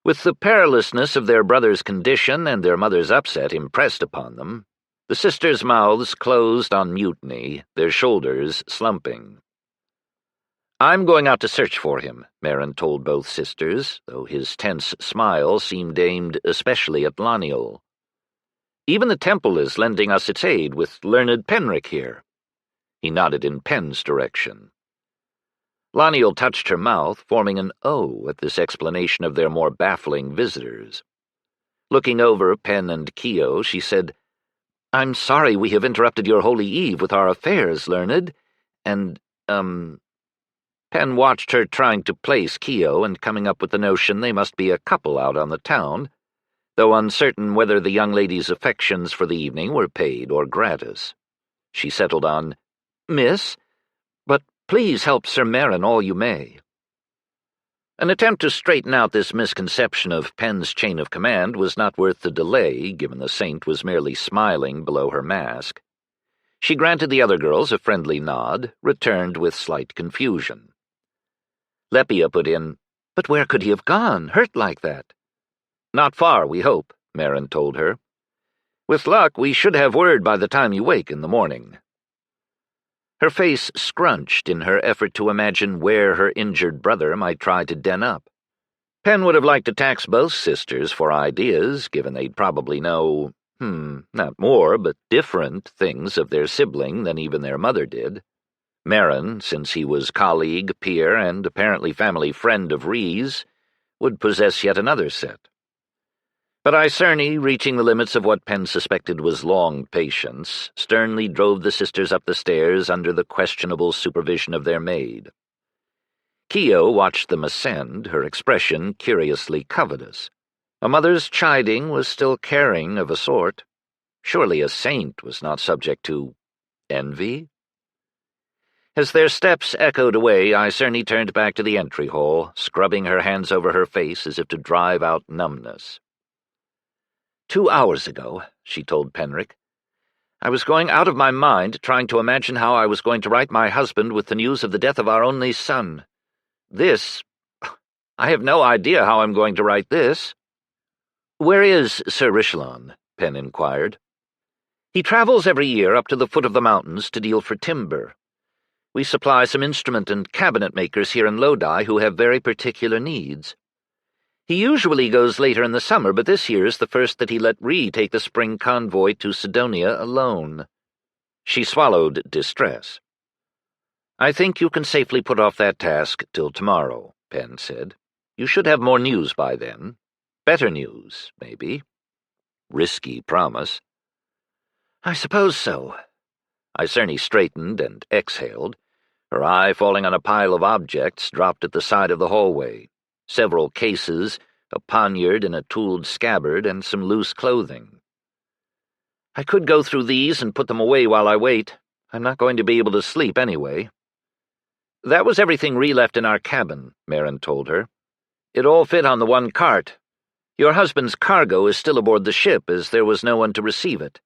With the perilousness of their brother's condition and their mother's upset impressed upon them, the sisters' mouths closed on mutiny, their shoulders slumping. "I'm going out to search for him," Marin told both sisters, though his tense smile seemed aimed especially at Laniel. "Even the temple is lending us its aid, with learned Penric here." He nodded in Penn's direction. Laniel touched her mouth, forming an O at this explanation of their more baffling visitors. Looking over Penn and Keogh, she said, "I'm sorry we have interrupted your holy eve with our affairs, learned, and, Penn watched her trying to place Keogh and coming up with the notion they must be a couple out on the town, though uncertain whether the young lady's affections for the evening were paid or gratis. She settled on, "Miss, but please help Sir Marin all you may." An attempt to straighten out this misconception of Penn's chain of command was not worth the delay, given the saint was merely smiling below her mask. She granted the other girls a friendly nod, returned with slight confusion. Lepia put in, "But where could he have gone, hurt like that?" "Not far, we hope," Marin told her. "With luck, we should have word by the time you wake in the morning." Her face scrunched in her effort to imagine where her injured brother might try to den up. Penn would have liked to tax both sisters for ideas, given they'd probably know, not more, but different things of their sibling than even their mother did. Marin, since he was colleague, peer, and apparently family friend of Rhee's, would possess yet another set. But Icerne, reaching the limits of what Penn suspected was long patience, sternly drove the sisters up the stairs under the questionable supervision of their maid. Keo watched them ascend, her expression curiously covetous. A mother's chiding was still caring of a sort. Surely a saint was not subject to envy? As their steps echoed away, Icerne turned back to the entry hall, scrubbing her hands over her face as if to drive out numbness. 2 hours ago, she told Penrick, I was going out of my mind trying to imagine how I was going to write my husband with the news of the death of our only son. I have no idea how I'm going to write this. Where is Sir Richelon? Penn inquired. He travels every year up to the foot of the mountains to deal for timber. We supply some instrument and cabinet makers here in Lodi who have very particular needs. He usually goes later in the summer, but this year is the first that he let Rhee take the spring convoy to Sidonia alone. She swallowed distress. I think you can safely put off that task till tomorrow, Penn said. You should have more news by then. Better news, maybe. Risky promise. I suppose so. Icerne straightened and exhaled, her eye falling on a pile of objects dropped at the side of the hallway. Several cases, a poniard in a tooled scabbard, and some loose clothing. I could go through these and put them away while I wait. I'm not going to be able to sleep anyway. That was everything Rhee left in our cabin, Marin told her. It all fit on the one cart. Your husband's cargo is still aboard the ship, as there was no one to receive it.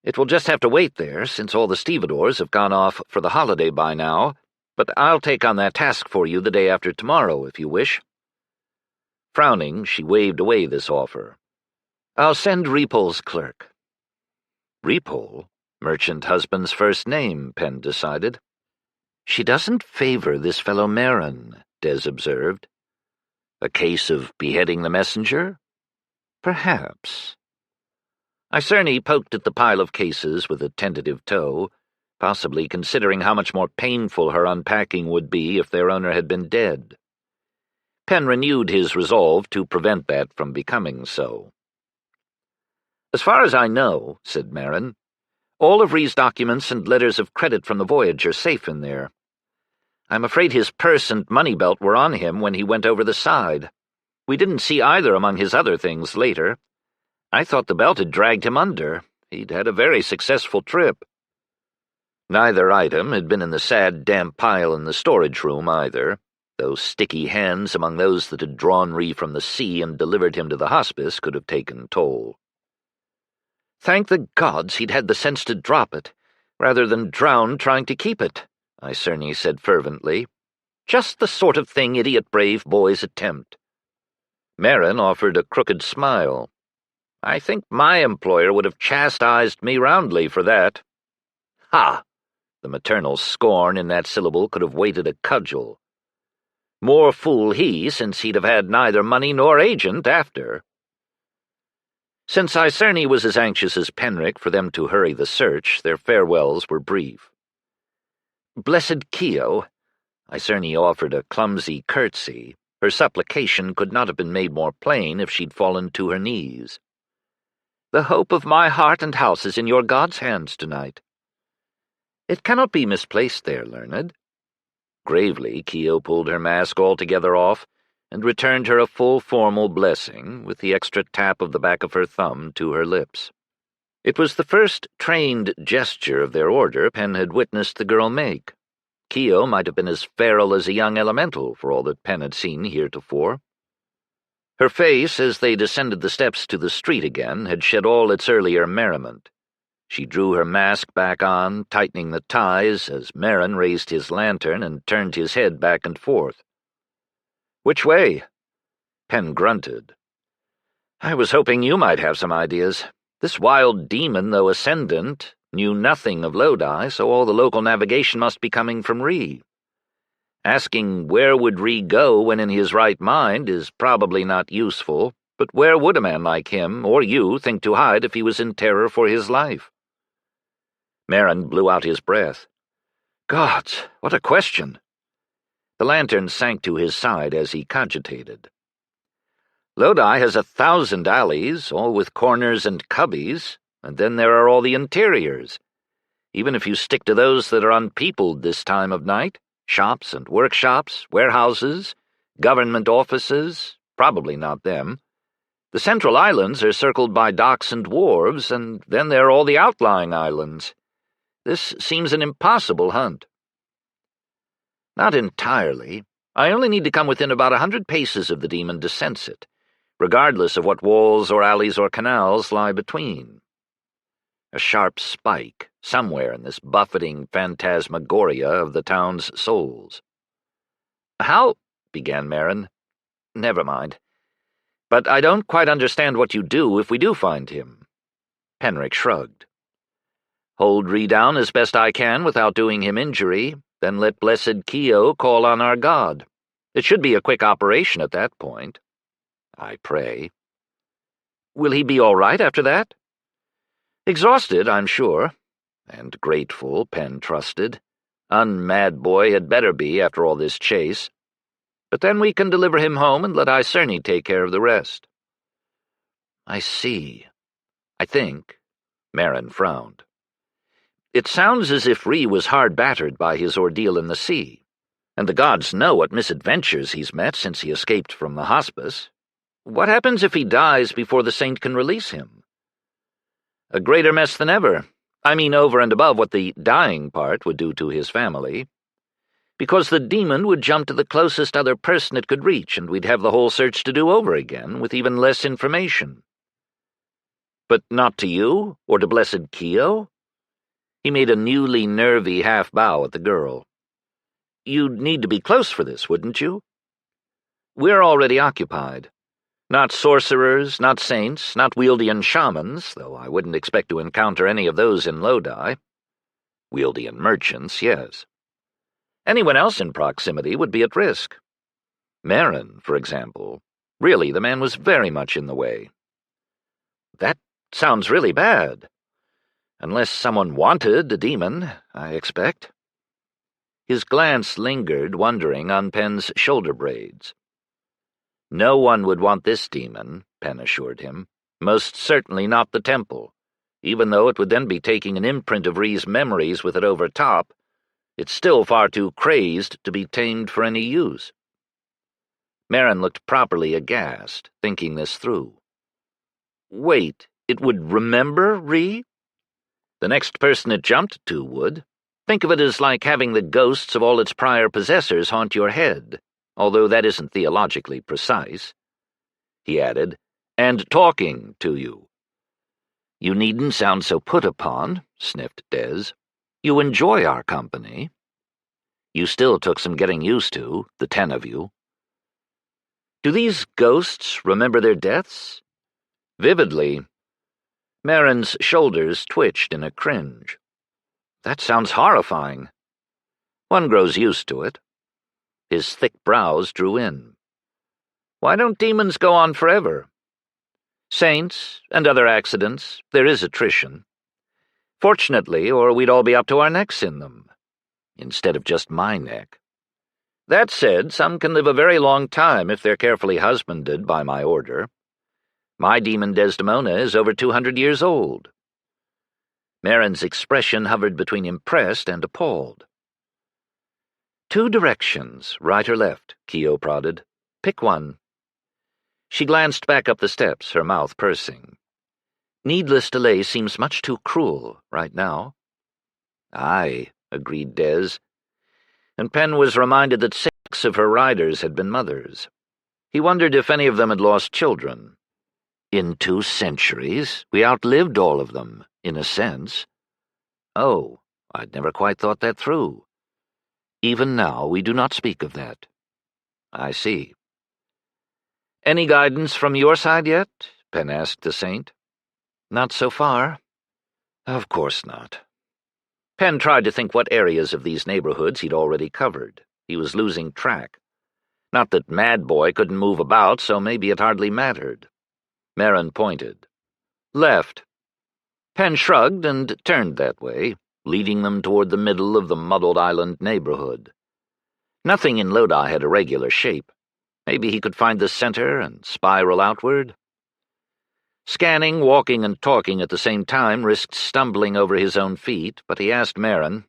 It will just have to wait there, since all the stevedores have gone off for the holiday by now, but I'll take on that task for you the day after tomorrow, if you wish. Frowning, she waved away this offer. I'll send Repol's clerk. Repol? Merchant husband's first name, Penn decided. She doesn't favor this fellow Marin, Des observed. A case of beheading the messenger? Perhaps. Icerne poked at the pile of cases with a tentative toe, possibly considering how much more painful her unpacking would be if their owner had been dead. Penn renewed his resolve to prevent that from becoming so. As far as I know, said Marin, all of Rhee's documents and letters of credit from the voyage are safe in there. I'm afraid his purse and money belt were on him when he went over the side. We didn't see either among his other things later. I thought the belt had dragged him under. He'd had a very successful trip. Neither item had been in the sad, damp pile in the storage room either. Those sticky hands among those that had drawn Rhee from the sea and delivered him to the hospice could have taken toll. Thank the gods he'd had the sense to drop it, rather than drown trying to keep it, Icerne said fervently. Just the sort of thing idiot-brave boys attempt. Marin offered a crooked smile. I think my employer would have chastised me roundly for that. Ha! The maternal scorn in that syllable could have weighted a cudgel. More fool he, since he'd have had neither money nor agent after. Since Icerne was as anxious as Penrick for them to hurry the search, their farewells were brief. Blessed Keo, Icerne offered a clumsy curtsy. Her supplication could not have been made more plain if she'd fallen to her knees. The hope of my heart and house is in your God's hands tonight. It cannot be misplaced there, learned. Gravely, Keo pulled her mask altogether off and returned her a full formal blessing, with the extra tap of the back of her thumb to her lips. It was the first trained gesture of their order Penn had witnessed the girl make. Keo might have been as feral as a young elemental for all that Penn had seen heretofore. Her face, as they descended the steps to the street again, had shed all its earlier merriment. She drew her mask back on, tightening the ties, as Merrin raised his lantern and turned his head back and forth. "Which way?" Penn grunted. "I was hoping you might have some ideas. This wild demon, though ascendant, knew nothing of Lodi, so all the local navigation must be coming from Ree. Asking where would Ree go when in his right mind is probably not useful, but where would a man like him, or you, think to hide if he was in terror for his life?" Merrin blew out his breath. "Gods, what a question!" The lantern sank to his side as he cogitated. "Lodi has 1,000 alleys, all with corners and cubbies, and then there are all the interiors. Even if you stick to those that are unpeopled this time of night, shops and workshops, warehouses, government offices, probably not them. The central islands are circled by docks and wharves, and then there are all the outlying islands. This seems an impossible hunt." "Not entirely. I only need to come within about 100 paces of the demon to sense it, regardless of what walls or alleys or canals lie between. A sharp spike somewhere in this buffeting phantasmagoria of the town's souls." "How—" began Merrin. "Never mind. But I don't quite understand what you do if we do find him." Penrick shrugged. "Hold Ree down as best I can without doing him injury, then let blessed Keo call on our god. It should be a quick operation at that point. I pray." "Will he be all right after that?" "Exhausted, I'm sure. And grateful, Penn trusted. Unmad boy had better be after all this chase. But then we can deliver him home and let Icerny take care of the rest." "I see. I think." Merrin frowned. "It sounds as if Ree was hard battered by his ordeal in the sea, and the gods know what misadventures he's met since he escaped from the hospice. What happens if he dies before the saint can release him?" "A greater mess than ever. I mean over and above what the dying part would do to his family. Because the demon would jump to the closest other person it could reach, and we'd have the whole search to do over again, with even less information." "But not to you, or to blessed Keo?" He made a newly nervy half-bow at the girl. "You'd need to be close for this, wouldn't you?" "We're already occupied. Not sorcerers, not saints, not Wieldian shamans, though I wouldn't expect to encounter any of those in Lodi. Wieldian merchants, yes. Anyone else in proximity would be at risk. Merrin, for example. Really, the man was very much in the way." "That sounds really bad. Unless someone wanted a demon, I expect." His glance lingered, wondering, on Penn's shoulder braids. "No one would want this demon," Penn assured him. "Most certainly not the temple. Even though it would then be taking an imprint of Ree's memories with it over top, it's still far too crazed to be tamed for any use." Merrin looked properly aghast, thinking this through. "Wait, it would remember Ree?" "The next person it jumped to would. Think of it as like having the ghosts of all its prior possessors haunt your head, although that isn't theologically precise." He added, "and talking to you." "You needn't sound so put upon," sniffed Des. "You enjoy our company." "You still took some getting used to, the 10 of you." "Do these ghosts remember their deaths?" "Vividly." Merrin's shoulders twitched in a cringe. "That sounds horrifying." "One grows used to it." His thick brows drew in. "Why don't demons go on forever?" "Saints, and other accidents, there is attrition. Fortunately, or we'd all be up to our necks in them. Instead of just my neck. That said, some can live a very long time if they're carefully husbanded by my order. My demon Desdemona is over 200 years old." Merrin's expression hovered between impressed and appalled. "2 directions, right or left," Keo prodded. "Pick one." She glanced back up the steps, her mouth pursing. "Needless delay seems much too cruel right now." "Aye," agreed Des. and Penn was reminded that 6 of her riders had been mothers. He wondered if any of them had lost children. In 2 centuries, we outlived all of them, in a sense. Oh, I'd never quite thought that through. Even now, we do not speak of that. I see. Any guidance from your side yet? Penn asked the saint. Not so far. Of course not. Penn tried to think what areas of these neighborhoods he'd already covered. He was losing track. Not that Mad Boy couldn't move about, so maybe it hardly mattered. Merrin pointed. Left. Penn shrugged and turned that way, leading them toward the middle of the muddled island neighborhood. Nothing in Lodi had a regular shape. Maybe he could find the center and spiral outward. Scanning, walking, and talking at the same time risked stumbling over his own feet, but he asked Merrin,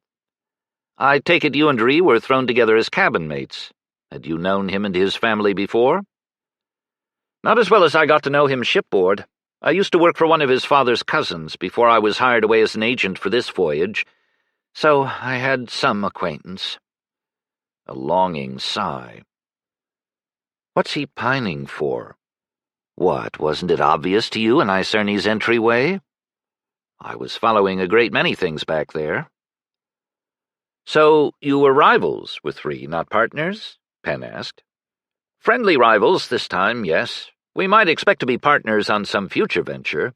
I take it you and Ree were thrown together as cabin mates. Had you known him and his family before? Not as well as I got to know him shipboard. I used to work for one of his father's cousins before I was hired away as an agent for this voyage, so I had some acquaintance. A longing sigh. What's he pining for? What, wasn't it obvious to you in Icerne's entryway? I was following a great many things back there. So you were rivals with Ree, not partners? Penn asked. Friendly rivals this time, yes. We might expect to be partners on some future venture.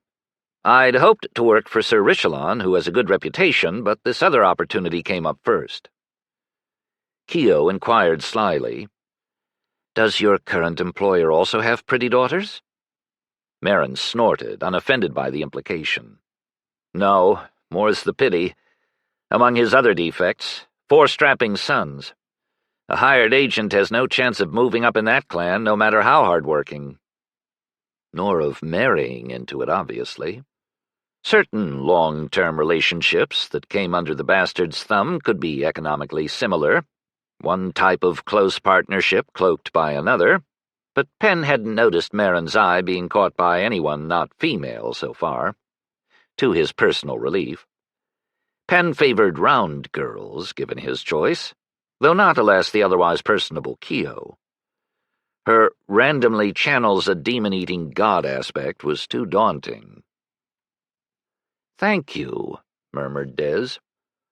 I'd hoped to work for Sir Richelon, who has a good reputation, but this other opportunity came up first. Keo inquired slyly, Does your current employer also have pretty daughters? Merrin snorted, unoffended by the implication. No, more's the pity. Among his other defects, 4 strapping sons. A hired agent has no chance of moving up in that clan, no matter how hard-working. Nor of marrying into it, obviously. Certain long-term relationships that came under the bastard's thumb could be economically similar, one type of close partnership cloaked by another, but Penn hadn't noticed Merrin's eye being caught by anyone not female so far. To his personal relief. Penn favored round girls, given his choice, though not, alas, the otherwise personable Keo. Her randomly channels a demon-eating god aspect was too daunting. Thank you, murmured Des.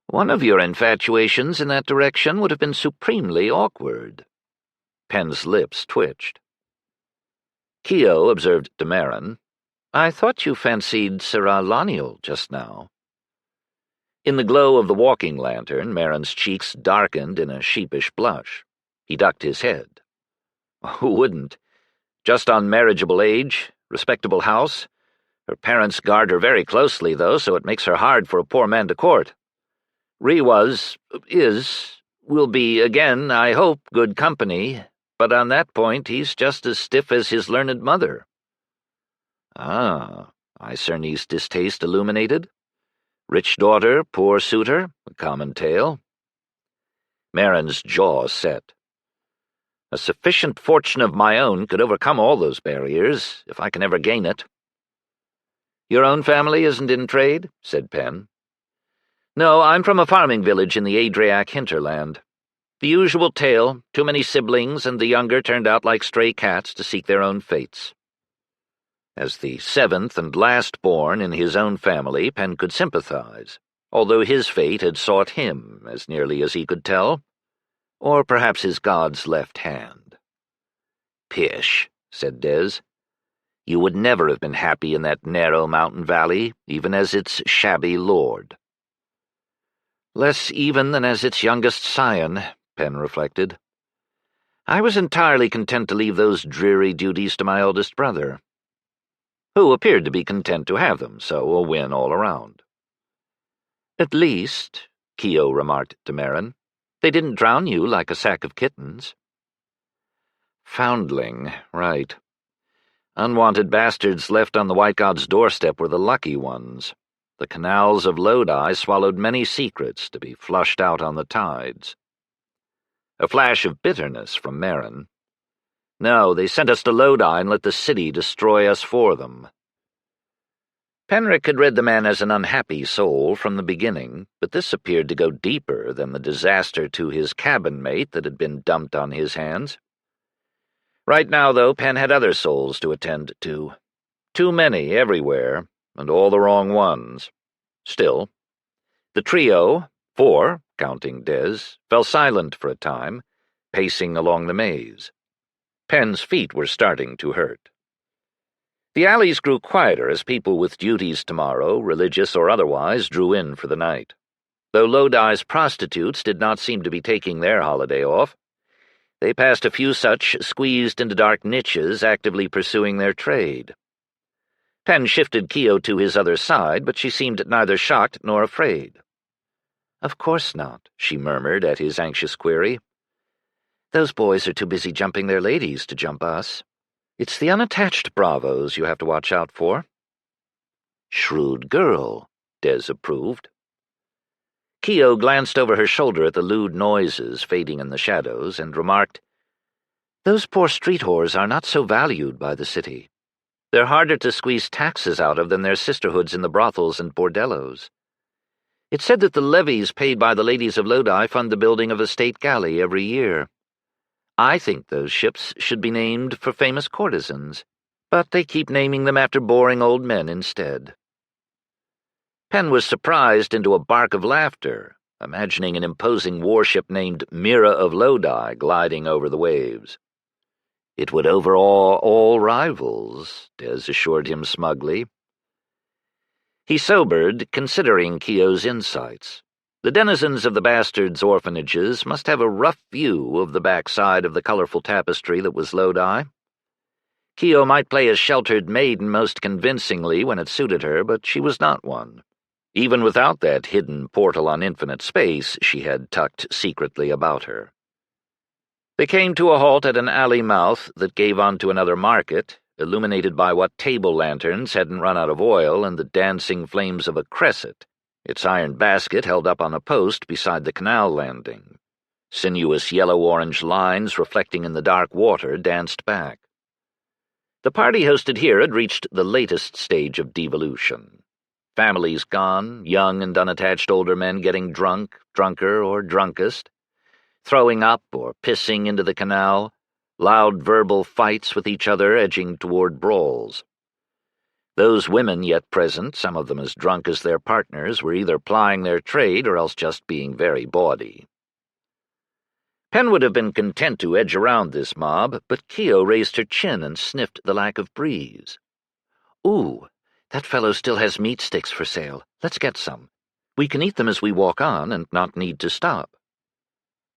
One of your infatuations in that direction would have been supremely awkward. Penn's lips twitched. Keo observed to Merrin, I thought you fancied Sirrah Loniel just now. In the glow of the walking lantern, Merrin's cheeks darkened in a sheepish blush. He ducked his head. Who wouldn't? Just on marriageable age, respectable house. Her parents guard her very closely, though, so it makes her hard for a poor man to court. Ree will be, again, I hope, good company, but on that point he's just as stiff as his learned mother. Ah, Icerne's distaste illuminated. Rich daughter, poor suitor, a common tale. Merrin's jaw set. A sufficient fortune of my own could overcome all those barriers, if I can ever gain it. Your own family isn't in trade? Said Penn. No, I'm from a farming village in the Adriac hinterland. The usual tale, too many siblings, and the younger turned out like stray cats to seek their own fates. As the 7th and last born in his own family, Penn could sympathize, although his fate had sought him, as nearly as he could tell, or perhaps his god's left hand. Pish, said Des. You would never have been happy in that narrow mountain valley, even as its shabby lord. Less even than as its youngest scion, Penn reflected. I was entirely content to leave those dreary duties to my eldest brother, who appeared to be content to have them, so a win all around. At least, Keo remarked to Merrin, they didn't drown you like a sack of kittens. Foundling, right. Unwanted bastards left on the White God's doorstep were the lucky ones. The canals of Lodi swallowed many secrets to be flushed out on the tides. A flash of bitterness from Merrin. No, they sent us to Lodi and let the city destroy us for them. Penrick had read the man as an unhappy soul from the beginning, but this appeared to go deeper than the disaster to his cabin mate that had been dumped on his hands. Right now, though, Penn had other souls to attend to. Too many everywhere, and all the wrong ones. Still, the trio, 4, counting Des, fell silent for a time, pacing along the maze. Penn's feet were starting to hurt. The alleys grew quieter as people with duties tomorrow, religious or otherwise, drew in for the night. Though Lodi's prostitutes did not seem to be taking their holiday off, they passed a few such squeezed into dark niches, actively pursuing their trade. Penn shifted Keo to his other side, but she seemed neither shocked nor afraid. "Of course not," she murmured at his anxious query. "Those boys are too busy jumping their ladies to jump us. It's the unattached bravos you have to watch out for." "Shrewd girl," Des approved. Keo glanced over her shoulder at the lewd noises fading in the shadows and remarked, "Those poor street whores are not so valued by the city. They're harder to squeeze taxes out of than their sisterhoods in the brothels and bordellos. It's said that the levies paid by the ladies of Lodi fund the building of a state galley every year. I think those ships should be named for famous courtesans, but they keep naming them after boring old men instead." Penn was surprised into a bark of laughter, imagining an imposing warship named Mira of Lodi gliding over the waves. "It would overawe all rivals," Des assured him smugly. He sobered, considering Keo's insights. The denizens of the bastards' orphanages must have a rough view of the backside of the colorful tapestry that was Lodi. Keo might play a sheltered maiden most convincingly when it suited her, but she was not one. Even without that hidden portal on infinite space she had tucked secretly about her. They came to a halt at an alley mouth that gave onto another market, illuminated by what table lanterns hadn't run out of oil and the dancing flames of a cresset, its iron basket held up on a post beside the canal landing. Sinuous yellow-orange lines reflecting in the dark water danced back. The party hosted here had reached the latest stage of devolution. Families gone, young and unattached older men getting drunk, drunker, or drunkest, throwing up or pissing into the canal, loud verbal fights with each other edging toward brawls. Those women yet present, some of them as drunk as their partners, were either plying their trade or else just being very bawdy. Penn would have been content to edge around this mob, but Keo raised her chin and sniffed the lack of breeze. "Ooh, that fellow still has meat sticks for sale. Let's get some. We can eat them as we walk on and not need to stop."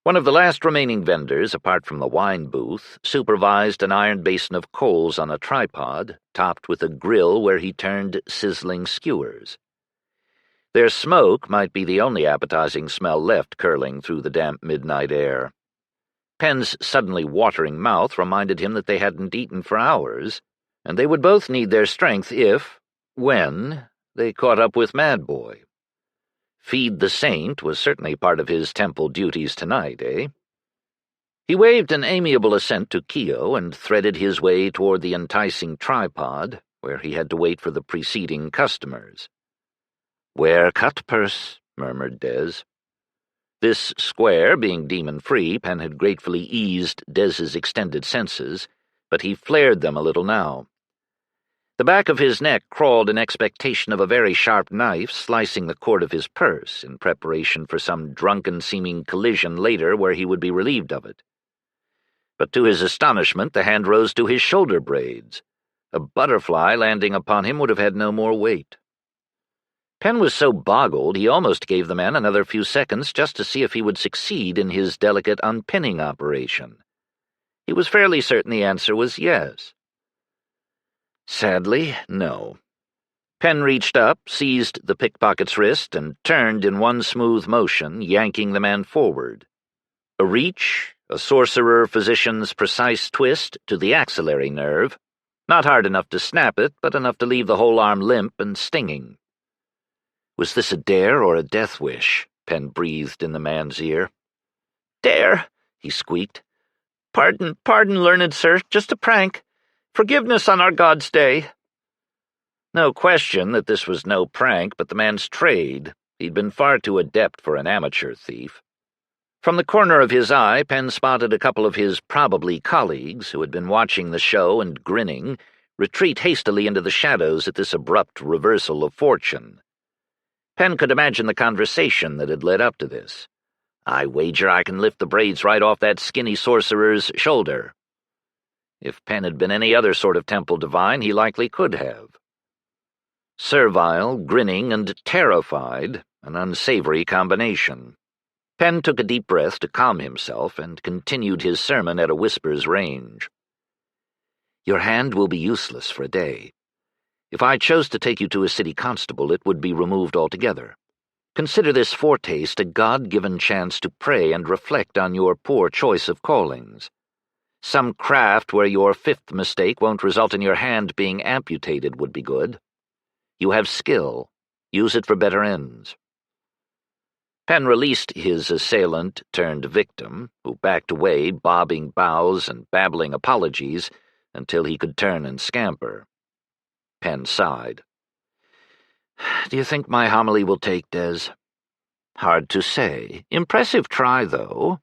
One of the last remaining vendors, apart from the wine booth, supervised an iron basin of coals on a tripod, topped with a grill where he turned sizzling skewers. Their smoke might be the only appetizing smell left curling through the damp midnight air. Penn's suddenly watering mouth reminded him that they hadn't eaten for hours, and they would both need their strength when they caught up with Mad Boy. Feed the saint was certainly part of his temple duties tonight, eh? He waved an amiable assent to Keo and threaded his way toward the enticing tripod, where he had to wait for the preceding customers. "Wear cut-purse," murmured Des. This square, being demon-free, Penn had gratefully eased Des's extended senses, but he flared them a little now. The back of his neck crawled in expectation of a very sharp knife slicing the cord of his purse in preparation for some drunken-seeming collision later where he would be relieved of it. But to his astonishment the hand rose to his shoulder blades. A butterfly landing upon him would have had no more weight. Penn was so boggled he almost gave the man another few seconds just to see if he would succeed in his delicate unpinning operation. He was fairly certain the answer was yes. Sadly, no. Penn reached up, seized the pickpocket's wrist, and turned in one smooth motion, yanking the man forward. A reach, a sorcerer-physician's precise twist to the axillary nerve, not hard enough to snap it, but enough to leave the whole arm limp and stinging. Was this a dare or a death wish? Penn breathed in the man's ear. "Dare," he squeaked. Pardon, learned sir, just a prank. Forgiveness on our God's day." No question that this was no prank, but the man's trade. He'd been far too adept for an amateur thief. From the corner of his eye, Penn spotted a couple of his probably colleagues, who had been watching the show and grinning, retreat hastily into the shadows at this abrupt reversal of fortune. Penn could imagine the conversation that had led up to this. "I wager I can lift the braids right off that skinny sorcerer's shoulder." If Penn had been any other sort of temple divine, he likely could have. Servile, grinning, and terrified, an unsavory combination. Penn took a deep breath to calm himself and continued his sermon at a whisper's range. "Your hand will be useless for a day. If I chose to take you to a city constable, it would be removed altogether. Consider this foretaste a God-given chance to pray and reflect on your poor choice of callings. Some craft where your fifth mistake won't result in your hand being amputated would be good. You have skill. Use it for better ends." Penn released his assailant-turned-victim, who backed away, bobbing bows and babbling apologies, until he could turn and scamper. Penn sighed. "Do you think my homily will take, Des?" "Hard to say. Impressive try, though."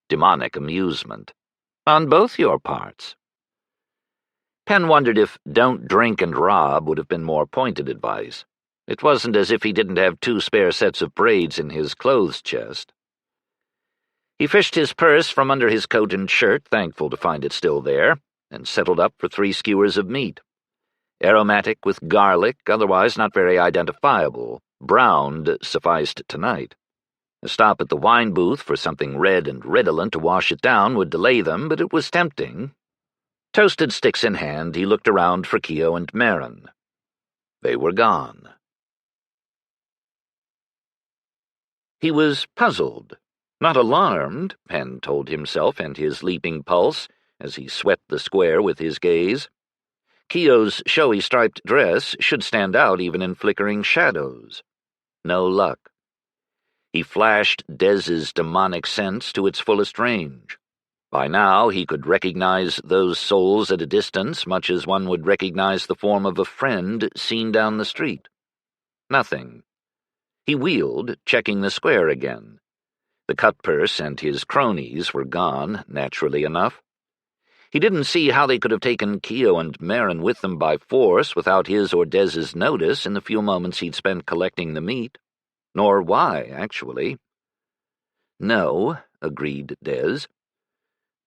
Demonic amusement. "On both your parts." Penn wondered if "don't drink and rob" would have been more pointed advice. It wasn't as if he didn't have 2 spare sets of braids in his clothes chest. He fished his purse from under his coat and shirt, thankful to find it still there, and settled up for 3 skewers of meat. Aromatic with garlic, otherwise not very identifiable. Browned sufficed tonight. A stop at the wine booth for something red and redolent to wash it down would delay them, but it was tempting. Toasted sticks in hand, he looked around for Keogh and Marin. They were gone. He was puzzled, not alarmed, Penn told himself and his leaping pulse, as he swept the square with his gaze. Keogh's showy striped dress should stand out even in flickering shadows. No luck. He flashed Dez's demonic sense to its fullest range. By now he could recognize those souls at a distance, much as one would recognize the form of a friend seen down the street. Nothing. He wheeled, checking the square again. The cut-purse and his cronies were gone, naturally enough. He didn't see how they could have taken Keogh and Marin with them by force without his or Dez's notice in the few moments he'd spent collecting the meat. Nor why, actually. "No," agreed Dez.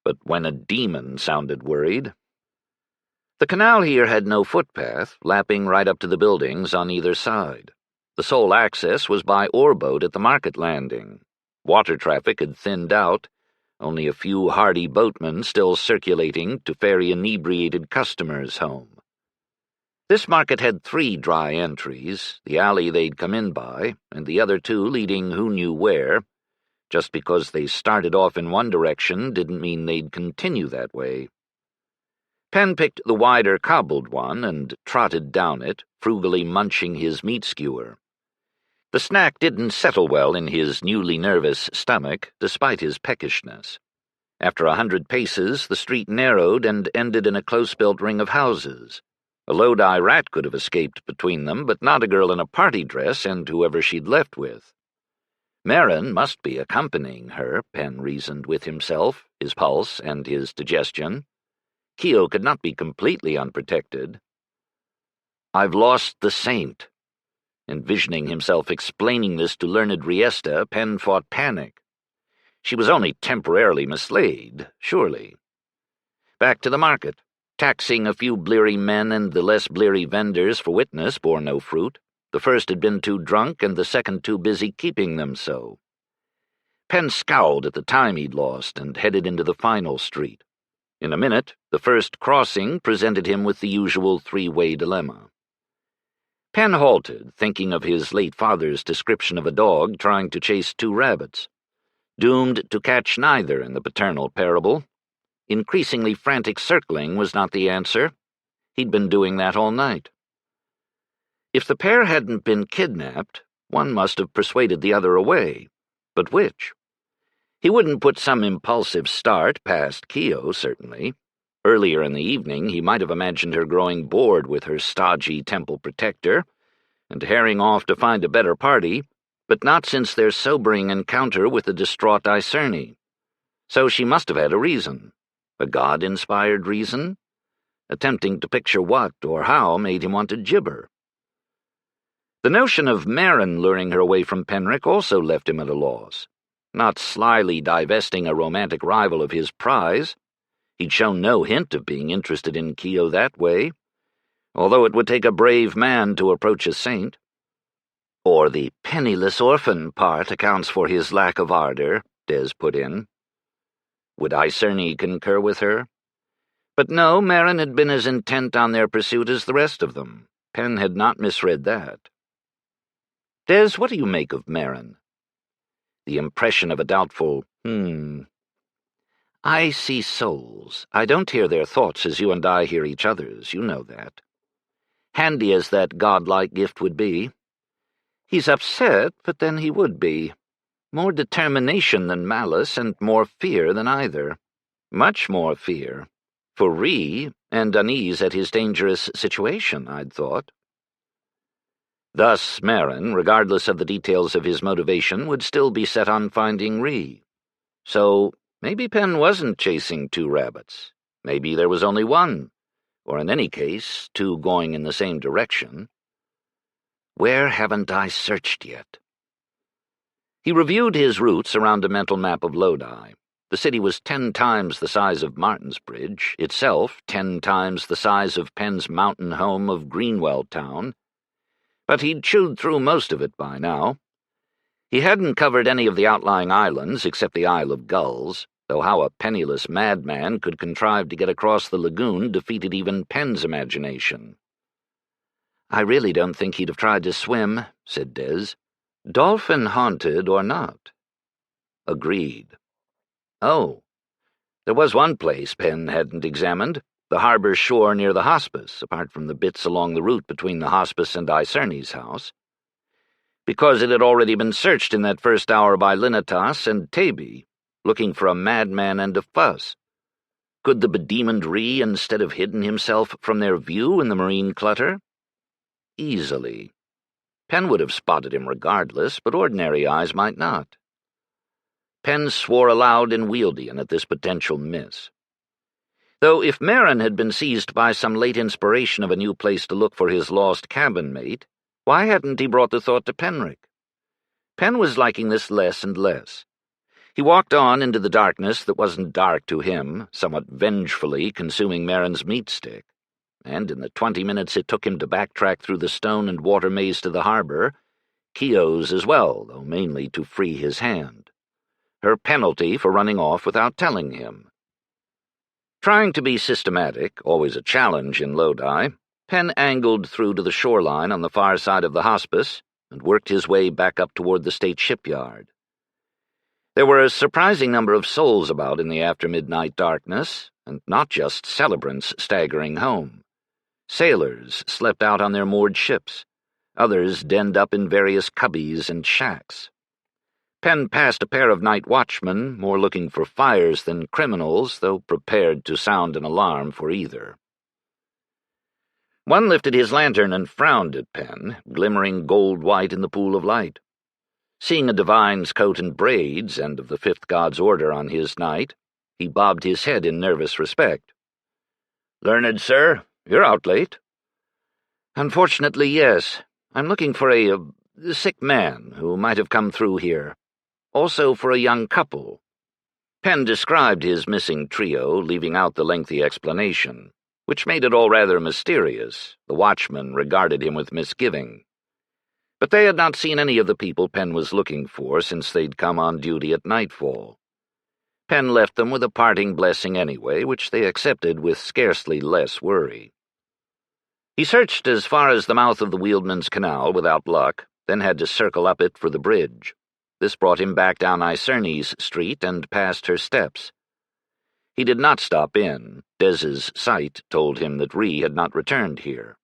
But when a demon sounded worried. The canal here had no footpath, lapping right up to the buildings on either side. The sole access was by oarboat at the market landing. Water traffic had thinned out, only a few hardy boatmen still circulating to ferry inebriated customers home. This market had 3 dry entries, the alley they'd come in by, and the other 2 leading who knew where. Just because they started off in one direction didn't mean they'd continue that way. Penn picked the wider cobbled one and trotted down it, frugally munching his meat skewer. The snack didn't settle well in his newly nervous stomach, despite his peckishness. After 100 paces, the street narrowed and ended in a close-built ring of houses. A Lodi rat could have escaped between them, but not a girl in a party dress and whoever she'd left with. Marin must be accompanying her, Penn reasoned with himself, his pulse and his digestion. Keogh could not be completely unprotected. "I've lost the saint." Envisioning himself explaining this to learned Riesta, Penn fought panic. She was only temporarily mislaid, surely. Back to the market. Taxing a few bleary men and the less bleary vendors for witness bore no fruit. The first had been too drunk, and the second too busy keeping them so. Penn scowled at the time he'd lost and headed into the final street. In a minute, the first crossing presented him with the usual 3-way dilemma. Penn halted, thinking of his late father's description of a dog trying to chase 2 rabbits. Doomed to catch neither in the paternal parable. Increasingly frantic circling was not the answer. He'd been doing that all night. If the pair hadn't been kidnapped, one must have persuaded the other away. But which? He wouldn't put some impulsive start past Keogh, certainly. Earlier in the evening, he might have imagined her growing bored with her stodgy temple protector and herring off to find a better party, but not since their sobering encounter with the distraught Icerne. So she must have had a reason. A God-inspired reason? Attempting to picture what or how made him want to gibber. The notion of Merrin luring her away from Penrick also left him at a loss. Not slyly divesting a romantic rival of his prize. He'd shown no hint of being interested in Keo that way, although it would take a brave man to approach a saint. Or the penniless orphan part accounts for his lack of ardor, Des put in. Would Icerne concur with her? But no, Merrin had been as intent on their pursuit as the rest of them. Penn had not misread that. Des, what do you make of Merrin? The impression of a doubtful, I see souls. I don't hear their thoughts as you and I hear each other's, you know that. Handy as that godlike gift would be. He's upset, but then he would be. More determination than malice, and more fear than either. Much more fear. For Rhee, and unease at his dangerous situation, I'd thought. Thus Merrin, regardless of the details of his motivation, would still be set on finding Rhee. So maybe Penn wasn't chasing two rabbits. Maybe there was only one, or in any case, two going in the same direction. Where haven't I searched yet? He reviewed his routes around a mental map of Lodi. The city was 10 times the size of Martinsbridge, itself 10 times the size of Penn's mountain home of Greenwell Town, but he'd chewed through most of it by now. He hadn't covered any of the outlying islands except the Isle of Gulls, though how a penniless madman could contrive to get across the lagoon defeated even Penn's imagination. I really don't think he'd have tried to swim, said Des. Dolphin-haunted or not. Agreed. Oh, there was one place Penn hadn't examined, the harbor shore near the hospice, apart from the bits along the route between the hospice and Icerne's house. Because it had already been searched in that first hour by Linitas and Taby, looking for a madman and a fuss. Could the bedemoned Rhee instead have hidden himself from their view in the marine clutter? Easily. Penn would have spotted him regardless, but ordinary eyes might not. Penn swore aloud in Wieldian at this potential miss. Though if Merrin had been seized by some late inspiration of a new place to look for his lost cabin mate, why hadn't he brought the thought to Penrick? Penn was liking this less and less. He walked on into the darkness that wasn't dark to him, somewhat vengefully consuming Merrin's meat stick, and in the 20 minutes it took him to backtrack through the stone and water maze to the harbor, Keogh's as well, though mainly to free his hand. Her penalty for running off without telling him. Trying to be systematic, always a challenge in Lodi, Penn angled through to the shoreline on the far side of the hospice and worked his way back up toward the state shipyard. There were a surprising number of souls about in the after-midnight darkness, and not just celebrants staggering home. Sailors slept out on their moored ships, others denned up in various cubbies and shacks. Penn passed a pair of night watchmen, more looking for fires than criminals, though prepared to sound an alarm for either. One lifted his lantern and frowned at Penn, glimmering gold-white in the pool of light. Seeing a divine's coat and braids, and of the fifth god's order on his knight, he bobbed his head in nervous respect. "Learned, sir, you're out late." "Unfortunately, yes. I'm looking for a sick man who might have come through here. Also for a young couple." Penn described his missing trio, leaving out the lengthy explanation, which made it all rather mysterious. The watchmen regarded him with misgiving. But they had not seen any of the people Penn was looking for since they'd come on duty at nightfall. Penn left them with a parting blessing anyway, which they accepted with scarcely less worry. He searched as far as the mouth of the Wheelman's Canal without luck, then had to circle up it for the bridge. This brought him back down Icerne's street and past her steps. He did not stop in. Des's sight told him that Rhee had not returned here.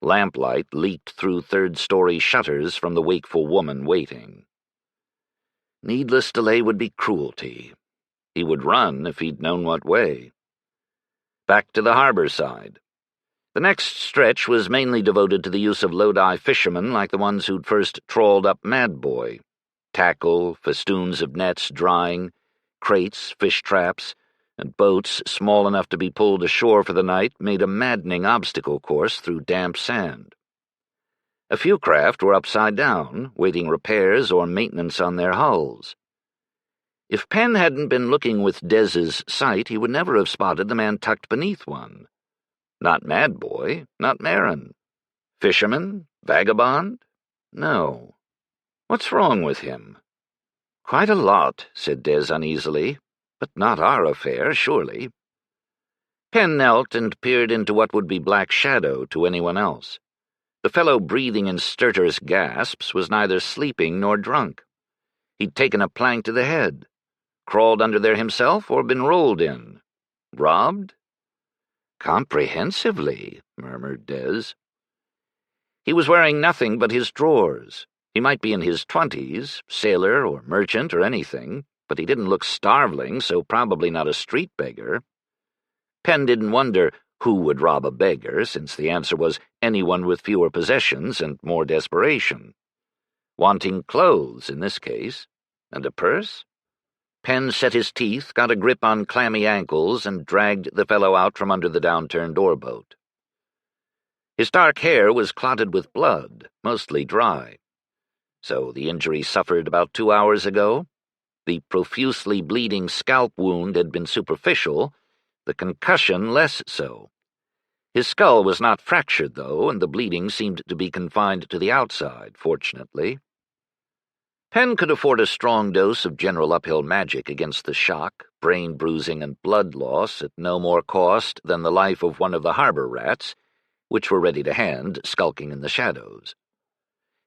Lamplight leaked through third-story shutters from the wakeful woman waiting. Needless delay would be cruelty. He would run if he'd known what way. back to the harbor side. The next stretch was mainly devoted to the use of Lodi fishermen like the ones who'd first trawled up Mad Boy. Tackle, festoons of nets drying, crates, fish traps, and boats small enough to be pulled ashore for the night made a maddening obstacle course through damp sand. A few craft were upside down, waiting repairs or maintenance on their hulls. If Penn hadn't been looking with Dez's sight, he would never have spotted the man tucked beneath one. Not Mad Boy, not Marin. Fisherman? Vagabond? No. What's wrong with him? Quite a lot, said Dez uneasily, but not our affair, surely. Penn knelt and peered into what would be black shadow to anyone else. The fellow breathing in stertorous gasps was neither sleeping nor drunk. He'd taken a plank to the head, crawled under there himself, or been rolled in. Robbed? Comprehensively, murmured Dez. He was wearing nothing but his drawers. He might be in his 20s, sailor or merchant or anything, but he didn't look starveling, so probably not a street beggar. Penn didn't wonder who would rob a beggar, since the answer was anyone with fewer possessions and more desperation. Wanting clothes, in this case, and a purse? Penn set his teeth, got a grip on clammy ankles, and dragged the fellow out from under the downturned oarboat. His dark hair was clotted with blood, mostly dry. So the injury suffered about 2 hours ago? The profusely bleeding scalp wound had been superficial, the concussion less so. His skull was not fractured, though, and the bleeding seemed to be confined to the outside, fortunately. Penn could afford a strong dose of general uphill magic against the shock, brain bruising, and blood loss at no more cost than the life of one of the harbor rats, which were ready to hand, skulking in the shadows.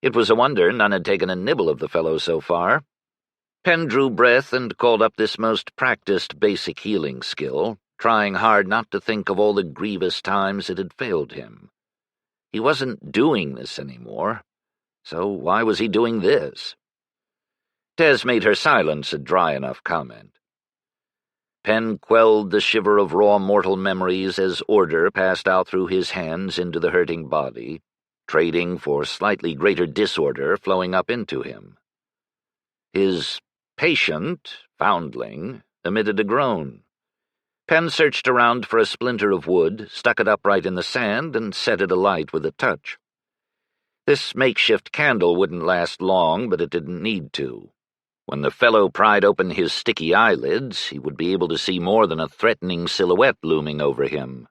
It was a wonder none had taken a nibble of the fellow so far. Penn drew breath and called up this most practiced basic healing skill, trying hard not to think of all the grievous times it had failed him. He wasn't doing this anymore, so why was he doing this? Dez made her silence a dry enough comment. Penn quelled the shiver of raw mortal memories as order passed out through his hands into the hurting body, trading for slightly greater disorder flowing up into him. His patient, foundling, emitted a groan. Penn searched around for a splinter of wood, stuck it upright in the sand, and set it alight with a touch. This makeshift candle wouldn't last long, but it didn't need to. When the fellow pried open his sticky eyelids, he would be able to see more than a threatening silhouette looming over him.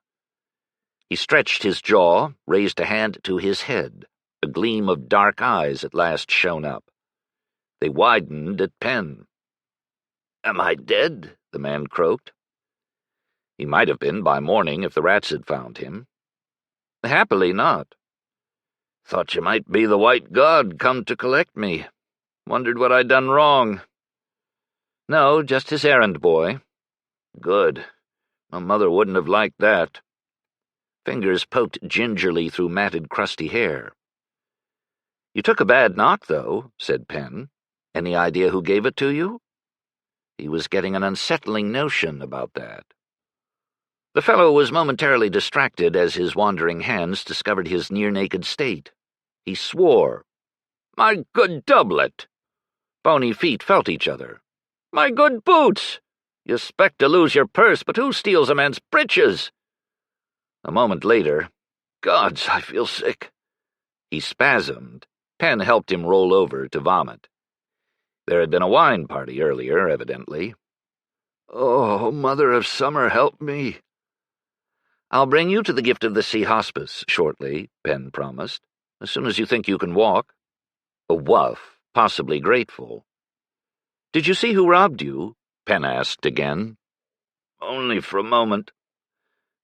He stretched his jaw, raised a hand to his head. A gleam of dark eyes at last shone up. They widened at Penn. "Am I dead?" the man croaked. He might have been by morning if the rats had found him. "Happily not." "Thought you might be the white god come to collect me. Wondered what I'd done wrong." "No, just his errand boy." "Good. My mother wouldn't have liked that." Fingers poked gingerly through matted, crusty hair. "You took a bad knock, though," said Penn. "Any idea who gave it to you?" He was getting an unsettling notion about that. The fellow was momentarily distracted as his wandering hands discovered his near-naked state. He swore. "My good doublet!" Bony feet felt each other. "My good boots! You expect to lose your purse, but who steals a man's breeches?" A moment later, "Gods, I feel sick." He spasmed. Penn helped him roll over to vomit. There had been a wine party earlier, evidently. "Oh, Mother of Summer, help me." "I'll bring you to the Gift of the Sea Hospice shortly," Penn promised, "as soon as you think you can walk." A wuff, possibly grateful. "Did you see who robbed you?" Penn asked again. "Only for a moment.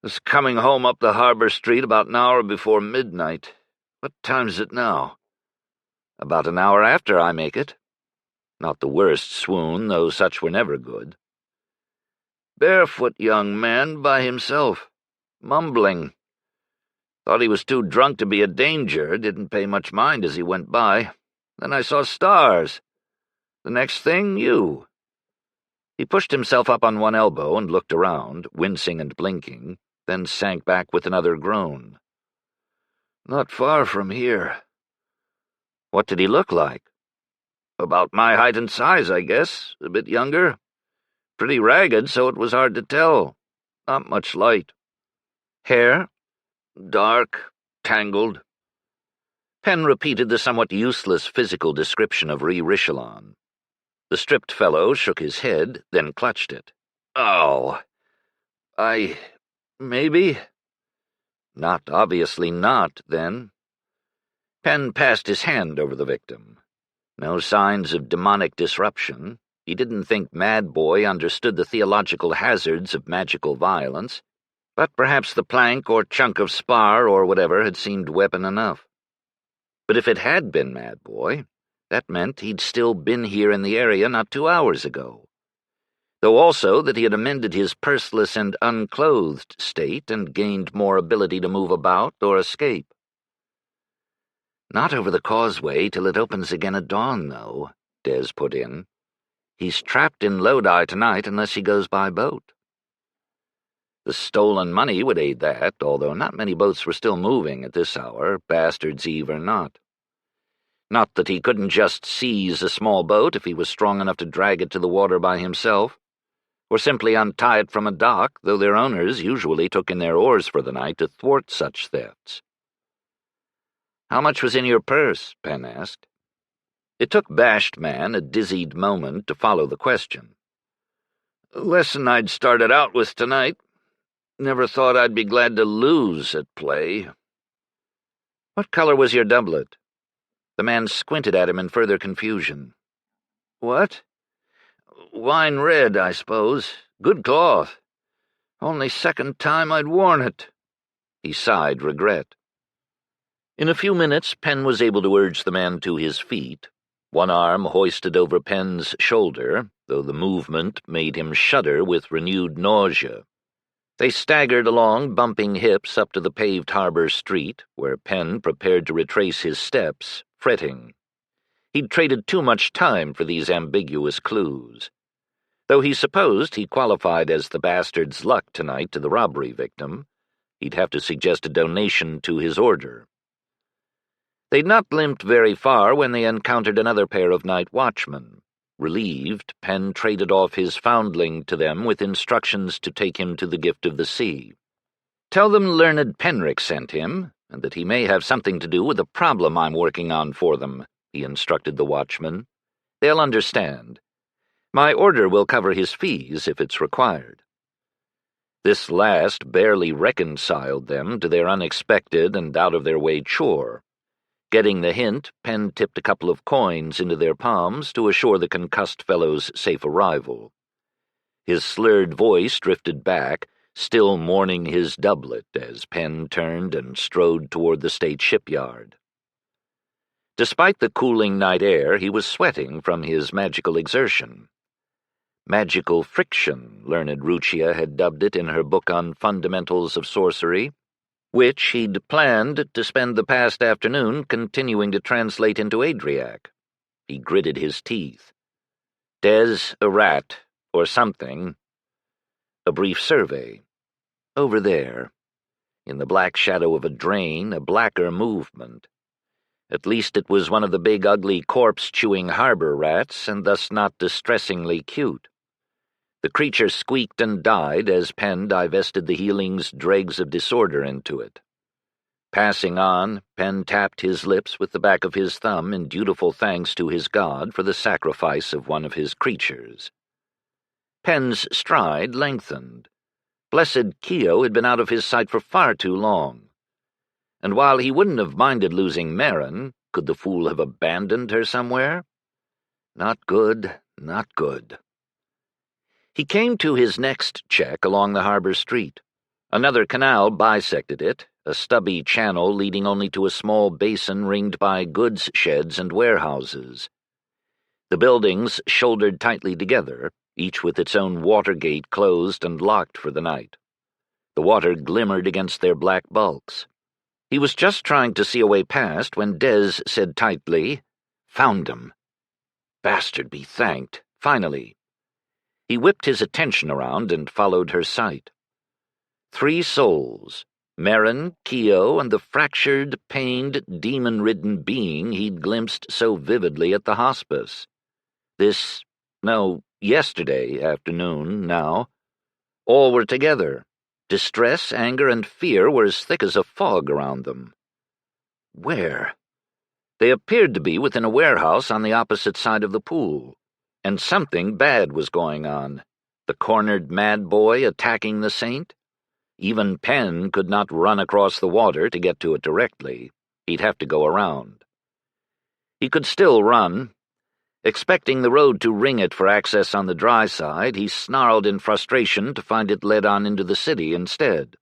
Was coming home up the harbor street about an hour before midnight. What time's it now?" "About an hour after I make it." Not the worst swoon, though such were never good. "Barefoot young man by himself. Mumbling. Thought he was too drunk to be a danger, didn't pay much mind as he went by. Then I saw stars. The next thing, you." He pushed himself up on one elbow and looked around, wincing and blinking. then sank back with another groan. "Not far from here." "What did he look like?" "About my height and size, I guess. A bit younger. Pretty ragged, so it was hard to tell. Not much light." "Hair?" "Dark, tangled." Penn repeated the somewhat useless physical description of Richelon. The stripped fellow shook his head, then clutched it. "Oh, maybe?" "Not obviously not, then." Penn passed his hand over the victim. No signs of demonic disruption. He didn't think Mad Boy understood the theological hazards of magical violence, but perhaps the plank or chunk of spar or whatever had seemed weapon enough. But if it had been Mad Boy, that meant he'd still been here in the area not 2 hours ago, though also that he had amended his purseless and unclothed state and gained more ability to move about or escape. "Not over the causeway till it opens again at dawn, though," Des put in. "He's trapped in Lodi tonight unless he goes by boat." The stolen money would aid that, although not many boats were still moving at this hour, Bastard's Eve or not. Not that he couldn't just seize a small boat if he was strong enough to drag it to the water by himself, or simply untie it from a dock, though their owners usually took in their oars for the night to thwart such thefts. "How much was in your purse?" Penn asked. It took Bashed Man a dizzied moment to follow the question. "Less than I'd started out with tonight. Never thought I'd be glad to lose at play." "What color was your doublet?" The man squinted at him in further confusion. "What? Wine red, I suppose. Good cloth. Only second time I'd worn it." He sighed regret. In a few minutes, Penn was able to urge the man to his feet, one arm hoisted over Penn's shoulder, though the movement made him shudder with renewed nausea. They staggered along bumping hips up to the paved harbor street, where Penn prepared to retrace his steps, fretting. He'd traded too much time for these ambiguous clues. Though he supposed he qualified as the bastard's luck tonight to the robbery victim, he'd have to suggest a donation to his order. They'd not limped very far when they encountered another pair of night watchmen. Relieved, Penn traded off his foundling to them with instructions to take him to the Gift of the Sea. "Tell them learned Penrick sent him, and that he may have something to do with the problem I'm working on for them," he instructed the watchmen. "They'll understand. My order will cover his fees if it's required." This last barely reconciled them to their unexpected and out-of-their-way chore. Getting the hint, Penn tipped a couple of coins into their palms to assure the concussed fellow's safe arrival. His slurred voice drifted back, still mourning his doublet as Penn turned and strode toward the state shipyard. Despite the cooling night air, he was sweating from his magical exertion. Magical friction, learned Ruchia had dubbed it in her book on fundamentals of sorcery, which he'd planned to spend the past afternoon continuing to translate into Adriac. He gritted his teeth. Des, a rat, or something. A brief survey. Over there. In the black shadow of a drain, a blacker movement. At least it was one of the big ugly corpse-chewing harbor rats, and thus not distressingly cute. The creature squeaked and died as Penn divested the healing's dregs of disorder into it. Passing on, Penn tapped his lips with the back of his thumb in dutiful thanks to his god for the sacrifice of one of his creatures. Penn's stride lengthened. Blessed Keo had been out of his sight for far too long. And while he wouldn't have minded losing Marin, could the fool have abandoned her somewhere? Not good, not good. He came to his next check along the harbor street. Another canal bisected it, a stubby channel leading only to a small basin ringed by goods sheds and warehouses. The buildings shouldered tightly together, each with its own water gate closed and locked for the night. The water glimmered against their black bulks. He was just trying to see a way past when Des said tightly, "Found him." Bastard be thanked, finally. He whipped his attention around and followed her sight. 3 souls, Merrin, Keo, and the fractured, pained, demon-ridden being he'd glimpsed so vividly at the hospice. Yesterday afternoon, now. All were together. Distress, anger, and fear were as thick as a fog around them. Where? They appeared to be within a warehouse on the opposite side of the pool, and something bad was going on. The cornered mad boy attacking the saint? Even Penn could not run across the water to get to it directly. He'd have to go around. He could still run. Expecting the road to ring it for access on the dry side, he snarled in frustration to find it led on into the city instead.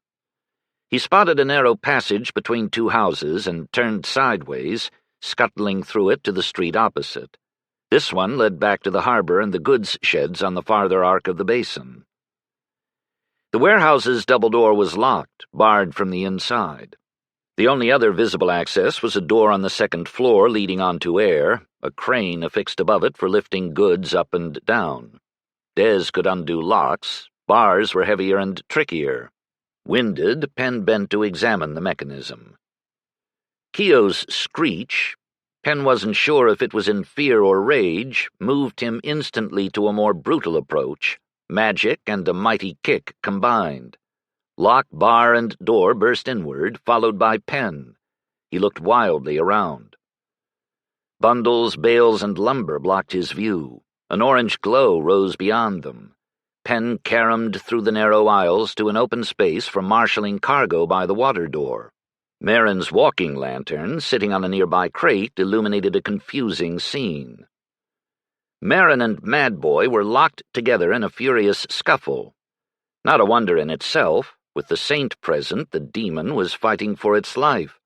He spotted a narrow passage between 2 houses and turned sideways, scuttling through it to the street opposite. This one led back to the harbor and the goods sheds on the farther arc of the basin. The warehouse's double door was locked, barred from the inside. The only other visible access was a door on the 2nd floor leading onto air, a crane affixed above it for lifting goods up and down. Des could undo locks. Bars were heavier and trickier. Winded, Penn bent to examine the mechanism. Keo's screech, Penn wasn't sure if it was in fear or rage, moved him instantly to a more brutal approach. Magic and a mighty kick combined. Lock, bar, and door burst inward, followed by Penn. He looked wildly around. Bundles, bales, and lumber blocked his view. An orange glow rose beyond them. Penn caromed through the narrow aisles to an open space for marshalling cargo by the water door. Merrin's walking lantern, sitting on a nearby crate, illuminated a confusing scene. Merrin and Madboy were locked together in a furious scuffle. Not a wonder in itself. With the saint present, the demon was fighting for its life.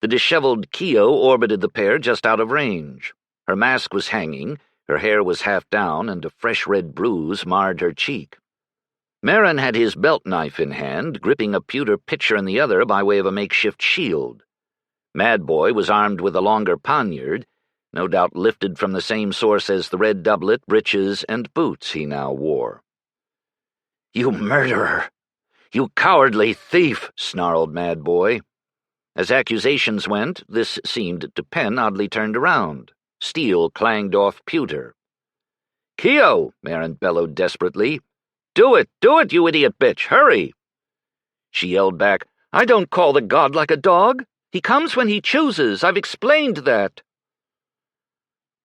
The disheveled Keo orbited the pair just out of range. Her mask was hanging, her hair was half down, and a fresh red bruise marred her cheek. Merrin had his belt knife in hand, gripping a pewter pitcher in the other by way of a makeshift shield. Madboy was armed with a longer poniard, no doubt lifted from the same source as the red doublet, breeches, and boots he now wore. "You murderer! You cowardly thief!" snarled Madboy. As accusations went, this seemed to Penn oddly turned around. Steel clanged off pewter. "Keo!" Merrin bellowed desperately. Do it, you idiot bitch! Hurry!" She yelled back, "I don't call the god like a dog. He comes when he chooses. I've explained that."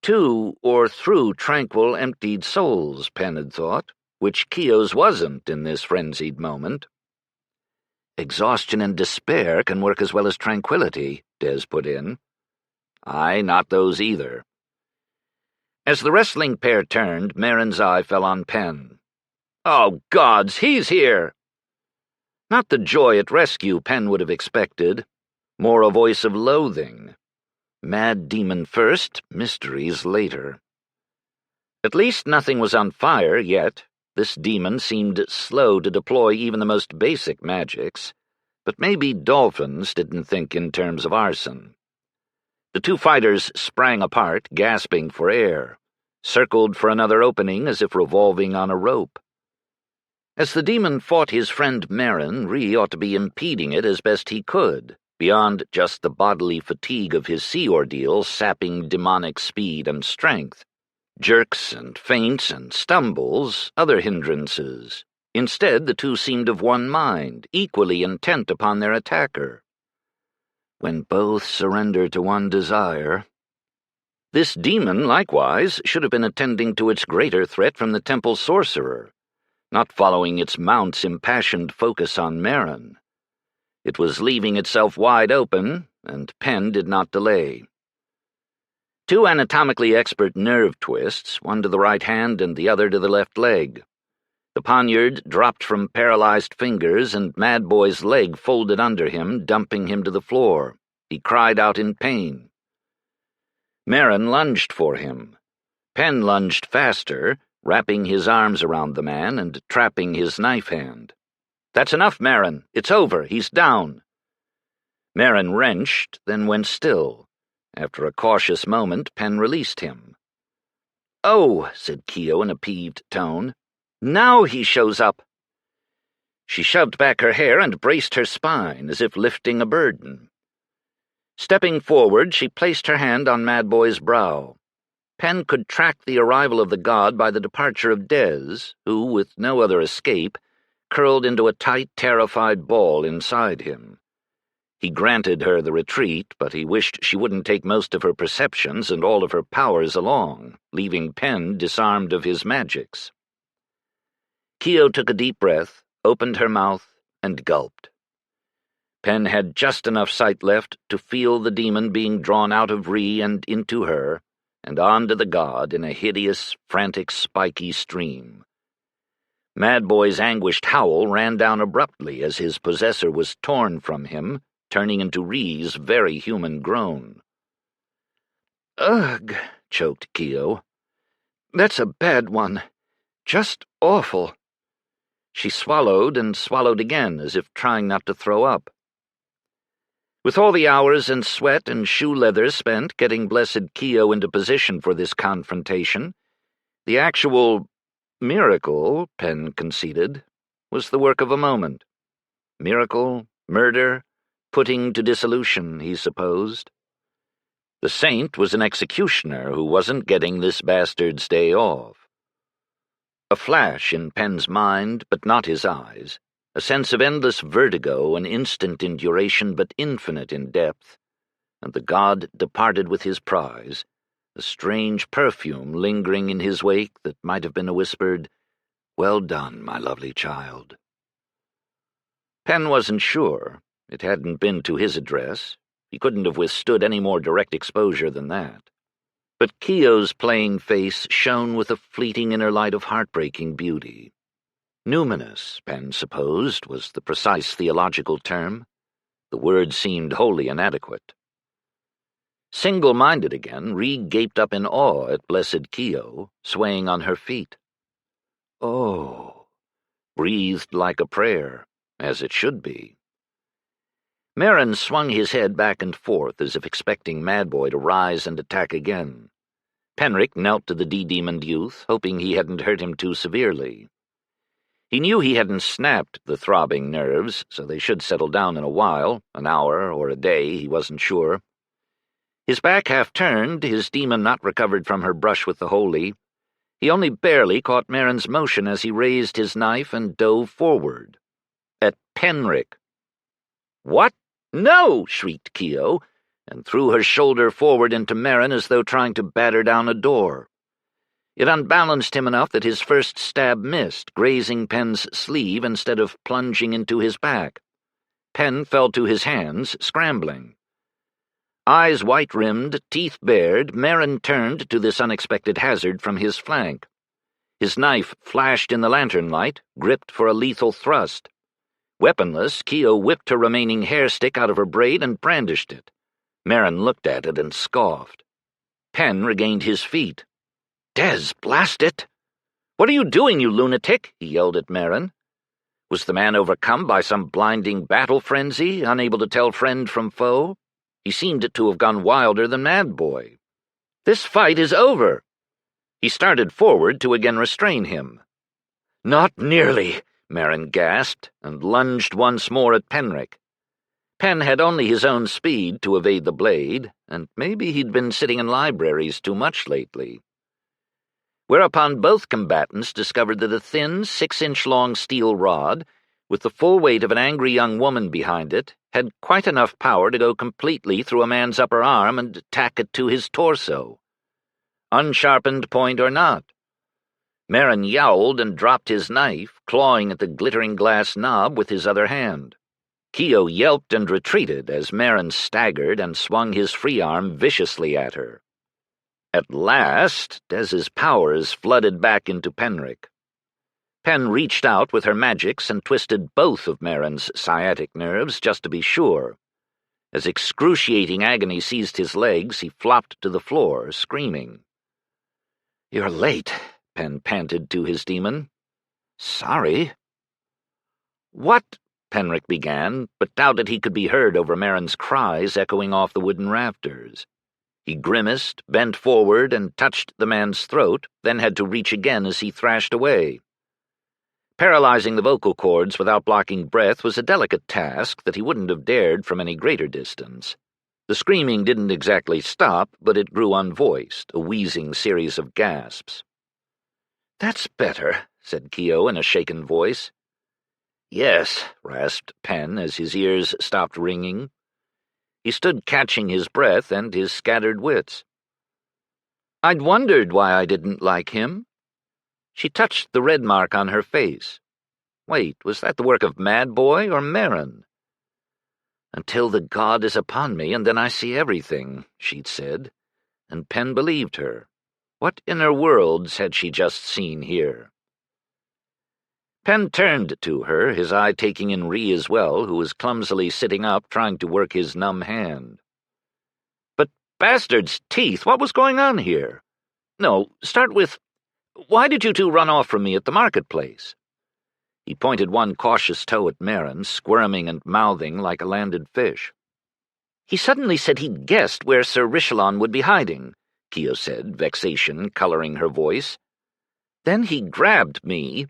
To or through tranquil, emptied souls, Penn had thought, which Keo's wasn't in this frenzied moment. "Exhaustion and despair can work as well as tranquility," Des put in. "Aye, not those either." As the wrestling pair turned, Merrin's eye fell on Penn. "Oh, gods, he's here!" Not the joy at rescue Penn would have expected, more a voice of loathing. Mad demon first, mysteries later. At least nothing was on fire yet. This demon seemed slow to deploy even the most basic magics, but maybe dolphins didn't think in terms of arson. The 2 fighters sprang apart, gasping for air, circled for another opening as if revolving on a rope. As the demon fought his friend Merrin, Ree ought to be impeding it as best he could, beyond just the bodily fatigue of his sea ordeal sapping demonic speed and strength. Jerks and feints and stumbles, other hindrances. Instead, the 2 seemed of one mind, equally intent upon their attacker. When both surrender to one desire. This demon, likewise, should have been attending to its greater threat from the temple sorcerer, not following its mount's impassioned focus on Merrin. It was leaving itself wide open, and Penn did not delay. 2 anatomically expert nerve twists, one to the right hand and the other to the left leg. The poniard dropped from paralyzed fingers, and Madboy's leg folded under him, dumping him to the floor. He cried out in pain. Merrin lunged for him. Penn lunged faster, wrapping his arms around the man and trapping his knife hand. "That's enough, Merrin. It's over. He's down." Merrin wrenched, then went still. After a cautious moment, Penn released him. "Oh," said Keo in a peeved tone. "Now he shows up." She shoved back her hair and braced her spine, as if lifting a burden. Stepping forward, she placed her hand on Madboy's brow. Pen could track the arrival of the god by the departure of Des, who, with no other escape, curled into a tight, terrified ball inside him. He granted her the retreat, but he wished she wouldn't take most of her perceptions and all of her powers along, leaving Pen disarmed of his magics. Keo took a deep breath, opened her mouth, and gulped. Pen had just enough sight left to feel the demon being drawn out of Ree and into her, and onto the god in a hideous, frantic, spiky stream. Madboy's anguished howl ran down abruptly as his possessor was torn from him, turning into Ree's very human groan. "Ugh," choked Keo. "That's a bad one. Just awful." She swallowed and swallowed again, as if trying not to throw up. With all the hours and sweat and shoe leather spent getting blessed Keo into position for this confrontation, the actual miracle, Pen conceded, was the work of a moment. Miracle, murder, putting to dissolution, he supposed. The saint was an executioner who wasn't getting this bastard's day off. A flash in Pen's mind, but not his eyes, a sense of endless vertigo, an instant in duration but infinite in depth, and the god departed with his prize, a strange perfume lingering in his wake that might have been a whispered, "Well done, my lovely child." Pen wasn't sure. It hadn't been to his address. He couldn't have withstood any more direct exposure than that. But Keo's plain face shone with a fleeting inner light of heartbreaking beauty. Numinous, Pen supposed, was the precise theological term. The word seemed wholly inadequate. Single-minded again, Ree gaped up in awe at blessed Keo, swaying on her feet. "Oh," breathed like a prayer, as it should be. Merrin swung his head back and forth as if expecting Madboy to rise and attack again. Penrick knelt to the de-demoned youth, hoping he hadn't hurt him too severely. He knew he hadn't snapped the throbbing nerves, so they should settle down in a while, an hour or a day, he wasn't sure. His back half turned, his demon not recovered from her brush with the holy. He only barely caught Merrin's motion as he raised his knife and dove forward. At Penrick. "What? No!" shrieked Keo, and threw her shoulder forward into Merrin as though trying to batter down a door. It unbalanced him enough that his first stab missed, grazing Pen's sleeve instead of plunging into his back. Pen fell to his hands, scrambling. Eyes white-rimmed, teeth bared, Merrin turned to this unexpected hazard from his flank. His knife flashed in the lantern light, gripped for a lethal thrust. Weaponless, Keo whipped her remaining hair stick out of her braid and brandished it. Merrin looked at it and scoffed. Pen regained his feet. "Des, blast it! What are you doing, you lunatic?" he yelled at Merrin. Was the man overcome by some blinding battle frenzy, unable to tell friend from foe? He seemed to have gone wilder than Madboy. "This fight is over." He started forward to again restrain him. "Not nearly," Merrin gasped, and lunged once more at Penrick. Pen had only his own speed to evade the blade, and maybe he'd been sitting in libraries too much lately. Whereupon both combatants discovered that a thin, 6-inch-long steel rod, with the full weight of an angry young woman behind it, had quite enough power to go completely through a man's upper arm and tack it to his torso. Unsharpened point or not. Merrin yowled and dropped his knife, clawing at the glittering glass knob with his other hand. Keo yelped and retreated as Merrin staggered and swung his free arm viciously at her. At last, Des's powers flooded back into Penrick. Pen reached out with her magics and twisted both of Merrin's sciatic nerves just to be sure. As excruciating agony seized his legs, he flopped to the floor, screaming. "You're late," Pen panted to his demon. "Sorry." "What?" Penrick began, but doubted he could be heard over Merrin's cries echoing off the wooden rafters. He grimaced, bent forward, and touched the man's throat, then had to reach again as he thrashed away. Paralyzing the vocal cords without blocking breath was a delicate task that he wouldn't have dared from any greater distance. The screaming didn't exactly stop, but it grew unvoiced, a wheezing series of gasps. "That's better," said Keogh in a shaken voice. "Yes," rasped Penn as his ears stopped ringing. He stood catching his breath and his scattered wits. "I'd wondered why I didn't like him." She touched the red mark on her face. Wait, was that the work of Mad Boy or Marin? "Until the god is upon me, and then I see everything," she'd said, and Penn believed her. What inner worlds had she just seen here? Penn turned to her, his eye taking in Ree as well, who was clumsily sitting up trying to work his numb hand. "But bastard's teeth, what was going on here? No, start with, why did you two run off from me at the marketplace?" He pointed one cautious toe at Marin, squirming and mouthing like a landed fish. "He suddenly said he'd guessed where Sir Richelon would be hiding," Keogh said, vexation coloring her voice. "Then he grabbed me."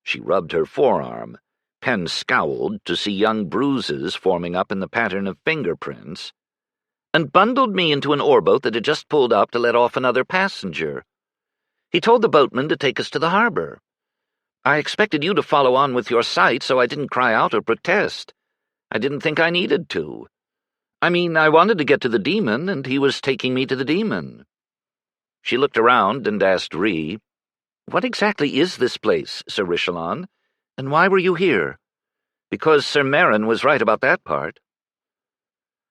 She rubbed her forearm. Penn scowled to see young bruises forming up in the pattern of fingerprints, and bundled me into an oarboat that had just pulled up to let off another passenger. He told the boatman to take us to the harbor. I expected you to follow on with your sight, so I didn't cry out or protest. I didn't think I needed to. I mean, I wanted to get to the demon, and he was taking me to the demon." She looked around and asked Ree, "What exactly is this place, Sir Richelon, and why were you here? Because Sir Marin was right about that part."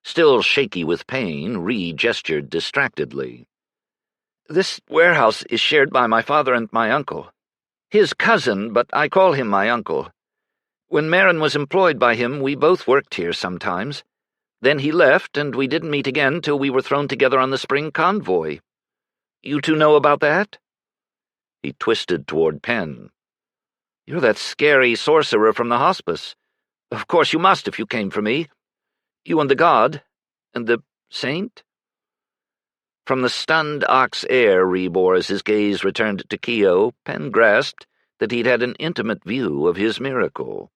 Still shaky with pain, Ree gestured distractedly. "This warehouse is shared by my father and my uncle. His cousin, but I call him my uncle. When Marin was employed by him, we both worked here sometimes. Then he left, and we didn't meet again till we were thrown together on the spring convoy. You two know about that?" He twisted toward Penn. "You're that scary sorcerer from the hospice. Of course you must if you came for me. You and the god, and the saint?" From the stunned ox air Ree bore as his gaze returned to Keogh, Penn grasped that he'd had an intimate view of his miracle,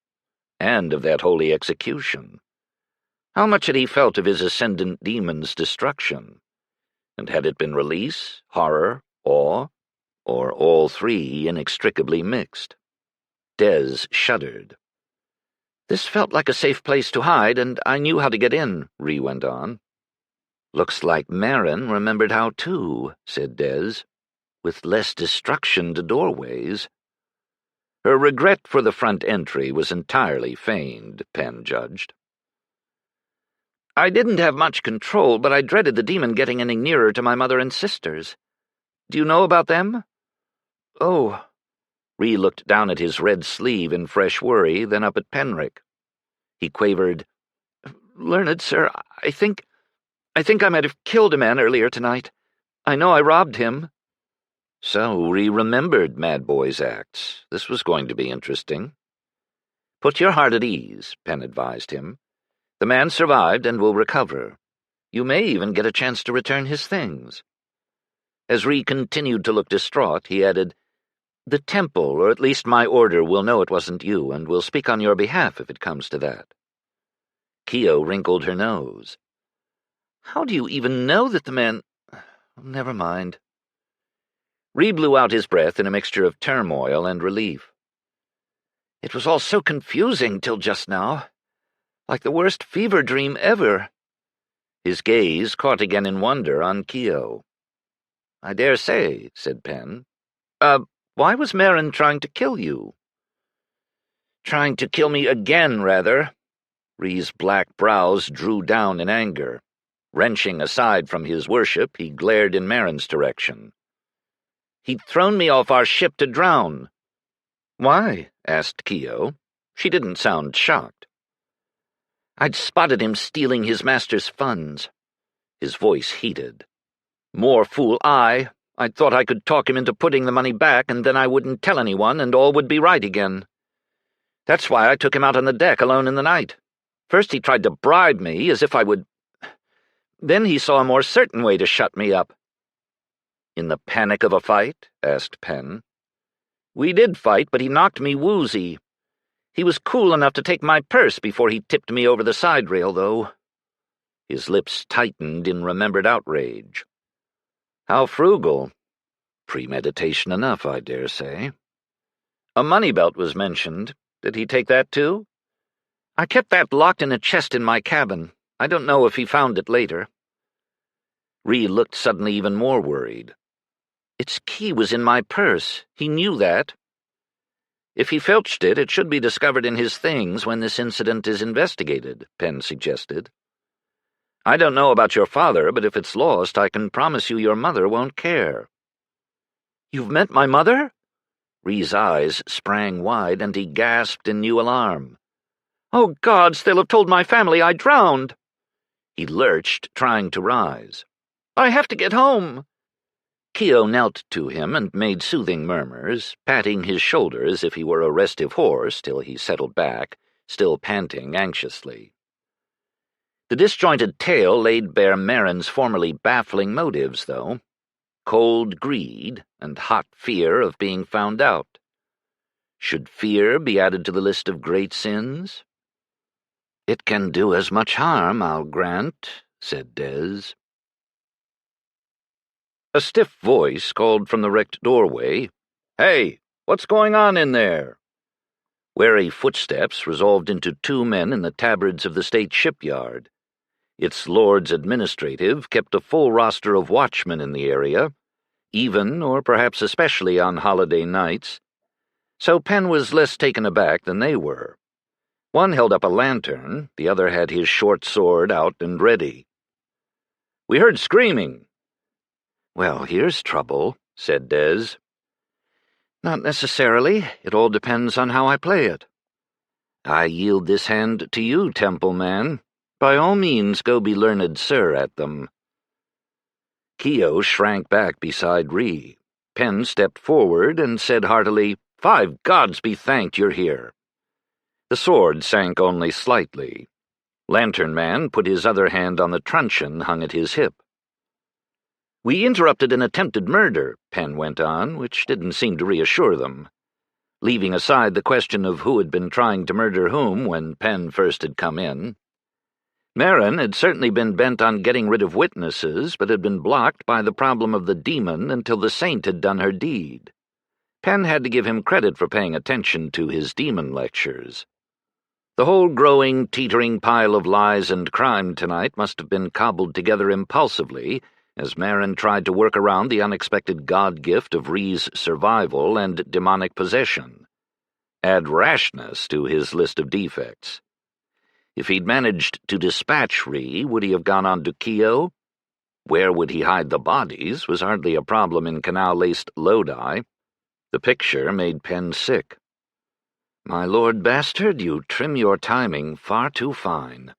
and of that holy execution. How much had he felt of his ascendant demon's destruction? And had it been release, horror, awe, or all three inextricably mixed? Des shuddered. "This felt like a safe place to hide, and I knew how to get in," Ree went on. "Looks like Marin remembered how too," said Des, "with less destruction to doorways." Her regret for the front entry was entirely feigned, Penn judged. "I didn't have much control, but I dreaded the demon getting any nearer to my mother and sisters. Do you know about them?" "Oh." Ree looked down at his red sleeve in fresh worry, then up at Penrick. He quavered, "Learned sir, I think I might have killed a man earlier tonight. I know I robbed him." So Ree remembered Mad Boy's acts. This was going to be interesting. "Put your heart at ease," Penn advised him. "The man survived and will recover. You may even get a chance to return his things." As Ree continued to look distraught, he added, "The temple, or at least my order, will know it wasn't you, and will speak on your behalf if it comes to that." Keogh wrinkled her nose. "How do you even know that the man— Never mind." Ree blew out his breath in a mixture of turmoil and relief. "It was all so confusing till just now. Like the worst fever dream ever." His gaze caught again in wonder on Keogh. "I dare say," said Penn. Why was Marin trying to kill you?" "Trying to kill me again, rather." Ree's black brows drew down in anger. Wrenching aside from his worship, he glared in Marin's direction. "He'd thrown me off our ship to drown." "Why?" asked Keogh. She didn't sound shocked. "I'd spotted him stealing his master's funds." His voice heated. "More fool I. I'd thought I could talk him into putting the money back, and then I wouldn't tell anyone, and all would be right again. That's why I took him out on the deck alone in the night. First he tried to bribe me, as if I would— Then he saw a more certain way to shut me up." "In the panic of a fight?" asked Penn. We did fight, but he knocked me woozy. He was cool enough to take my purse before he tipped me over the side rail, though." His lips tightened in remembered outrage. "How frugal. Premeditation enough, I dare say. A money belt was mentioned. Did he take that too?" "I kept that locked in a chest in my cabin. I don't know if he found it later." Ree looked suddenly even more worried. "Its key was in my purse. He knew that." "If he filched it, it should be discovered in his things when this incident is investigated," Penn suggested. "I don't know about your father, but if it's lost, I can promise you your mother won't care." "You've met my mother?" Ree's eyes sprang wide, and he gasped in new alarm. "Oh, gods, they'll have told my family I drowned." He lurched, trying to rise. "I have to get home." Keo knelt to him and made soothing murmurs, patting his shoulder as if he were a restive horse till he settled back, still panting anxiously. The disjointed tale laid bare Maren's formerly baffling motives, though. Cold greed and hot fear of being found out. Should fear be added to the list of great sins? "It can do as much harm, I'll grant," said Des. A stiff voice called from the wrecked doorway, "Hey, what's going on in there?" Wary footsteps resolved into two men in the tabards of the state shipyard. Its lords administrative kept a full roster of watchmen in the area, even or perhaps especially on holiday nights, so Penn was less taken aback than they were. One held up a lantern, the other had his short sword out and ready. "We heard screaming." "Well, here's trouble," said Des. "Not necessarily. It all depends on how I play it." "I yield this hand to you, Temple Man. By all means go be learned sir at them." Keo shrank back beside Ree. Penn stepped forward and said heartily, "Five gods be thanked you're here." The sword sank only slightly. Lantern Man put his other hand on the truncheon hung at his hip. "We interrupted an attempted murder," Penn went on, which didn't seem to reassure them. Leaving aside the question of who had been trying to murder whom when Penn first had come in. Maren had certainly been bent on getting rid of witnesses, but had been blocked by the problem of the demon until the saint had done her deed. Penn had to give him credit for paying attention to his demon lectures. The whole growing, teetering pile of lies and crime tonight must have been cobbled together impulsively, as Maren tried to work around the unexpected god gift of Ree's survival and demonic possession. Add rashness to his list of defects. If he'd managed to dispatch Ree, would he have gone on to Keo? Where would he hide the bodies was hardly a problem in canal-laced Lodi. The picture made Penn sick. "My lord bastard, you trim your timing far too fine."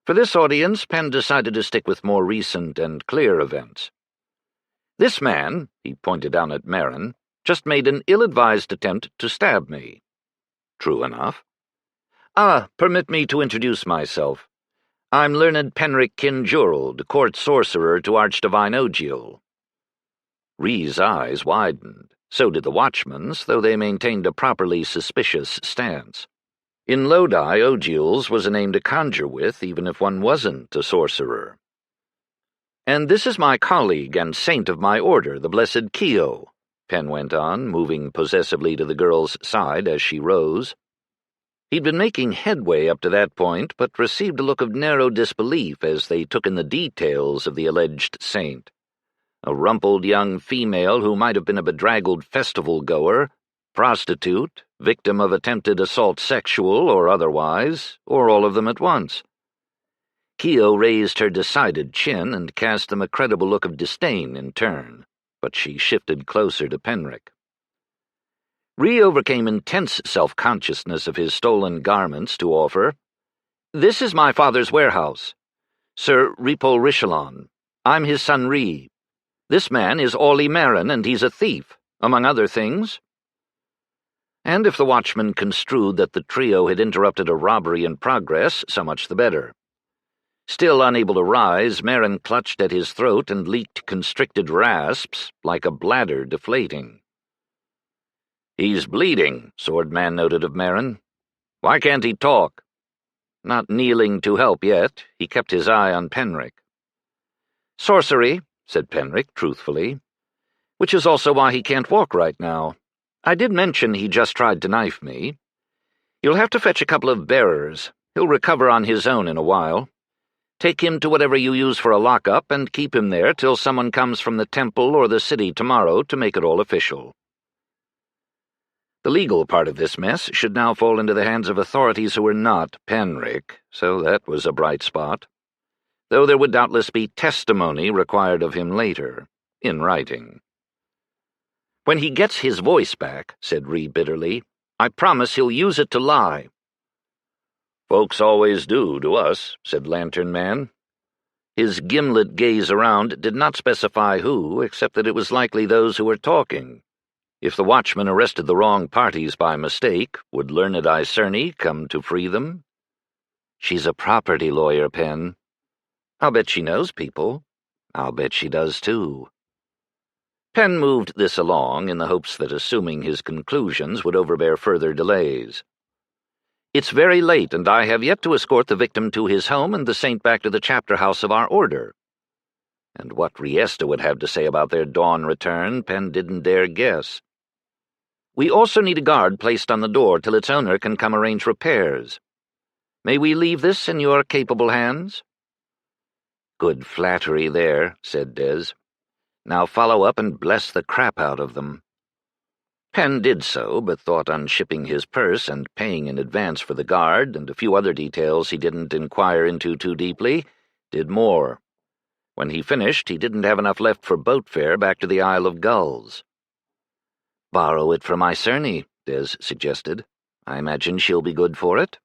For this audience, Penn decided to stick with more recent and clear events. "This man," he pointed down at Maren, "just made an ill-advised attempt to stab me." "True enough." Permit me to introduce myself. I'm learned Penric Bujold, court sorcerer to Archdivine Bujold." Ree's eyes widened. So did the watchman's, though they maintained a properly suspicious stance. In Lodi, Bujold's was a name to conjure with, even if one wasn't a sorcerer. "And this is my colleague and saint of my order, the blessed Keo," Penn went on, moving possessively to the girl's side as she rose. He'd been making headway up to that point, but received a look of narrow disbelief as they took in the details of the alleged saint. A rumpled young female who might have been a bedraggled festival-goer, prostitute, victim of attempted assault sexual or otherwise, or all of them at once. Keo raised her decided chin and cast them a credible look of disdain in turn, but she shifted closer to Penric. Ree overcame intense self-consciousness of his stolen garments to offer, "This is my father's warehouse. Sir Ripol Richelon. I'm his son Ree. This man is Orly Maren, and he's a thief, among other things." And if the watchman construed that the trio had interrupted a robbery in progress, so much the better. Still unable to rise, Maren clutched at his throat and leaked constricted rasps like a bladder deflating. "He's bleeding," Swordman noted of Merrin. "Why can't he talk?" Not kneeling to help yet, he kept his eye on Penrick. "Sorcery," said Penrick truthfully, "which is also why he can't walk right now. I did mention he just tried to knife me. You'll have to fetch a couple of bearers. He'll recover on his own in a while. Take him to whatever you use for a lockup and keep him there till someone comes from the temple or the city tomorrow to make it all official." The legal part of this mess should now fall into the hands of authorities who were not Penrick, so that was a bright spot, though there would doubtless be testimony required of him later, in writing. "When he gets his voice back," said Ree bitterly, "I promise he'll use it to lie." "Folks always do to us," said Lantern Man. His gimlet gaze around did not specify who, except that it was likely those who were talking. If the watchman arrested the wrong parties by mistake, would learned Icerne come to free them? "She's a property lawyer, Pen. I'll bet she knows people. I'll bet she does, too." Penn moved this along in the hopes that assuming his conclusions would overbear further delays. "It's very late, and I have yet to escort the victim to his home and the saint back to the chapter house of our order." And what Riesta would have to say about their dawn return, Penn didn't dare guess. "We also need a guard placed on the door till its owner can come arrange repairs. May we leave this in your capable hands?" "Good flattery there," said Des. "Now follow up and bless the crap out of them." Penn did so, but thought on shipping his purse and paying in advance for the guard and a few other details he didn't inquire into too deeply, did more. When he finished, he didn't have enough left for boat fare back to the Isle of Gulls. "Borrow it from Icerne," Des suggested. "I imagine she'll be good for it."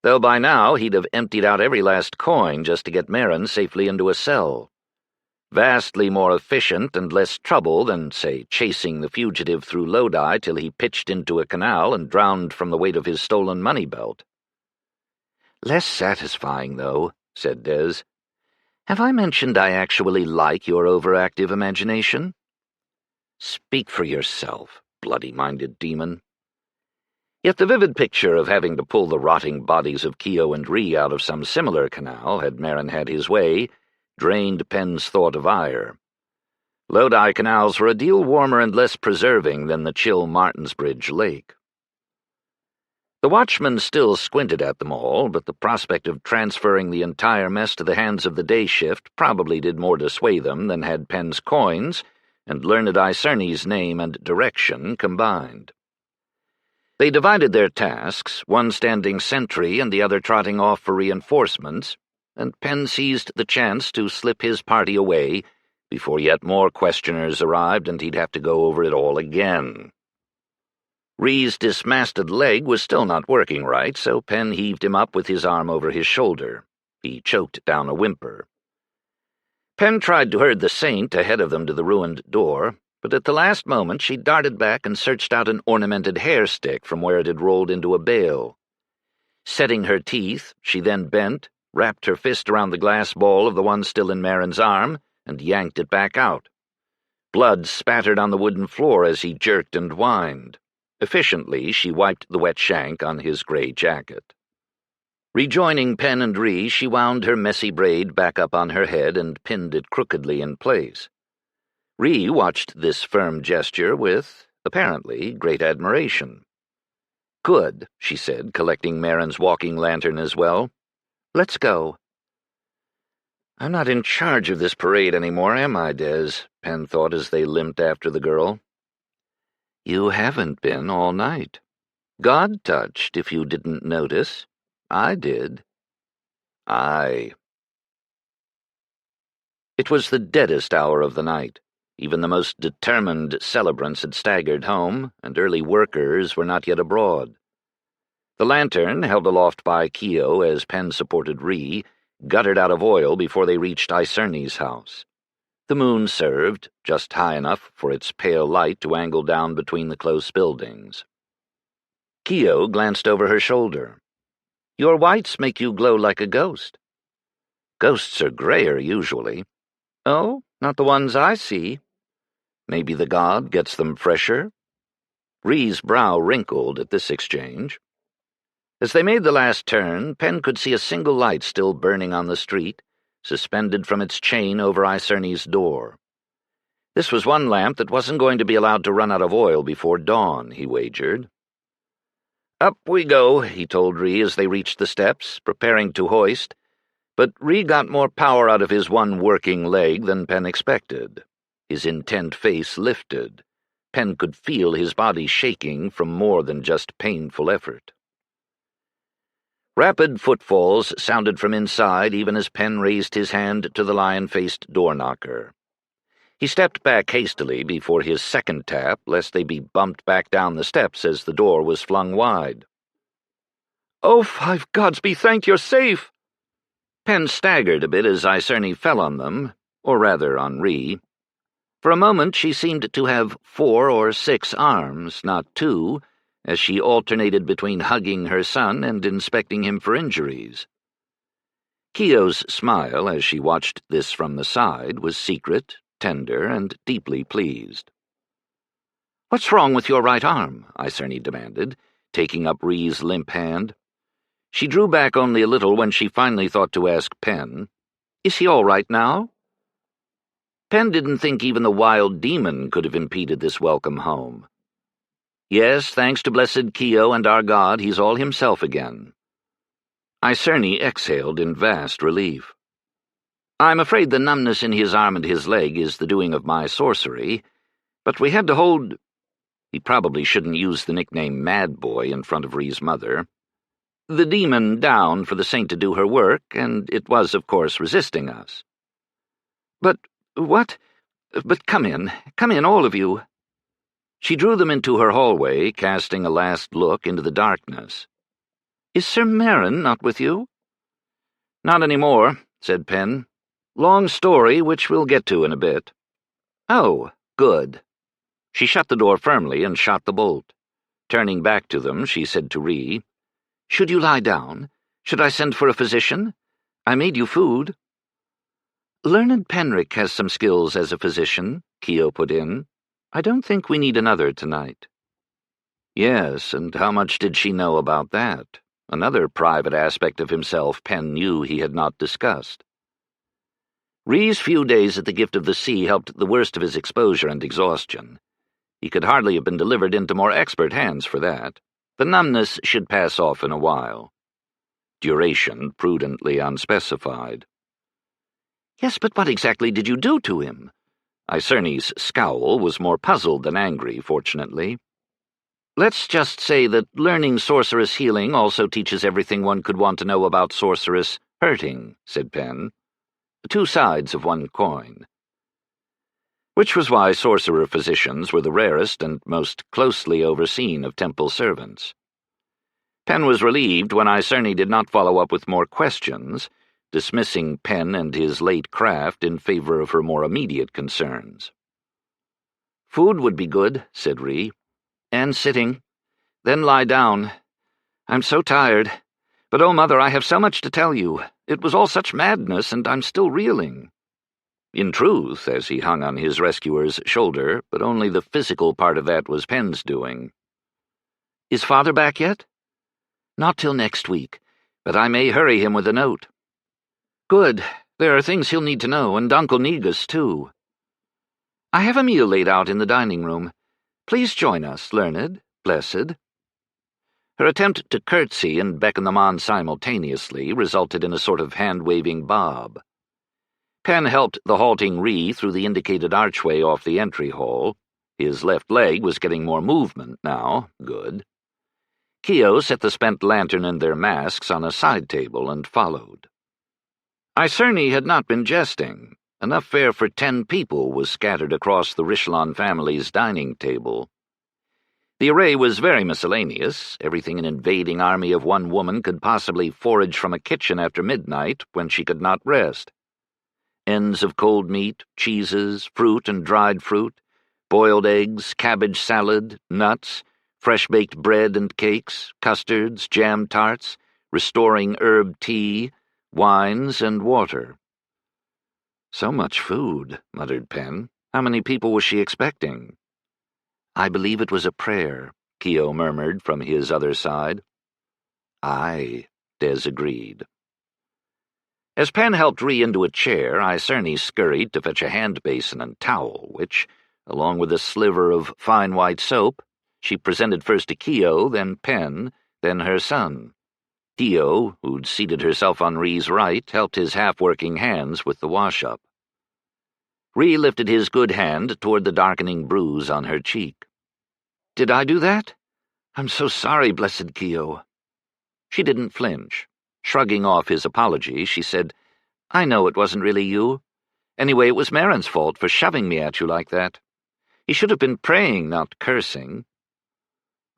Though by now he'd have emptied out every last coin just to get Merrin safely into a cell. Vastly more efficient and less trouble than, say, chasing the fugitive through Lodi till he pitched into a canal and drowned from the weight of his stolen money belt. "Less satisfying, though," said Des. "Have I mentioned I actually like your overactive imagination?" "Speak for yourself, bloody-minded demon." Yet the vivid picture of having to pull the rotting bodies of Keo and Ree out of some similar canal, had Merrin had his way, drained Penn's thought of ire. Lodi canals were a deal warmer and less preserving than the chill Martinsbridge Lake. The watchman still squinted at them all, but the prospect of transferring the entire mess to the hands of the day shift probably did more to sway them than had Penn's coins and learned Icerne's name and direction combined. They divided their tasks, one standing sentry and the other trotting off for reinforcements, and Penn seized the chance to slip his party away before yet more questioners arrived and he'd have to go over it all again. Ree's dismasted leg was still not working right, so Penn heaved him up with his arm over his shoulder. He choked down a whimper. Penn tried to herd the saint ahead of them to the ruined door, but at the last moment she darted back and searched out an ornamented hair stick from where it had rolled into a bale. Setting her teeth, she then bent, wrapped her fist around the glass ball of the one still in Merrin's arm, and yanked it back out. Blood spattered on the wooden floor as he jerked and whined. Efficiently, she wiped the wet shank on his gray jacket. Rejoining Penn and Ree, she wound her messy braid back up on her head and pinned it crookedly in place. Ree watched this firm gesture with, apparently, great admiration. "Good," she said, collecting Merrin's walking lantern as well. "Let's go." "I'm not in charge of this parade anymore, am I, Des?" Penn thought as they limped after the girl. "You haven't been all night. God touched, if you didn't notice. I did." "Aye." It was the deadest hour of the night. Even the most determined celebrants had staggered home, and early workers were not yet abroad. The lantern, held aloft by Keo as Penn supported Ree, guttered out of oil before they reached Icerne's house. The moon served, just high enough for its pale light to angle down between the close buildings. Keo glanced over her shoulder. "Your whites make you glow like a ghost." "Ghosts are grayer, usually." "Oh, not the ones I see." "Maybe the god gets them fresher?" Ree's brow wrinkled at this exchange. As they made the last turn, Penn could see a single light still burning on the street, suspended from its chain over Icerne's door. This was one lamp that wasn't going to be allowed to run out of oil before dawn, he wagered. Up we go, he told Ree as they reached the steps, preparing to hoist, but Ree got more power out of his one working leg than Penn expected. His intent face lifted. Penn could feel his body shaking from more than just painful effort. Rapid footfalls sounded from inside even as Penn raised his hand to the lion-faced door-knocker. He stepped back hastily before his second tap, lest they be bumped back down the steps as the door was flung wide. "Oh, 5 gods be thanked you're safe!" Penn staggered a bit as Icerne fell on them, or rather on Ree. For a moment she seemed to have 4 or 6 arms, not 2, as she alternated between hugging her son and inspecting him for injuries. Keogh's smile, as she watched this from the side, was secret, tender, and deeply pleased. "What's wrong with your right arm?" Icerne demanded, taking up Ree's limp hand. She drew back only a little when she finally thought to ask Penn, "Is he all right now?" Penn didn't think even the wild demon could have impeded this welcome home. "Yes, thanks to blessed Keogh and our God, he's all himself again." Icerne exhaled in vast relief. "I'm afraid the numbness in his arm and his leg is the doing of my sorcery, but we had to hold—" He probably shouldn't use the nickname Mad Boy in front of Ree's mother. "The demon down for the saint to do her work, and it was, of course, resisting us." "But what? But come in, all of you." She drew them into her hallway, casting a last look into the darkness. "Is Sir Merrin not with you?" "Not any more," said Penn. "Long story, which we'll get to in a bit." "Oh, good." She shut the door firmly and shot the bolt. Turning back to them, she said to Ree, "Should you lie down? Should I send for a physician? I made you food." "Learned Penrick has some skills as a physician," Keogh put in. "I don't think we need another tonight." Yes, and how much did she know about that? Another private aspect of himself Penn knew he had not discussed. Ree's few days at the Gift of the Sea helped the worst of his exposure and exhaustion. He could hardly have been delivered into more expert hands for that. The numbness should pass off in a while. Duration prudently unspecified. "Yes, but what exactly did you do to him?" Icerne's scowl was more puzzled than angry, fortunately. "Let's just say that learning sorceress healing also teaches everything one could want to know about sorceress hurting," said Penn. "Two sides of one coin." Which was why sorcerer-physicians were the rarest and most closely overseen of temple servants. Penn was relieved when Icerne did not follow up with more questions, dismissing Penn and his late craft in favor of her more immediate concerns. "Food would be good," said Ree. "And sitting. Then lie down. I'm so tired. But, oh, Mother, I have so much to tell you. It was all such madness, and I'm still reeling." In truth, as he hung on his rescuer's shoulder, but only the physical part of that was Penn's doing. "Is Father back yet?" "Not till next week, but I may hurry him with a note." "Good. There are things he'll need to know, and Uncle Negus, too." "I have a meal laid out in the dining room. Please join us, learned, blessed." Her attempt to curtsy and beckon them on simultaneously resulted in a sort of hand-waving bob. Penn helped the halting Ree through the indicated archway off the entry hall. His left leg was getting more movement now. Good. Keogh set the spent lantern and their masks on a side table and followed. Icerne had not been jesting. Enough fare for 10 people was scattered across the Richelon family's dining table. The array was very miscellaneous, everything an invading army of one woman could possibly forage from a kitchen after midnight when she could not rest. Ends of cold meat, cheeses, fruit and dried fruit, boiled eggs, cabbage salad, nuts, fresh-baked bread and cakes, custards, jam tarts, restoring herb tea, wines, and water. "So much food," muttered Penn. "How many people was she expecting?" "I believe it was a prayer," Keo murmured from his other side. "Aye," Des agreed. As Pen helped Ree into a chair, Icerny scurried to fetch a hand basin and towel, which, along with a sliver of fine white soap, she presented first to Keo, then Pen, then her son. Keo, who'd seated herself on Ree's right, helped his half-working hands with the wash-up. Ree lifted his good hand toward the darkening bruise on her cheek. "Did I do that? I'm so sorry, blessed Keo." She didn't flinch. Shrugging off his apology, she said, "I know it wasn't really you. Anyway, it was Maren's fault for shoving me at you like that. He should have been praying, not cursing."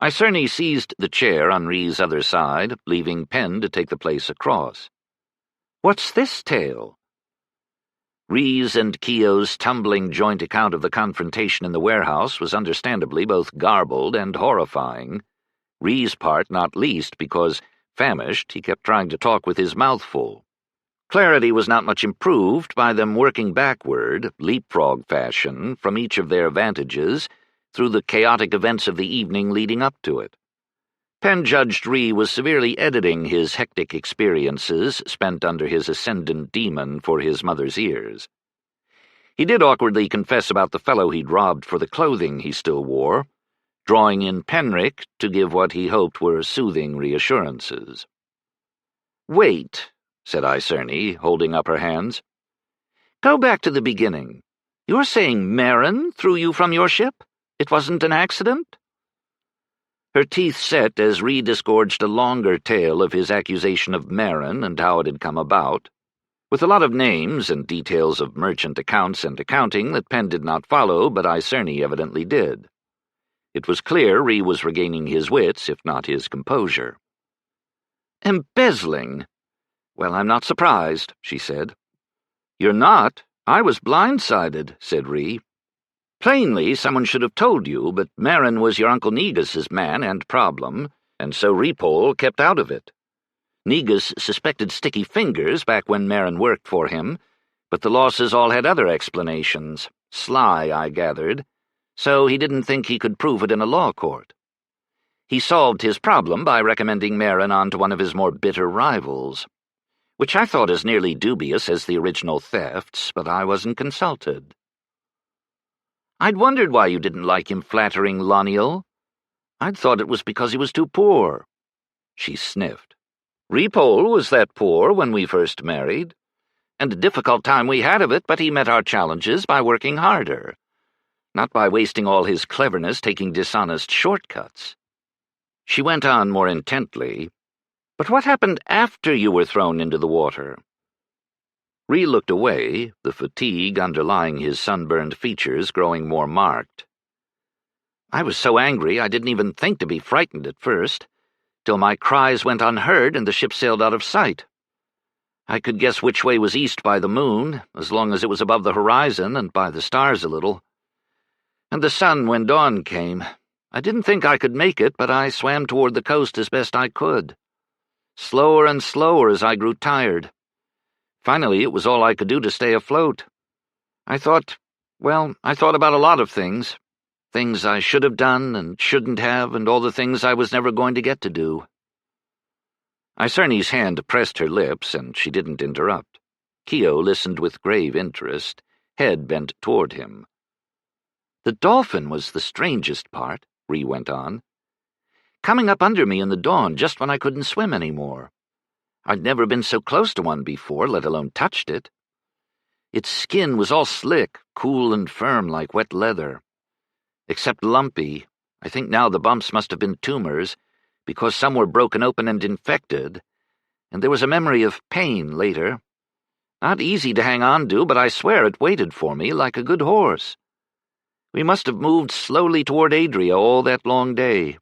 Icerny seized the chair on Ree's other side, leaving Pen to take the place across. "What's this tale?" Ree's and Keo's tumbling joint account of the confrontation in the warehouse was understandably both garbled and horrifying, Ree's part not least because, famished, he kept trying to talk with his mouth full. Clarity was not much improved by them working backward, leapfrog fashion, from each of their vantages through the chaotic events of the evening leading up to it. Pen judged Ree was severely editing his hectic experiences spent under his ascendant demon for his mother's ears. He did awkwardly confess about the fellow he'd robbed for the clothing he still wore, drawing in Penrick to give what he hoped were soothing reassurances. "Wait," said Icerny, holding up her hands. "Go back to the beginning. You're saying Maren threw you from your ship? It wasn't an accident?" Her teeth set as Ree disgorged a longer tale of his accusation of Maren and how it had come about, with a lot of names and details of merchant accounts and accounting that Pen did not follow, but Icerny evidently did. It was clear Ree was regaining his wits, if not his composure. "Embezzling? Well, I'm not surprised," she said. "You're not? I was blindsided," said Ree. "Plainly, someone should have told you, but Maren was your Uncle Negus's man and problem, and so Repole kept out of it. Negus suspected sticky fingers back when Maren worked for him, but the losses all had other explanations, sly, I gathered, so he didn't think he could prove it in a law court. He solved his problem by recommending Maren on to one of his more bitter rivals, which I thought as nearly dubious as the original thefts, but I wasn't consulted." "I'd wondered why you didn't like him flattering Loniel. I'd thought it was because he was too poor." She sniffed. "Repole was that poor when we first married, and a difficult time we had of it, but he met our challenges by working harder, not by wasting all his cleverness taking dishonest shortcuts." She went on more intently, "But what happened after you were thrown into the water?" Ree looked away, the fatigue underlying his sunburned features growing more marked. "I was so angry I didn't even think to be frightened at first, till my cries went unheard and the ship sailed out of sight. I could guess which way was east by the moon, as long as it was above the horizon and by the stars a little. And the sun when dawn came. I didn't think I could make it, but I swam toward the coast as best I could. Slower and slower as I grew tired. Finally, it was all I could do to stay afloat. I thought about a lot of things. Things I should have done and shouldn't have, and all the things I was never going to get to do." Icerny's hand pressed her lips, and she didn't interrupt. Keo listened with grave interest, head bent toward him. "The dolphin was the strangest part," Ree went on. "Coming up under me in the dawn just when I couldn't swim anymore. I'd never been so close to one before, let alone touched it. Its skin was all slick, cool and firm like wet leather. Except lumpy. I think now the bumps must have been tumors, because some were broken open and infected, and there was a memory of pain later. Not easy to hang on to, but I swear it waited for me like a good horse. We must have moved slowly toward Adria all that long day.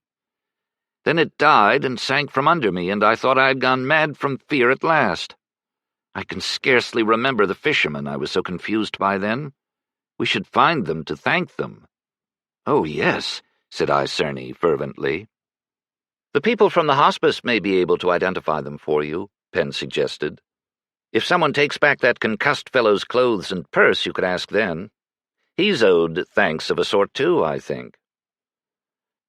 Then it died and sank from under me, and I thought I had gone mad from fear at last. I can scarcely remember the fishermen, I was so confused by then. We should find them to thank them." "Oh, yes," said Icerny fervently. "The people from the hospice may be able to identify them for you," Pen suggested. "If someone takes back that concussed fellow's clothes and purse, you could ask then. He's owed thanks of a sort, too, I think."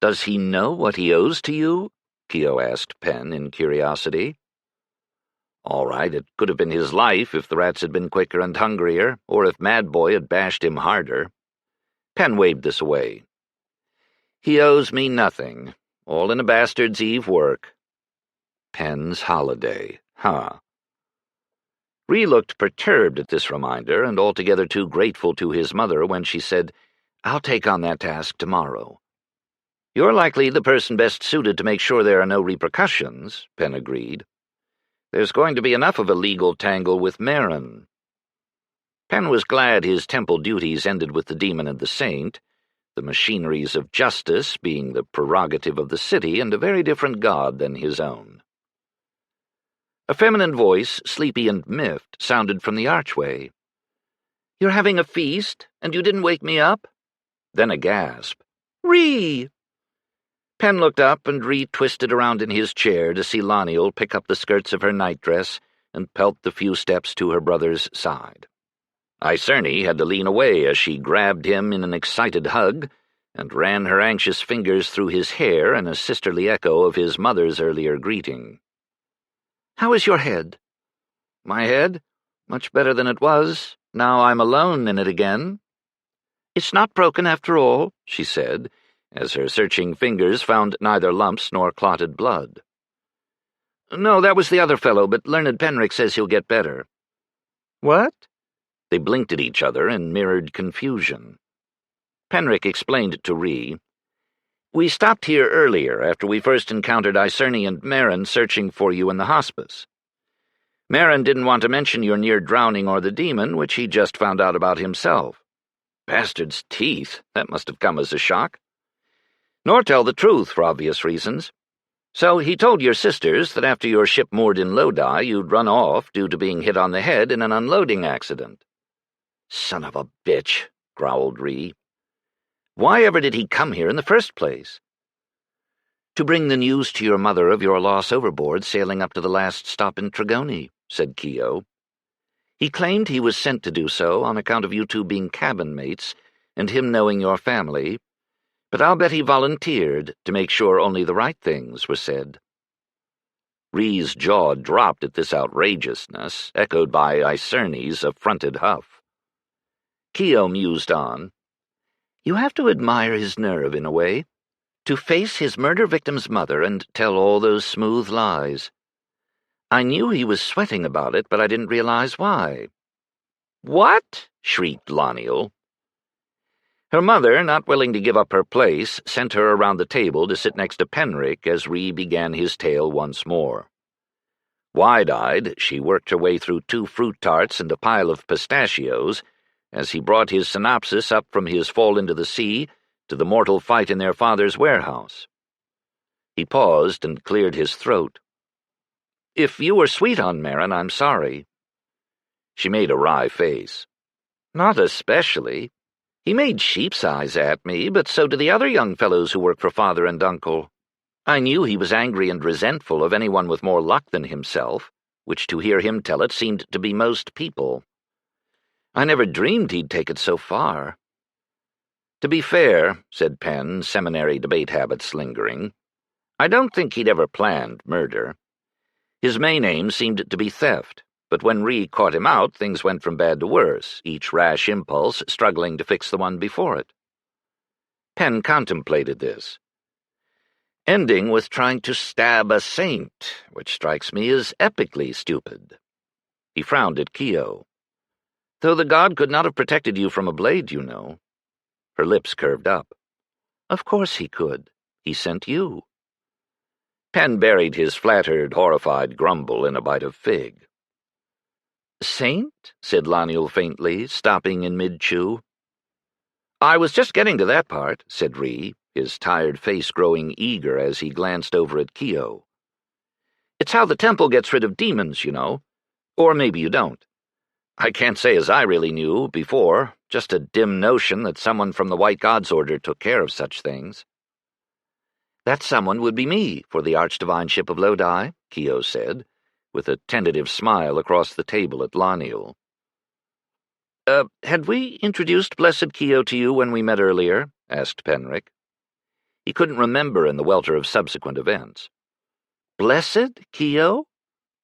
Does he know what he owes to you? Keo asked Pen in curiosity. All right, it could have been his life if the rats had been quicker and hungrier, or if Mad Boy had bashed him harder. Pen waved this away. He owes me nothing, all in a bastard's eve work. Pen's holiday, huh? Ree looked perturbed at this reminder and altogether too grateful to his mother when she said, I'll take on that task tomorrow. You're likely the person best suited to make sure there are no repercussions, Pen agreed. There's going to be enough of a legal tangle with Marin. Pen was glad his temple duties ended with the demon and the saint, the machineries of justice being the prerogative of the city and a very different god than his own. A feminine voice, sleepy and miffed, sounded from the archway. You're having a feast, and you didn't wake me up? Then a gasp. Ree! Pen looked up, and Ree twisted around in his chair to see Loniel pick up the skirts of her nightdress and pelt the few steps to her brother's side. Icerne had to lean away as she grabbed him in an excited hug and ran her anxious fingers through his hair in a sisterly echo of his mother's earlier greeting. How is your head? My head? Much better than it was. Now I'm alone in it again. It's not broken after all, she said, as her searching fingers found neither lumps nor clotted blood. No, that was the other fellow, but Learned Penrick says he'll get better. What? They blinked at each other in mirrored confusion. Penrick explained to Ree, We stopped here earlier after we first encountered Icerne and Marin searching for you in the hospice. Marin didn't want to mention your near drowning or the demon, which he just found out about himself. Bastard's teeth, that must have come as a shock. Nor tell the truth for obvious reasons. So he told your sisters that after your ship moored in Lodi, you'd run off due to being hit on the head in an unloading accident. Son of a bitch, growled Ree. Why ever did he come here in the first place? To bring the news to your mother of your loss overboard sailing up to the last stop in Trigoni, said Keo. He claimed he was sent to do so on account of you two being cabin mates and him knowing your family, but I'll bet he volunteered to make sure only the right things were said. Ree's jaw dropped at this outrageousness, echoed by Icerne's affronted huff. Keo mused on. You have to admire his nerve in a way, to face his murder victim's mother and tell all those smooth lies. I knew he was sweating about it, but I didn't realize why. What? Shrieked Loniel. Her mother, not willing to give up her place, sent her around the table to sit next to Penrick as Ree began his tale once more. Wide-eyed, she worked her way through 2 fruit tarts and a pile of pistachios as he brought his synopsis up from his fall into the sea to the mortal fight in their father's warehouse. He paused and cleared his throat. If you were sweet on Marin, I'm sorry. She made a wry face. Not especially. He made sheep's eyes at me, but so do the other young fellows who work for father and uncle. I knew he was angry and resentful of anyone with more luck than himself, which to hear him tell it seemed to be most people. I never dreamed he'd take it so far. To be fair, said Pen, seminary debate habits lingering, I don't think he'd ever planned murder. His main aim seemed to be theft, but when Ree caught him out, things went from bad to worse, each rash impulse struggling to fix the one before it. Pen contemplated this. Ending with trying to stab a saint, which strikes me as epically stupid. He frowned at Keo. Though the god could not have protected you from a blade, you know. Her lips curved up. Of course he could. He sent you. Pen buried his flattered, horrified grumble in a bite of fig. Saint? Said Loniel faintly, stopping in mid-chew. I was just getting to that part, said Ree, his tired face growing eager as he glanced over at Keo. It's how the temple gets rid of demons, you know. Or maybe you don't. I can't say as I really knew before, just a dim notion that someone from the White God's Order took care of such things. That someone would be me for the Archdivineship of Lodi, Keo said, with a tentative smile across the table at Loniel. Had we introduced Blessed Keo to you when we met earlier? Asked Penrick. He couldn't remember in the welter of subsequent events. "Blessed, Keo?"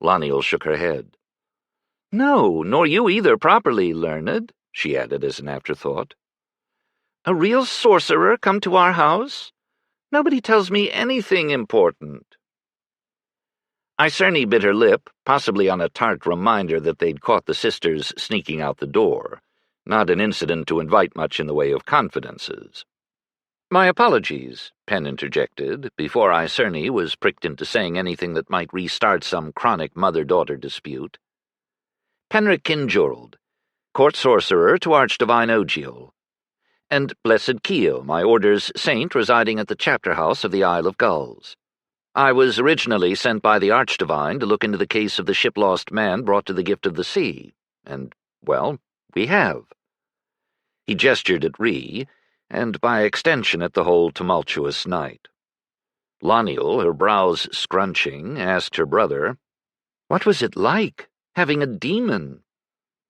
Loniel shook her head. "No, nor you either properly learned," she added as an afterthought. "A real sorcerer come to our house? Nobody tells me anything important." Icerne bit her lip, possibly on a tart reminder that they'd caught the sisters sneaking out the door, not an incident to invite much in the way of confidences. "My apologies," Penn interjected, before Icerne was pricked into saying anything that might restart some chronic mother-daughter dispute. "Penric Kinjorld, court sorcerer to Archdivine Ogiel, and Blessed Keo, my order's saint residing at the chapter house of the Isle of Gulls. I was originally sent by the Archdivine to look into the case of the ship-lost man brought to the Gift of the Sea, and, well, we have." He gestured at Ree, and by extension at the whole tumultuous night. Loniel, her brows scrunching, asked her brother, "What was it like, having a demon?"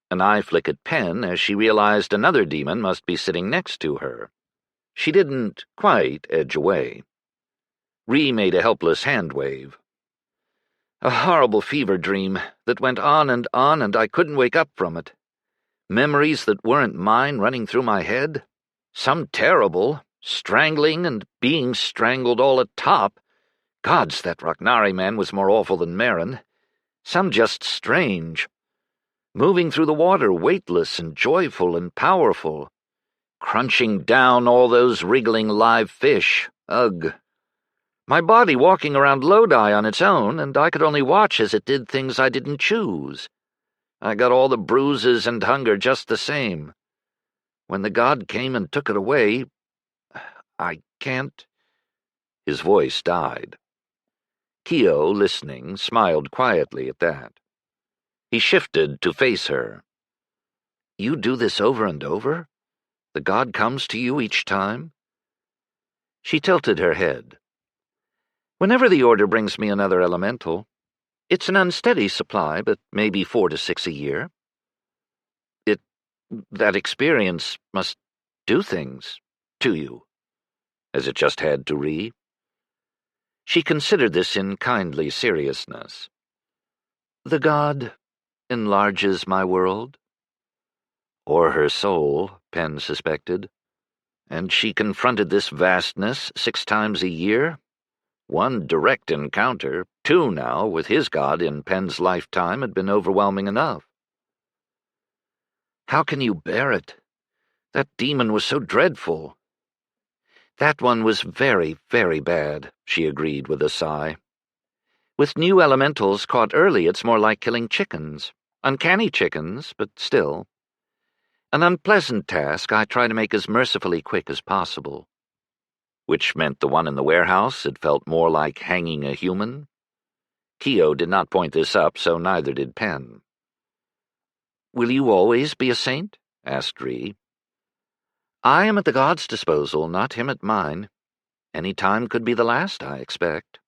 An eye flick at Penn as she realized another demon must be sitting next to her. She didn't quite edge away. Ree made a helpless hand wave. "A horrible fever dream that went on, and I couldn't wake up from it. Memories that weren't mine running through my head. Some terrible, strangling and being strangled all atop. Gods, that Ragnari man was more awful than Marin. Some just strange. Moving through the water, weightless and joyful and powerful. Crunching down all those wriggling live fish. Ugh. My body walking around Lodi on its own, and I could only watch as it did things I didn't choose. I got all the bruises and hunger just the same. When the god came and took it away, I can't—" His voice died. Keo, listening, smiled quietly at that. He shifted to face her. "You do this over and over? The god comes to you each time?" She tilted her head. "Whenever the Order brings me another elemental. It's an unsteady supply, but maybe 4 to 6 a year. That experience must do things to you, as it just had to Ree." She considered this in kindly seriousness. "The god enlarges my world?" Or her soul, Penn suspected. And she confronted this vastness 6 times a year? 1 direct encounter, 2 now, with his god in Penn's lifetime had been overwhelming enough. "How can you bear it? That demon was so dreadful." "That one was very, very bad," she agreed with a sigh. "With new elementals caught early, it's more like killing chickens. Uncanny chickens, but still. An unpleasant task I try to make as mercifully quick as possible." Which meant the one in the warehouse had felt more like hanging a human? Keo did not point this up, so neither did Penn. "Will you always be a saint?" asked Ree. "I am at the god's disposal, not him at mine. Any time could be the last, I expect."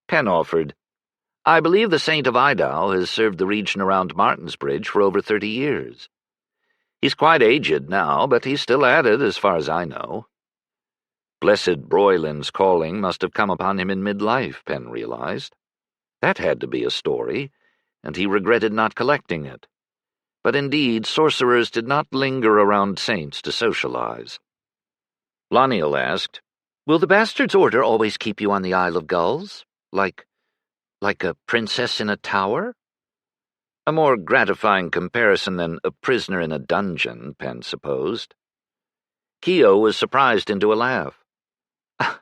Penn offered, "I believe the Saint of Idau has served the region around Martinsbridge for over 30 years. He's quite aged now, but he's still at it as far as I know." Blessed Broylin's calling must have come upon him in midlife, Penn realized. That had to be a story, and he regretted not collecting it. But indeed, sorcerers did not linger around saints to socialize. Loniel asked, "Will the Bastard's Order always keep you on the Isle of Gulls? Like a princess in a tower?" A more gratifying comparison than a prisoner in a dungeon, Penn supposed. Keo was surprised into a laugh.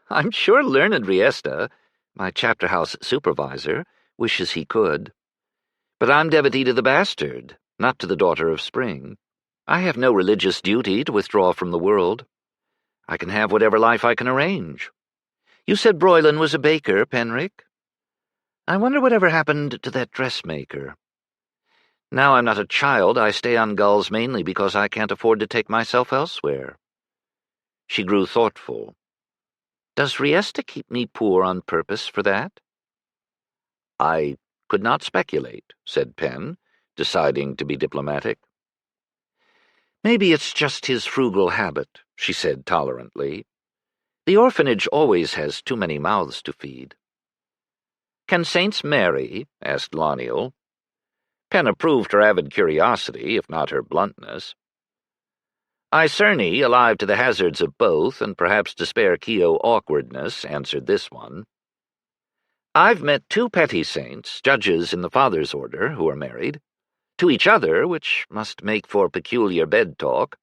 "I'm sure learned Riesta, my chapter house supervisor, wishes he could. But I'm devotee to the Bastard, not to the Daughter of Spring. I have no religious duty to withdraw from the world. I can have whatever life I can arrange. You said Broylin was a baker, Penric? I wonder whatever happened to that dressmaker. Now I'm not a child, I stay on Gulls mainly because I can't afford to take myself elsewhere." She grew thoughtful. "Does Riesta keep me poor on purpose for that?" "I could not speculate," said Penn, deciding to be diplomatic. "Maybe it's just his frugal habit," she said tolerantly. The orphanage always has too many mouths to feed. Can saints marry? Asked Loniel. Pen approved her avid curiosity, if not her bluntness. Icerne, alive to the hazards of both, and perhaps to spare Keo awkwardness, answered this one. I've met 2 petty saints, judges in the Father's order, who are married, to each other, which must make for peculiar bed talk,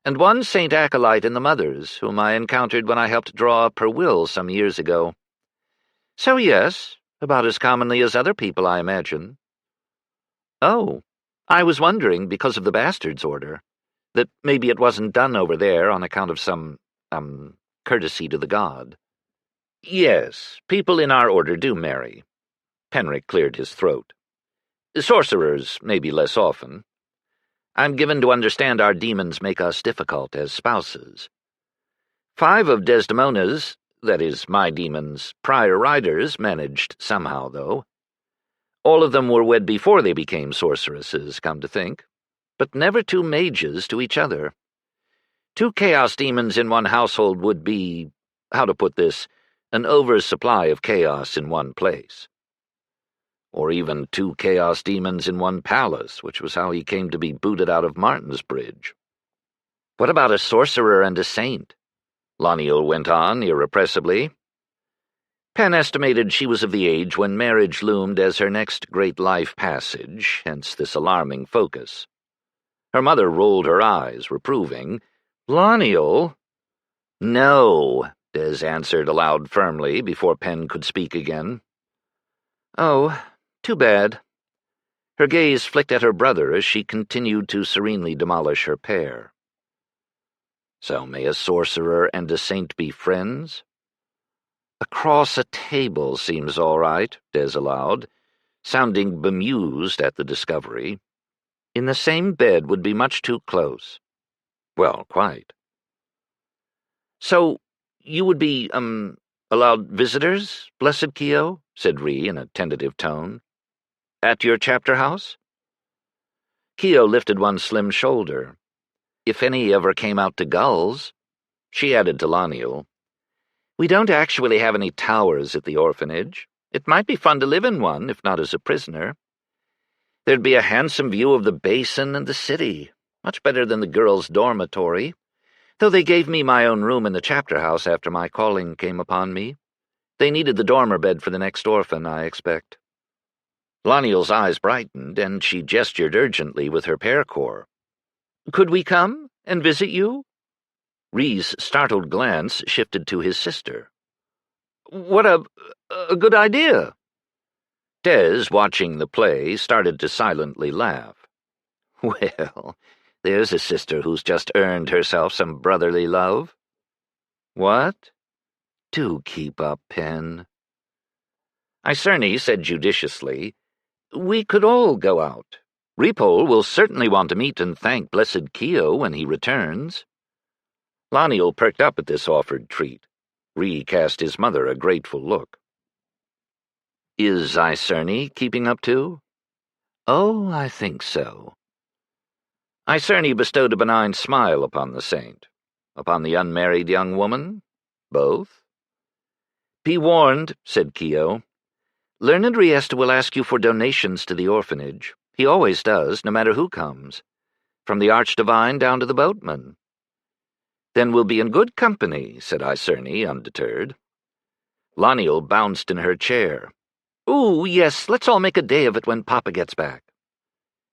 and 1 Saint Acolyte in the Mother's, whom I encountered when I helped draw up her will some years ago. So yes, about as commonly as other people, I imagine. Oh, I was wondering, because of the Bastard's order, that maybe it wasn't done over there on account of some, courtesy to the god. Yes, people in our order do marry. Penrick cleared his throat. Sorcerers, maybe less often. I'm given to understand our demons make us difficult as spouses. 5 of Desdemona's, that is, my demons, prior riders, managed somehow, though. All of them were wed before they became sorceresses, come to think, but never 2 mages to each other. 2 chaos demons in one household would be, how to put this, an oversupply of chaos in one place. Or even 2 chaos demons in one palace, which was how he came to be booted out of Martinsbridge. What about a sorcerer and a saint? Loniel went on irrepressibly. Pen estimated she was of the age when marriage loomed as her next great life passage, hence this alarming focus. Her mother rolled her eyes, reproving. Loniel? No, Des answered aloud firmly before Pen could speak again. Oh, too bad. Her gaze flicked at her brother as she continued to serenely demolish her pear. So may a sorcerer and a saint be friends? Across a table seems all right, Des allowed, sounding bemused at the discovery. In the same bed would be much too close. Well, quite. So, you would be, allowed visitors, Blessed Keo? Said Ree in a tentative tone. At your chapter house? Keo lifted one slim shoulder. If any ever came out to Gulls, she added to Loniel. We don't actually have any towers at the orphanage. It might be fun to live in one, if not as a prisoner. There'd be a handsome view of the basin and the city, much better than the girls' dormitory, though they gave me my own room in the chapter house after my calling came upon me. They needed the dormer bed for the next orphan, I expect. Loniel's eyes brightened, and she gestured urgently with her pear-core. Could we come and visit you? Ree's startled glance shifted to his sister. What a good idea! Des, watching the play, started to silently laugh. Well, there's a sister who's just earned herself some brotherly love. What? Do keep up, Pen. Icerne said judiciously, We could all go out. Repole will certainly want to meet and thank Blessed Keo when he returns. Loniel perked up at this offered treat. Ree cast his mother a grateful look. Is Icerne keeping up too? Oh, I think so. Icerne bestowed a benign smile upon the saint. Upon the unmarried young woman? Both? Be warned, said Keo. Learned Riesta will ask you for donations to the orphanage. He always does, no matter who comes, from the Archdivine down to the boatman. Then we'll be in good company, said Icerne, undeterred. Loniel bounced in her chair. Ooh, yes, let's all make a day of it when Papa gets back.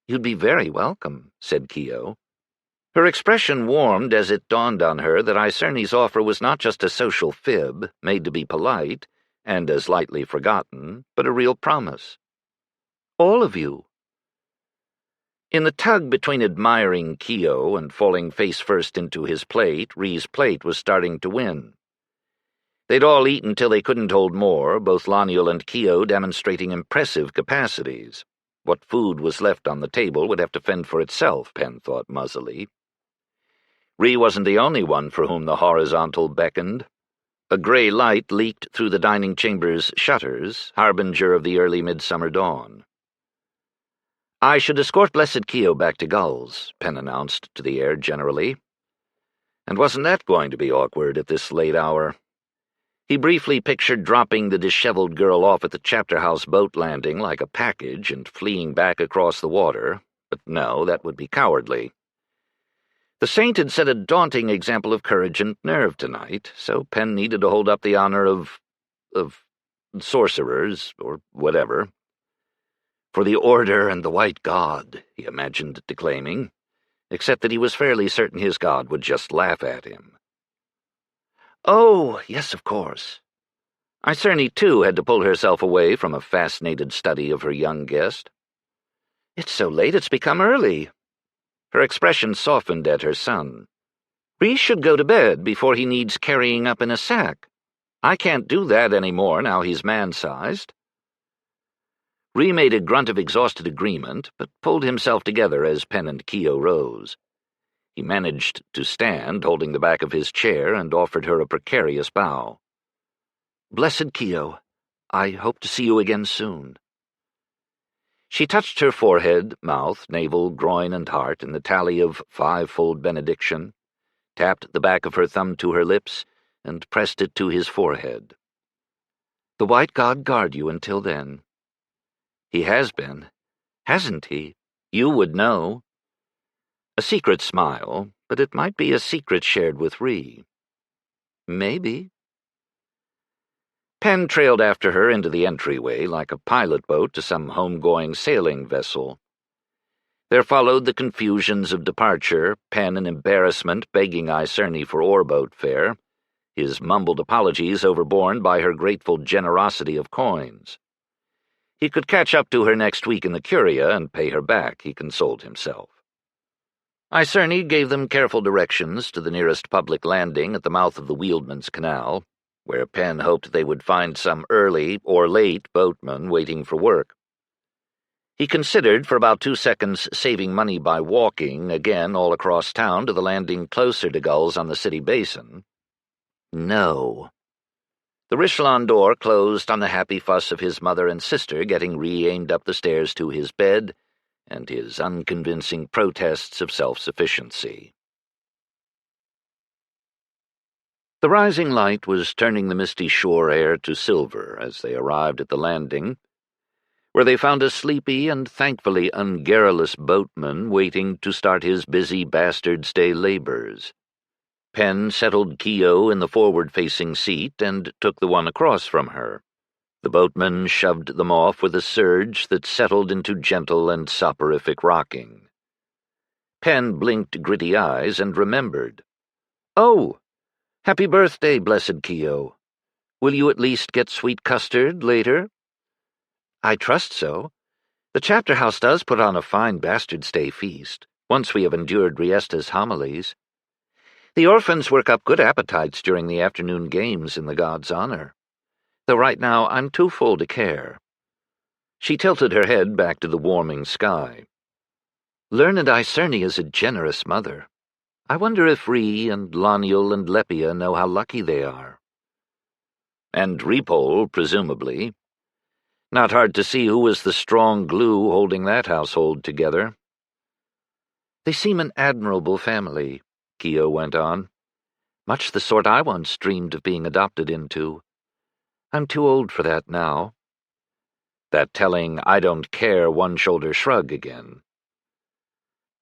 You'd be very welcome, said Keo. Her expression warmed as it dawned on her that Icerne's offer was not just a social fib, made to be polite, and as lightly forgotten, but a real promise. All of you. In the tug between admiring Keo and falling face first into his plate, Ree's plate was starting to win. They'd all eaten till they couldn't hold more, both Loniel and Keo demonstrating impressive capacities. What food was left on the table would have to fend for itself, Pen thought muzzily. Ree wasn't the only one for whom the horizontal beckoned. A gray light leaked through the dining chamber's shutters, harbinger of the early midsummer dawn. I should escort Blessed Keo back to Gulls, Pen announced to the air generally. And wasn't that going to be awkward at this late hour? He briefly pictured dropping the disheveled girl off at the chapter house boat landing like a package and fleeing back across the water, but no, that would be cowardly. The saint had set a daunting example of courage and nerve tonight, so Penn needed to hold up the honor of sorcerers, or whatever. For the Order and the White God, he imagined declaiming, except that he was fairly certain his god would just laugh at him. Oh, yes, of course. Icerne, too, had to pull herself away from a fascinated study of her young guest. It's so late it's become early. Her expression softened at her son. Rhys should go to bed before he needs carrying up in a sack. I can't do that any more now he's man-sized. Rhys made a grunt of exhausted agreement, but pulled himself together as Penn and Keo rose. He managed to stand, holding the back of his chair, and offered her a precarious bow. Blessed Keo, I hope to see you again soon. She touched her forehead, mouth, navel, groin, and heart in the tally of five-fold benediction, tapped the back of her thumb to her lips, and pressed it to his forehead. The White God guard you until then. He has been, hasn't he? You would know. A secret smile, but it might be a secret shared with Rhys. Maybe. Penn trailed after her into the entryway like a pilot boat to some home-going sailing vessel. There followed the confusions of departure, Penn in embarrassment begging Icerne for oarboat fare, his mumbled apologies overborne by her grateful generosity of coins. He could catch up to her next week in the Curia and pay her back, he consoled himself. Icerne gave them careful directions to the nearest public landing at the mouth of the Wheeldman's Canal, where Penn hoped they would find some early or late boatman waiting for work. He considered for about 2 seconds saving money by walking again all across town to the landing closer to gulls on the city basin. No. The Richelon door closed on the happy fuss of his mother and sister getting re-aimed up the stairs to his bed, and his unconvincing protests of self-sufficiency. The rising light was turning the misty shore air to silver as they arrived at the landing, where they found a sleepy and thankfully ungarrulous boatman waiting to start his busy Bastard's Day labors. Penn settled Keo in the forward-facing seat and took the one across from her. The boatman shoved them off with a surge that settled into gentle and soporific rocking. Penn blinked gritty eyes and remembered. Oh! Happy birthday, blessed Keo. Will you at least get sweet custard later? I trust so. The chapter house does put on a fine Bastard's Day feast, once we have endured Riesta's homilies. The orphans work up good appetites during the afternoon games in the god's honor, though right now I'm too full to care. She tilted her head back to the warming sky. Learned Icerne is a generous mother. I wonder if Rhys and Loniel and Lepia know how lucky they are. And Repole, presumably. Not hard to see who was the strong glue holding that household together. They seem an admirable family, Keo went on. Much the sort I once dreamed of being adopted into. I'm too old for that now. That telling I don't care one-shoulder shrug again.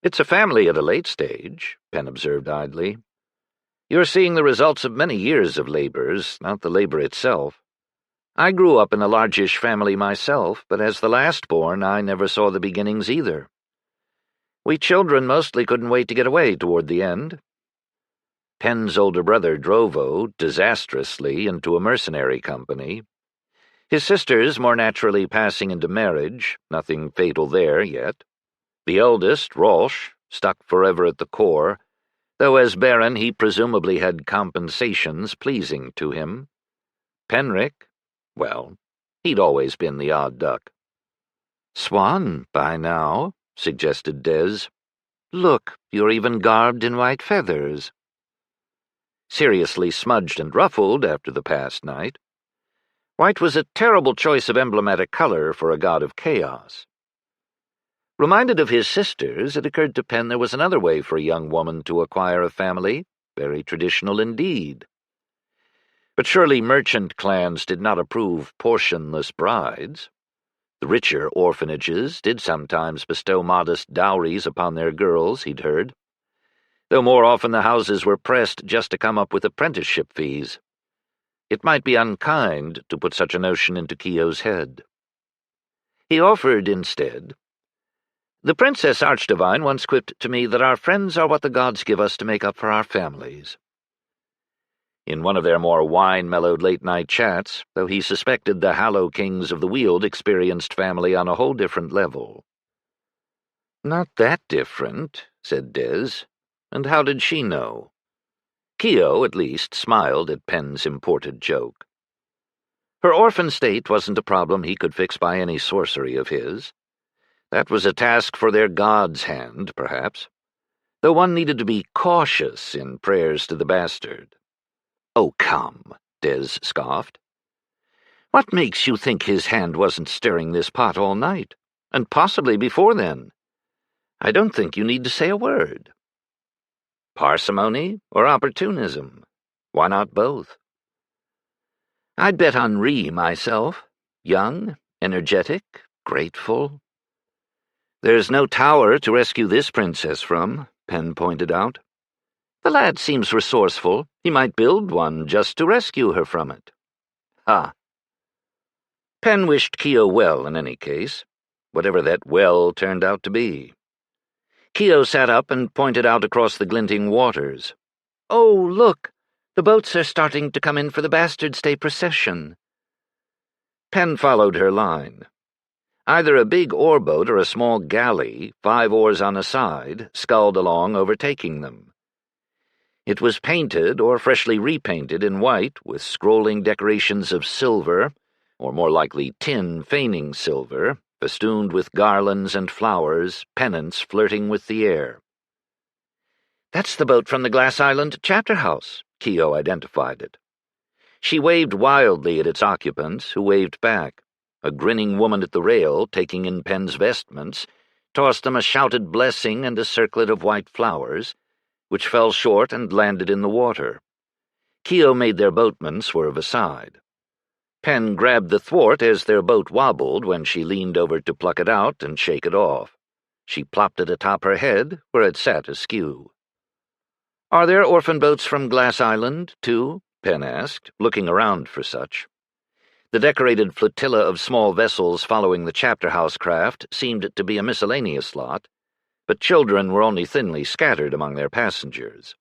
It's a family at a late stage, Penn observed idly. You're seeing the results of many years of labors, not the labor itself. I grew up in a largish family myself, but as the last-born, I never saw the beginnings either. We children mostly couldn't wait to get away toward the end. Penn's older brother Drovo, disastrously, into a mercenary company. His sisters more naturally passing into marriage, nothing fatal there yet. The eldest, Rolsh, stuck forever at the core, though as Baron he presumably had compensations pleasing to him. Penric, well, he'd always been the odd duck. Swan, by now, suggested Des. Look, you're even garbed in white feathers. Seriously smudged and ruffled after the past night. White was a terrible choice of emblematic color for a god of chaos. Reminded of his sisters, it occurred to Penn there was another way for a young woman to acquire a family, very traditional indeed. But surely merchant clans did not approve portionless brides. The richer orphanages did sometimes bestow modest dowries upon their girls, he'd heard, though more often the houses were pressed just to come up with apprenticeship fees. It might be unkind to put such a notion into Keogh's head. He offered instead, "The Princess Archdivine once quipped to me that our friends are what the gods give us to make up for our families." In one of their more wine-mellowed late-night chats, though he suspected the Hallow Kings of the Weald experienced family on a whole different level. "Not that different," said Des. "And how did she know?" Keogh, at least, smiled at Penn's imported joke. Her orphan state wasn't a problem he could fix by any sorcery of his. That was a task for their god's hand, perhaps, though one needed to be cautious in prayers to the bastard. "Oh, come," Des scoffed. "What makes you think his hand wasn't stirring this pot all night, and possibly before then? I don't think you need to say a word." Parsimony or opportunism? Why not both? "I'd bet on Ree myself. Young, energetic, grateful." "There's no tower to rescue this princess from," Penn pointed out. "The lad seems resourceful. He might build one just to rescue her from it." "Ha." Penn wished Keogh well in any case, whatever that well turned out to be. Keogh sat up and pointed out across the glinting waters. "Oh, look! The boats are starting to come in for the Bastard's Day procession." Penn followed her line. Either a big oar-boat or a small galley, 5 oars on a side, sculled along, overtaking them. It was painted or freshly repainted in white with scrolling decorations of silver, or more likely tin feigning silver, festooned with garlands and flowers, pennants flirting with the air. "That's the boat from the Glass Island chapter house," Keogh identified it. She waved wildly at its occupants, who waved back. A grinning woman at the rail, taking in Penn's vestments, tossed them a shouted blessing and a circlet of white flowers, which fell short and landed in the water. Keogh made their boatman swerve aside. Penn grabbed the thwart as their boat wobbled when she leaned over to pluck it out and shake it off. She plopped it atop her head, where it sat askew. "Are there orphan boats from Glass Island, too?" Penn asked, looking around for such. The decorated flotilla of small vessels following the chapter-house craft seemed to be a miscellaneous lot, but children were only thinly scattered among their passengers.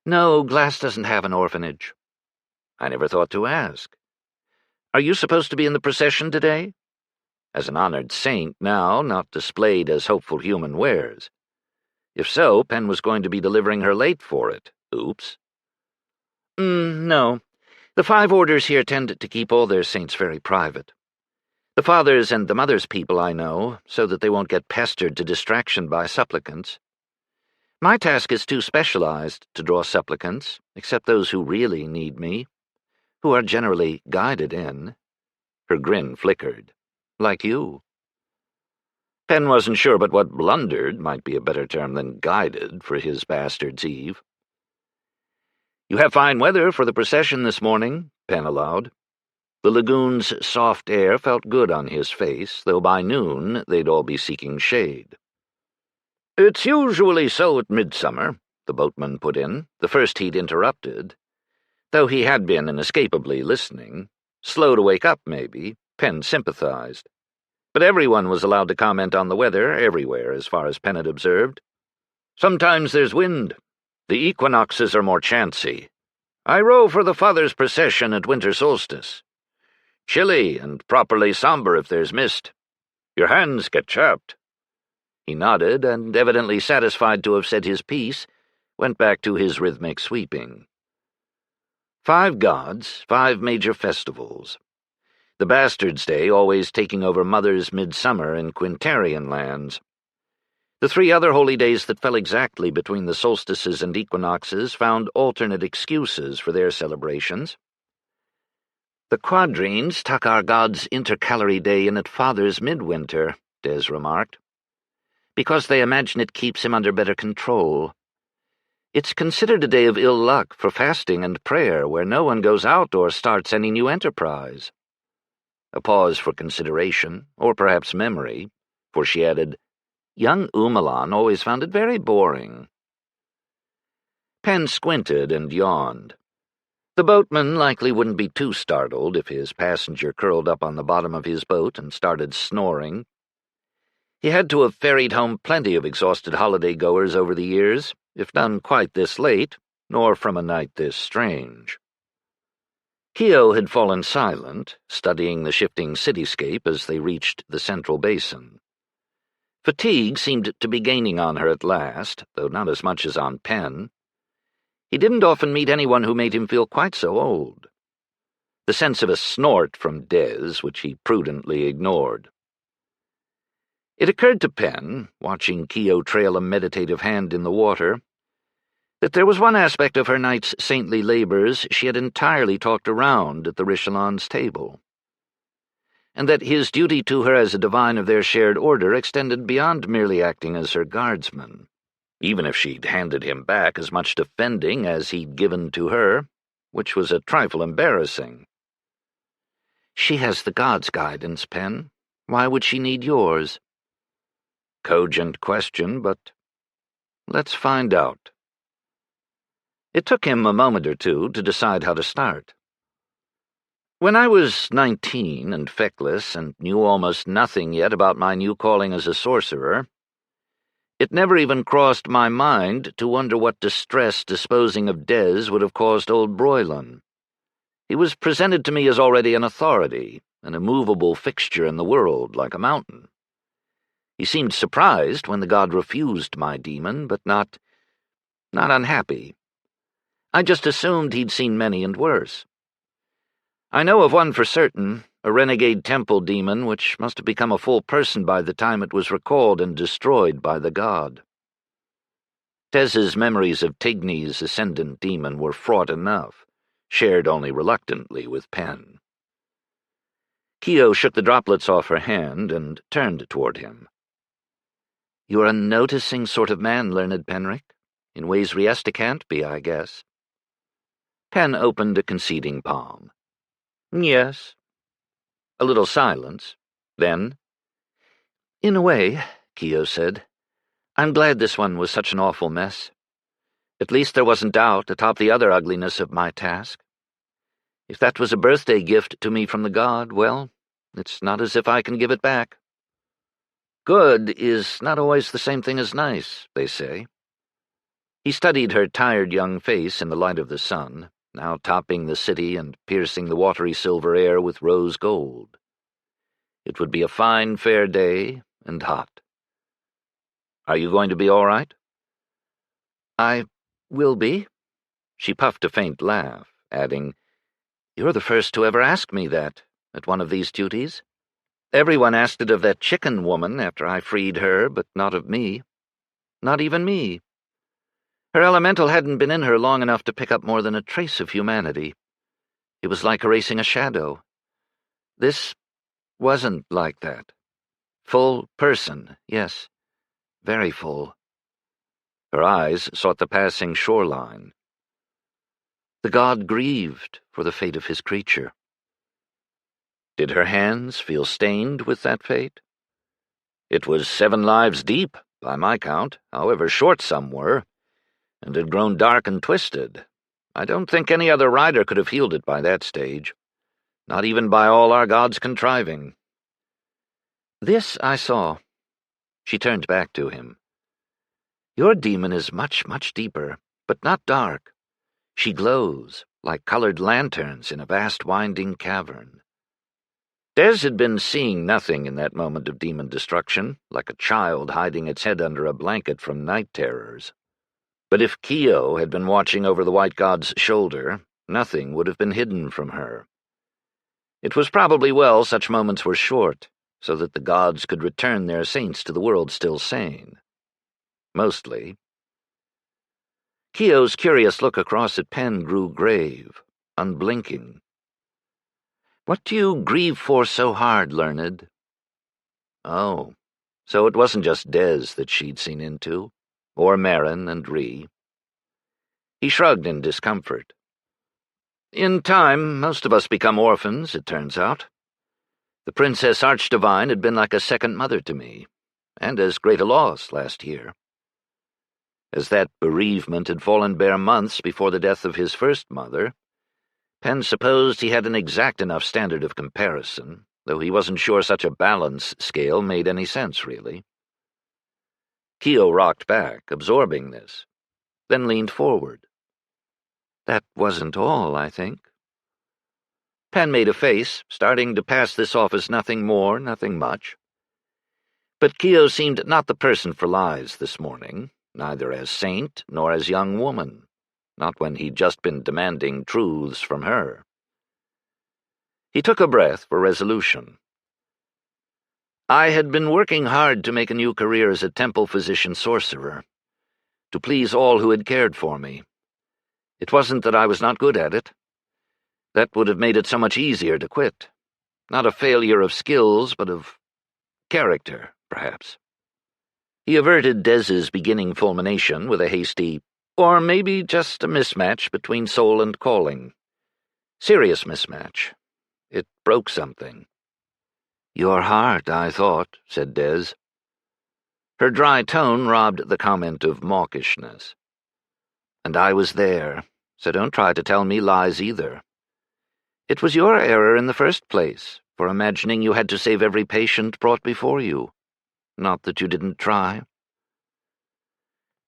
"No, Glass doesn't have an orphanage." "I never thought to ask. Are you supposed to be in the procession today?" As an honored saint now, not displayed as hopeful human wares. If so, Penn was going to be delivering her late for it. Oops. No. The 5 orders here tend to keep all their saints very private. The fathers and the mothers' people I know, so that they won't get pestered to distraction by supplicants. My task is too specialized to draw supplicants, except those who really need me, who are generally guided in." Her grin flickered. "Like you." Penn wasn't sure but what blundered might be a better term than guided for his bastard's eve. "You have fine weather for the procession this morning," Penn allowed. The lagoon's soft air felt good on his face, though by noon they'd all be seeking shade. "It's usually so at midsummer," the boatman put in, the first he'd interrupted. Though he had been inescapably listening, slow to wake up maybe, Penn sympathized. But everyone was allowed to comment on the weather everywhere, as far as Penn had observed. "Sometimes there's wind. The equinoxes are more chancy. I row for the Father's procession at winter solstice. Chilly and properly somber if there's mist. Your hands get chapped." He nodded, and, evidently satisfied to have said his piece, went back to his rhythmic sweeping. 5 gods, 5 major festivals. The Bastard's Day always taking over Mother's midsummer in Quintarian lands. The 3 other holy days that fell exactly between the solstices and equinoxes found alternate excuses for their celebrations. "The Quadrines tuck our god's intercalary day in at Father's midwinter," Des remarked, "because they imagine it keeps him under better control. It's considered a day of ill luck for fasting and prayer, where no one goes out or starts any new enterprise. A pause for consideration, or perhaps memory, for she added, Young Umalan always found it very boring. Penn squinted and yawned. The boatman likely wouldn't be too startled if his passenger curled up on the bottom of his boat and started snoring. He had to have ferried home plenty of exhausted holiday-goers over the years, if none quite this late, nor from a night this strange. Keo had fallen silent, studying the shifting cityscape as they reached the central basin. Fatigue seemed to be gaining on her at last, though not as much as on Penn. He didn't often meet anyone who made him feel quite so old. The sense of a snort from Des, which he prudently ignored. It occurred to Penn, watching Keo trail a meditative hand in the water, that there was one aspect of her night's saintly labors she had entirely talked around at the Richelon's table, and that his duty to her as a divine of their shared order extended beyond merely acting as her guardsman, even if she'd handed him back as much defending as he'd given to her, which was a trifle embarrassing. She has the gods' guidance, Penn. Why would she need yours? Cogent question, but let's find out. It took him a moment or two to decide how to start. When I was 19 and feckless and knew almost nothing yet about my new calling as a sorcerer, it never even crossed my mind to wonder what distress disposing of Des would have caused old Broylan. He was presented to me as already an authority, an immovable fixture in the world, like a mountain. He seemed surprised when the god refused my demon, but not unhappy. I just assumed he'd seen many and worse. I know of one for certain, a renegade temple demon which must have become a full person by the time it was recalled and destroyed by the god. Tez's memories of Tigny's ascendant demon were fraught enough, shared only reluctantly with Penn. Keo shook the droplets off her hand and turned toward him. You're a noticing sort of man, learned Penrick. In ways Riesta can't be, I guess. Penn opened a conceding palm. Yes. A little silence. Then, In a way, Keo said. I'm glad this one was such an awful mess. At least there wasn't doubt atop the other ugliness of my task. If that was a birthday gift to me from the god, well, it's not as if I can give it back. Good is not always the same thing as nice, they say. He studied her tired young face in the light of the sun, now topping the city and piercing the watery silver air with rose gold. It would be a fine, fair day, and hot. Are you going to be all right? I will be. She puffed a faint laugh, adding, You're the first to ever ask me that, at one of these duties. Everyone asked it of that chicken woman after I freed her, but not of me. Not even me. Her elemental hadn't been in her long enough to pick up more than a trace of humanity. It was like erasing a shadow. This wasn't like that. Full person, yes. Very full. Her eyes sought the passing shoreline. The god grieved for the fate of his creature. Did her hands feel stained with that fate? It was 7 lives deep, by my count, however short some were, and had grown dark and twisted. I don't think any other rider could have healed it by that stage, not even by all our gods contriving. This I saw. She turned back to him. Your demon is much, much deeper, but not dark. She glows, like colored lanterns in a vast winding cavern. Des had been seeing nothing in that moment of demon destruction, like a child hiding its head under a blanket from night terrors. But if Keo had been watching over the white god's shoulder, nothing would have been hidden from her. It was probably well such moments were short, so that the gods could return their saints to the world still sane. Mostly. Keo's curious look across at Penn grew grave, unblinking. What do you grieve for so hard, learned? Oh, so it wasn't just Des that she'd seen into, or Marin and Ree. He shrugged in discomfort. In time, most of us become orphans, it turns out. The Princess Archdivine had been like a second mother to me, and as great a loss last year. As that bereavement had fallen bare months before the death of his first mother, Penn supposed he had an exact enough standard of comparison, though he wasn't sure such a balance scale made any sense, really. Keo rocked back, absorbing this, then leaned forward. That wasn't all, I think. Penn made a face, starting to pass this off as nothing more, nothing much. But Keo seemed not the person for lies this morning, neither as saint nor as young woman, not when he'd just been demanding truths from her. He took a breath for resolution. I had been working hard to make a new career as a temple physician sorcerer, to please all who had cared for me. It wasn't that I was not good at it. That would have made it so much easier to quit. Not a failure of skills, but of character, perhaps. He averted Dez's beginning fulmination with a hasty, or maybe just a mismatch between soul and calling. Serious mismatch. It broke something. Your heart, I thought, said Dez. Her dry tone robbed the comment of mawkishness. And I was there, so don't try to tell me lies either. It was your error in the first place, for imagining you had to save every patient brought before you. Not that you didn't try.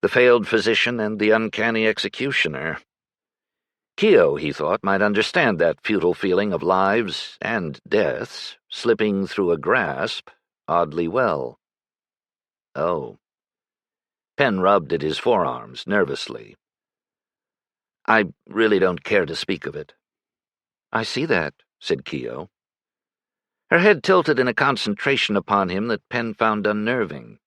The failed physician and the uncanny executioner. Keo, he thought, might understand that futile feeling of lives and deaths slipping through a grasp oddly well. Oh. Penn rubbed at his forearms nervously. I really don't care to speak of it. I see that, said Keo. Her head tilted in a concentration upon him that Penn found unnerving.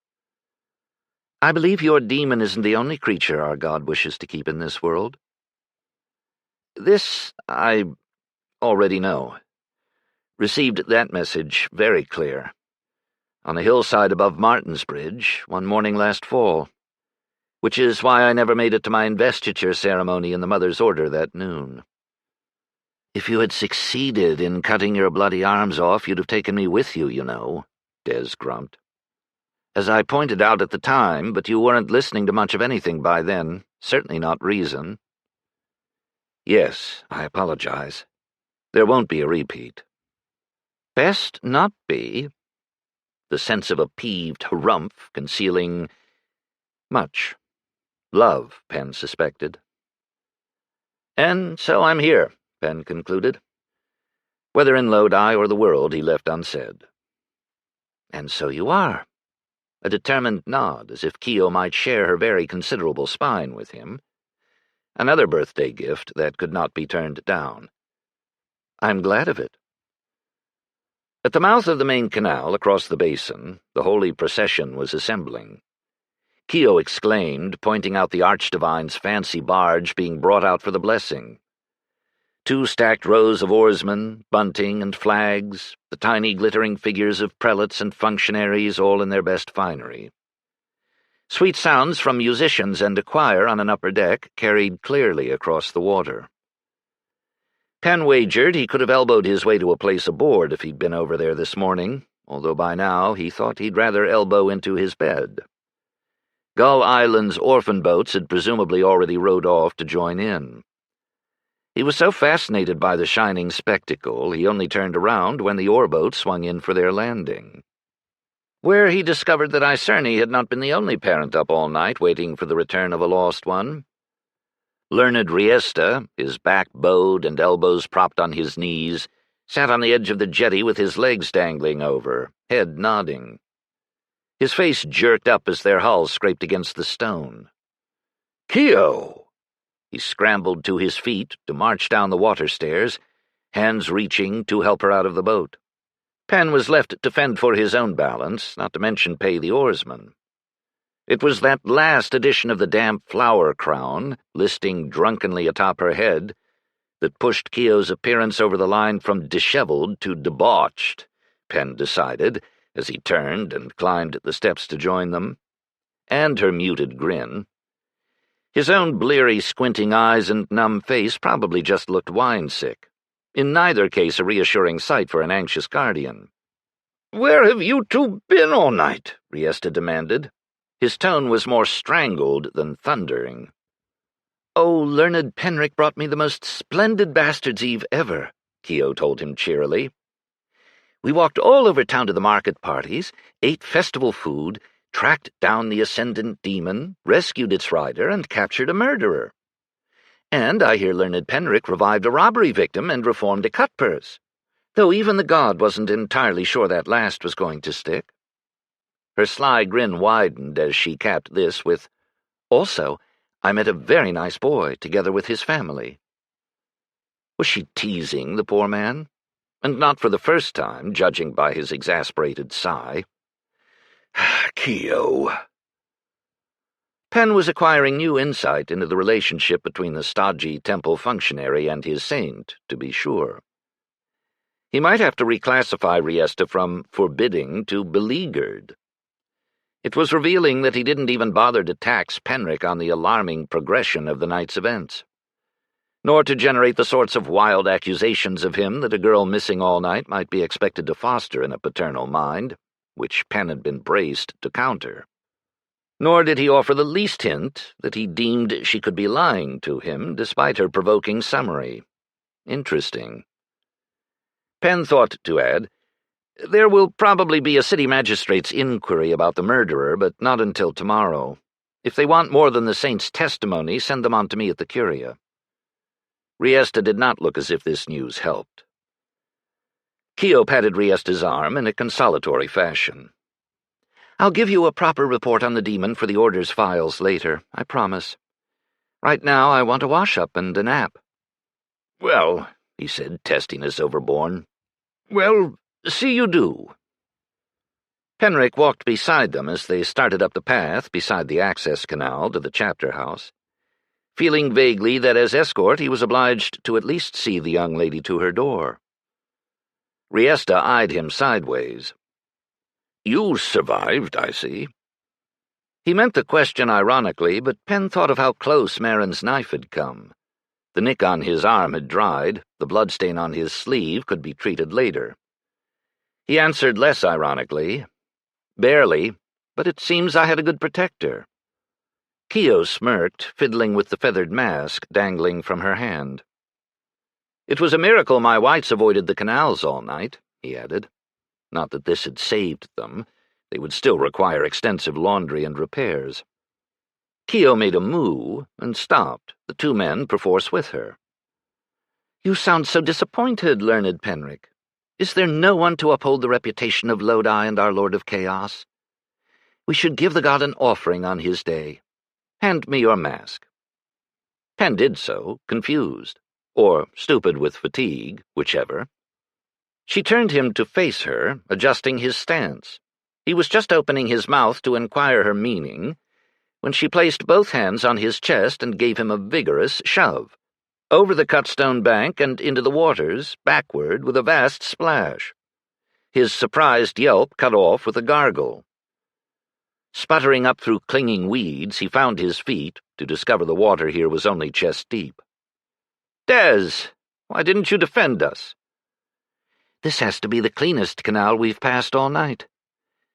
I believe your demon isn't the only creature our God wishes to keep in this world. This I already know. Received that message very clear. On a hillside above Martinsbridge, one morning last fall. Which is why I never made it to my investiture ceremony in the Mother's Order that noon. If you had succeeded in cutting your bloody arms off, you'd have taken me with you, you know, Dez grumped. As I pointed out at the time, but you weren't listening to much of anything by then, certainly not reason. Yes, I apologize. There won't be a repeat. Best not be. The sense of a peeved harumph concealing much. Love, Penn suspected. And so I'm here, Penn concluded. Whether in Lodi or the world, he left unsaid. And so you are. A determined nod, as if Keo might share her very considerable spine with him. Another birthday gift that could not be turned down. I'm glad of it. At the mouth of the main canal across the basin, the holy procession was assembling. Keo exclaimed, pointing out the Archdivine's fancy barge being brought out for the blessing. 2 stacked rows of oarsmen, bunting and flags, the tiny glittering figures of prelates and functionaries all in their best finery. Sweet sounds from musicians and a choir on an upper deck carried clearly across the water. Penn wagered he could have elbowed his way to a place aboard if he'd been over there this morning, although by now he thought he'd rather elbow into his bed. Gull Island's orphan boats had presumably already rowed off to join in. He was so fascinated by the shining spectacle, he only turned around when the oarboats swung in for their landing, where he discovered that Icerny had not been the only parent up all night waiting for the return of a lost one. Learned Riesta, his back bowed and elbows propped on his knees, sat on the edge of the jetty with his legs dangling over, head nodding. His face jerked up as their hulls scraped against the stone. Keo! He scrambled to his feet to march down the water stairs, hands reaching to help her out of the boat. Penn was left to fend for his own balance, not to mention pay the oarsman. It was that last edition of the damp flower crown, listing drunkenly atop her head, that pushed Keo's appearance over the line from disheveled to debauched, Penn decided, as he turned and climbed the steps to join them, and her muted grin. His own bleary, squinting eyes and numb face probably just looked wine-sick. In neither case a reassuring sight for an anxious guardian. "Where have you two been all night?" Riesta demanded. His tone was more strangled than thundering. "Oh, learned Penrick brought me the most splendid Bastard's Eve ever," Keo told him cheerily. "We walked all over town to the market parties, ate festival food, tracked down the ascendant demon, rescued its rider, and captured a murderer. And I hear learned Penrick revived a robbery victim and reformed a cut-purse, though even the god wasn't entirely sure that last was going to stick." Her sly grin widened as she capped this with, "Also, I met a very nice boy together with his family." Was she teasing the poor man? And not for the first time, judging by his exasperated sigh. Keo. Penn was acquiring new insight into the relationship between the stodgy temple functionary and his saint, to be sure. He might have to reclassify Riesta from forbidding to beleaguered. It was revealing that he didn't even bother to tax Penrick on the alarming progression of the night's events, nor to generate the sorts of wild accusations of him that a girl missing all night might be expected to foster in a paternal mind, which Penn had been braced to counter. Nor did he offer the least hint that he deemed she could be lying to him despite her provoking summary. Interesting. Penn thought to add, "There will probably be a city magistrate's inquiry about the murderer, but not until tomorrow. If they want more than the saint's testimony, send them on to me at the Curia." Riesta did not look as if this news helped. Keo patted Riesta's arm in a consolatory fashion. "I'll give you a proper report on the demon for the Order's files later, I promise. Right now I want a wash-up and a nap." "Well," he said, testiness overborne. "Well, see you do." Penrick walked beside them as they started up the path beside the access canal to the chapter house, feeling vaguely that as escort he was obliged to at least see the young lady to her door. Riesta eyed him sideways. "You survived, I see." He meant the question ironically, but Penn thought of how close Marin's knife had come. The nick on his arm had dried, the bloodstain on his sleeve could be treated later. He answered less ironically, "Barely, but it seems I had a good protector." Keo smirked, fiddling with the feathered mask dangling from her hand. "It was a miracle my whites avoided the canals all night," he added. Not that this had saved them. They would still require extensive laundry and repairs. Keo made a moo and stopped, the two men perforce with her. "You sound so disappointed, learned Penrick. Is there no one to uphold the reputation of Lodi and our Lord of Chaos? We should give the god an offering on his day. Hand me your mask." Penn did so, confused, or stupid with fatigue, whichever. She turned him to face her, adjusting his stance. He was just opening his mouth to inquire her meaning, when she placed both hands on his chest and gave him a vigorous shove, over the cut stone bank and into the waters, backward with a vast splash. His surprised yelp cut off with a gargle. Sputtering up through clinging weeds, he found his feet, to discover the water here was only chest-deep. "Des, why didn't you defend us?" "This has to be the cleanest canal we've passed all night.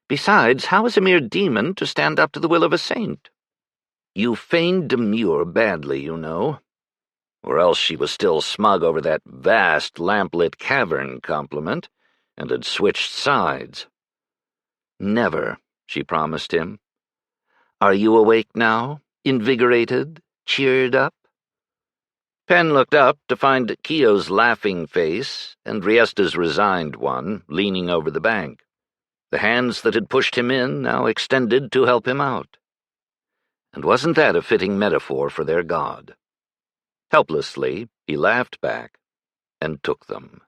Besides, how is a mere demon to stand up to the will of a saint?" "You feigned demur badly, you know. Or else she was still smug over that vast lamplit cavern compliment, and had switched sides." "Never," she promised him. "Are you awake now? Invigorated? Cheered up?" Penn looked up to find Keo's laughing face and Riesta's resigned one leaning over the bank, the hands that had pushed him in now extended to help him out. And wasn't that a fitting metaphor for their god? Helplessly, he laughed back and took them.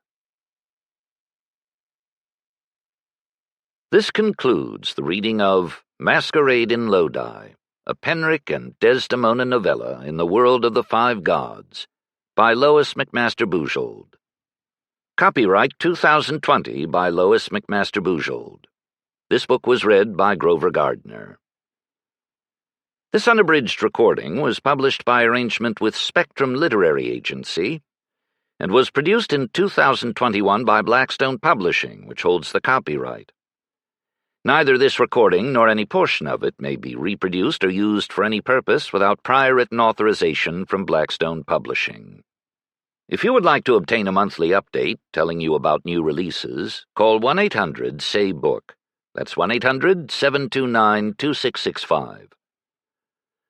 This concludes the reading of Masquerade in Lodi, a Penrick and Desdemona novella in the world of the Five Gods, by Lois McMaster Bujold. Copyright 2020 by Lois McMaster Bujold. This book was read by Grover Gardner. This unabridged recording was published by arrangement with Spectrum Literary Agency and was produced in 2021 by Blackstone Publishing, which holds the copyright. Neither this recording nor any portion of it may be reproduced or used for any purpose without prior written authorization from Blackstone Publishing. If you would like to obtain a monthly update telling you about new releases, call 1-800-SAY-BOOK. That's 1-800-729-2665.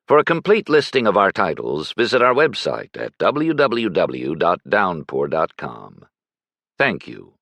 For a complete listing of our titles, visit our website at www.downpour.com. Thank you.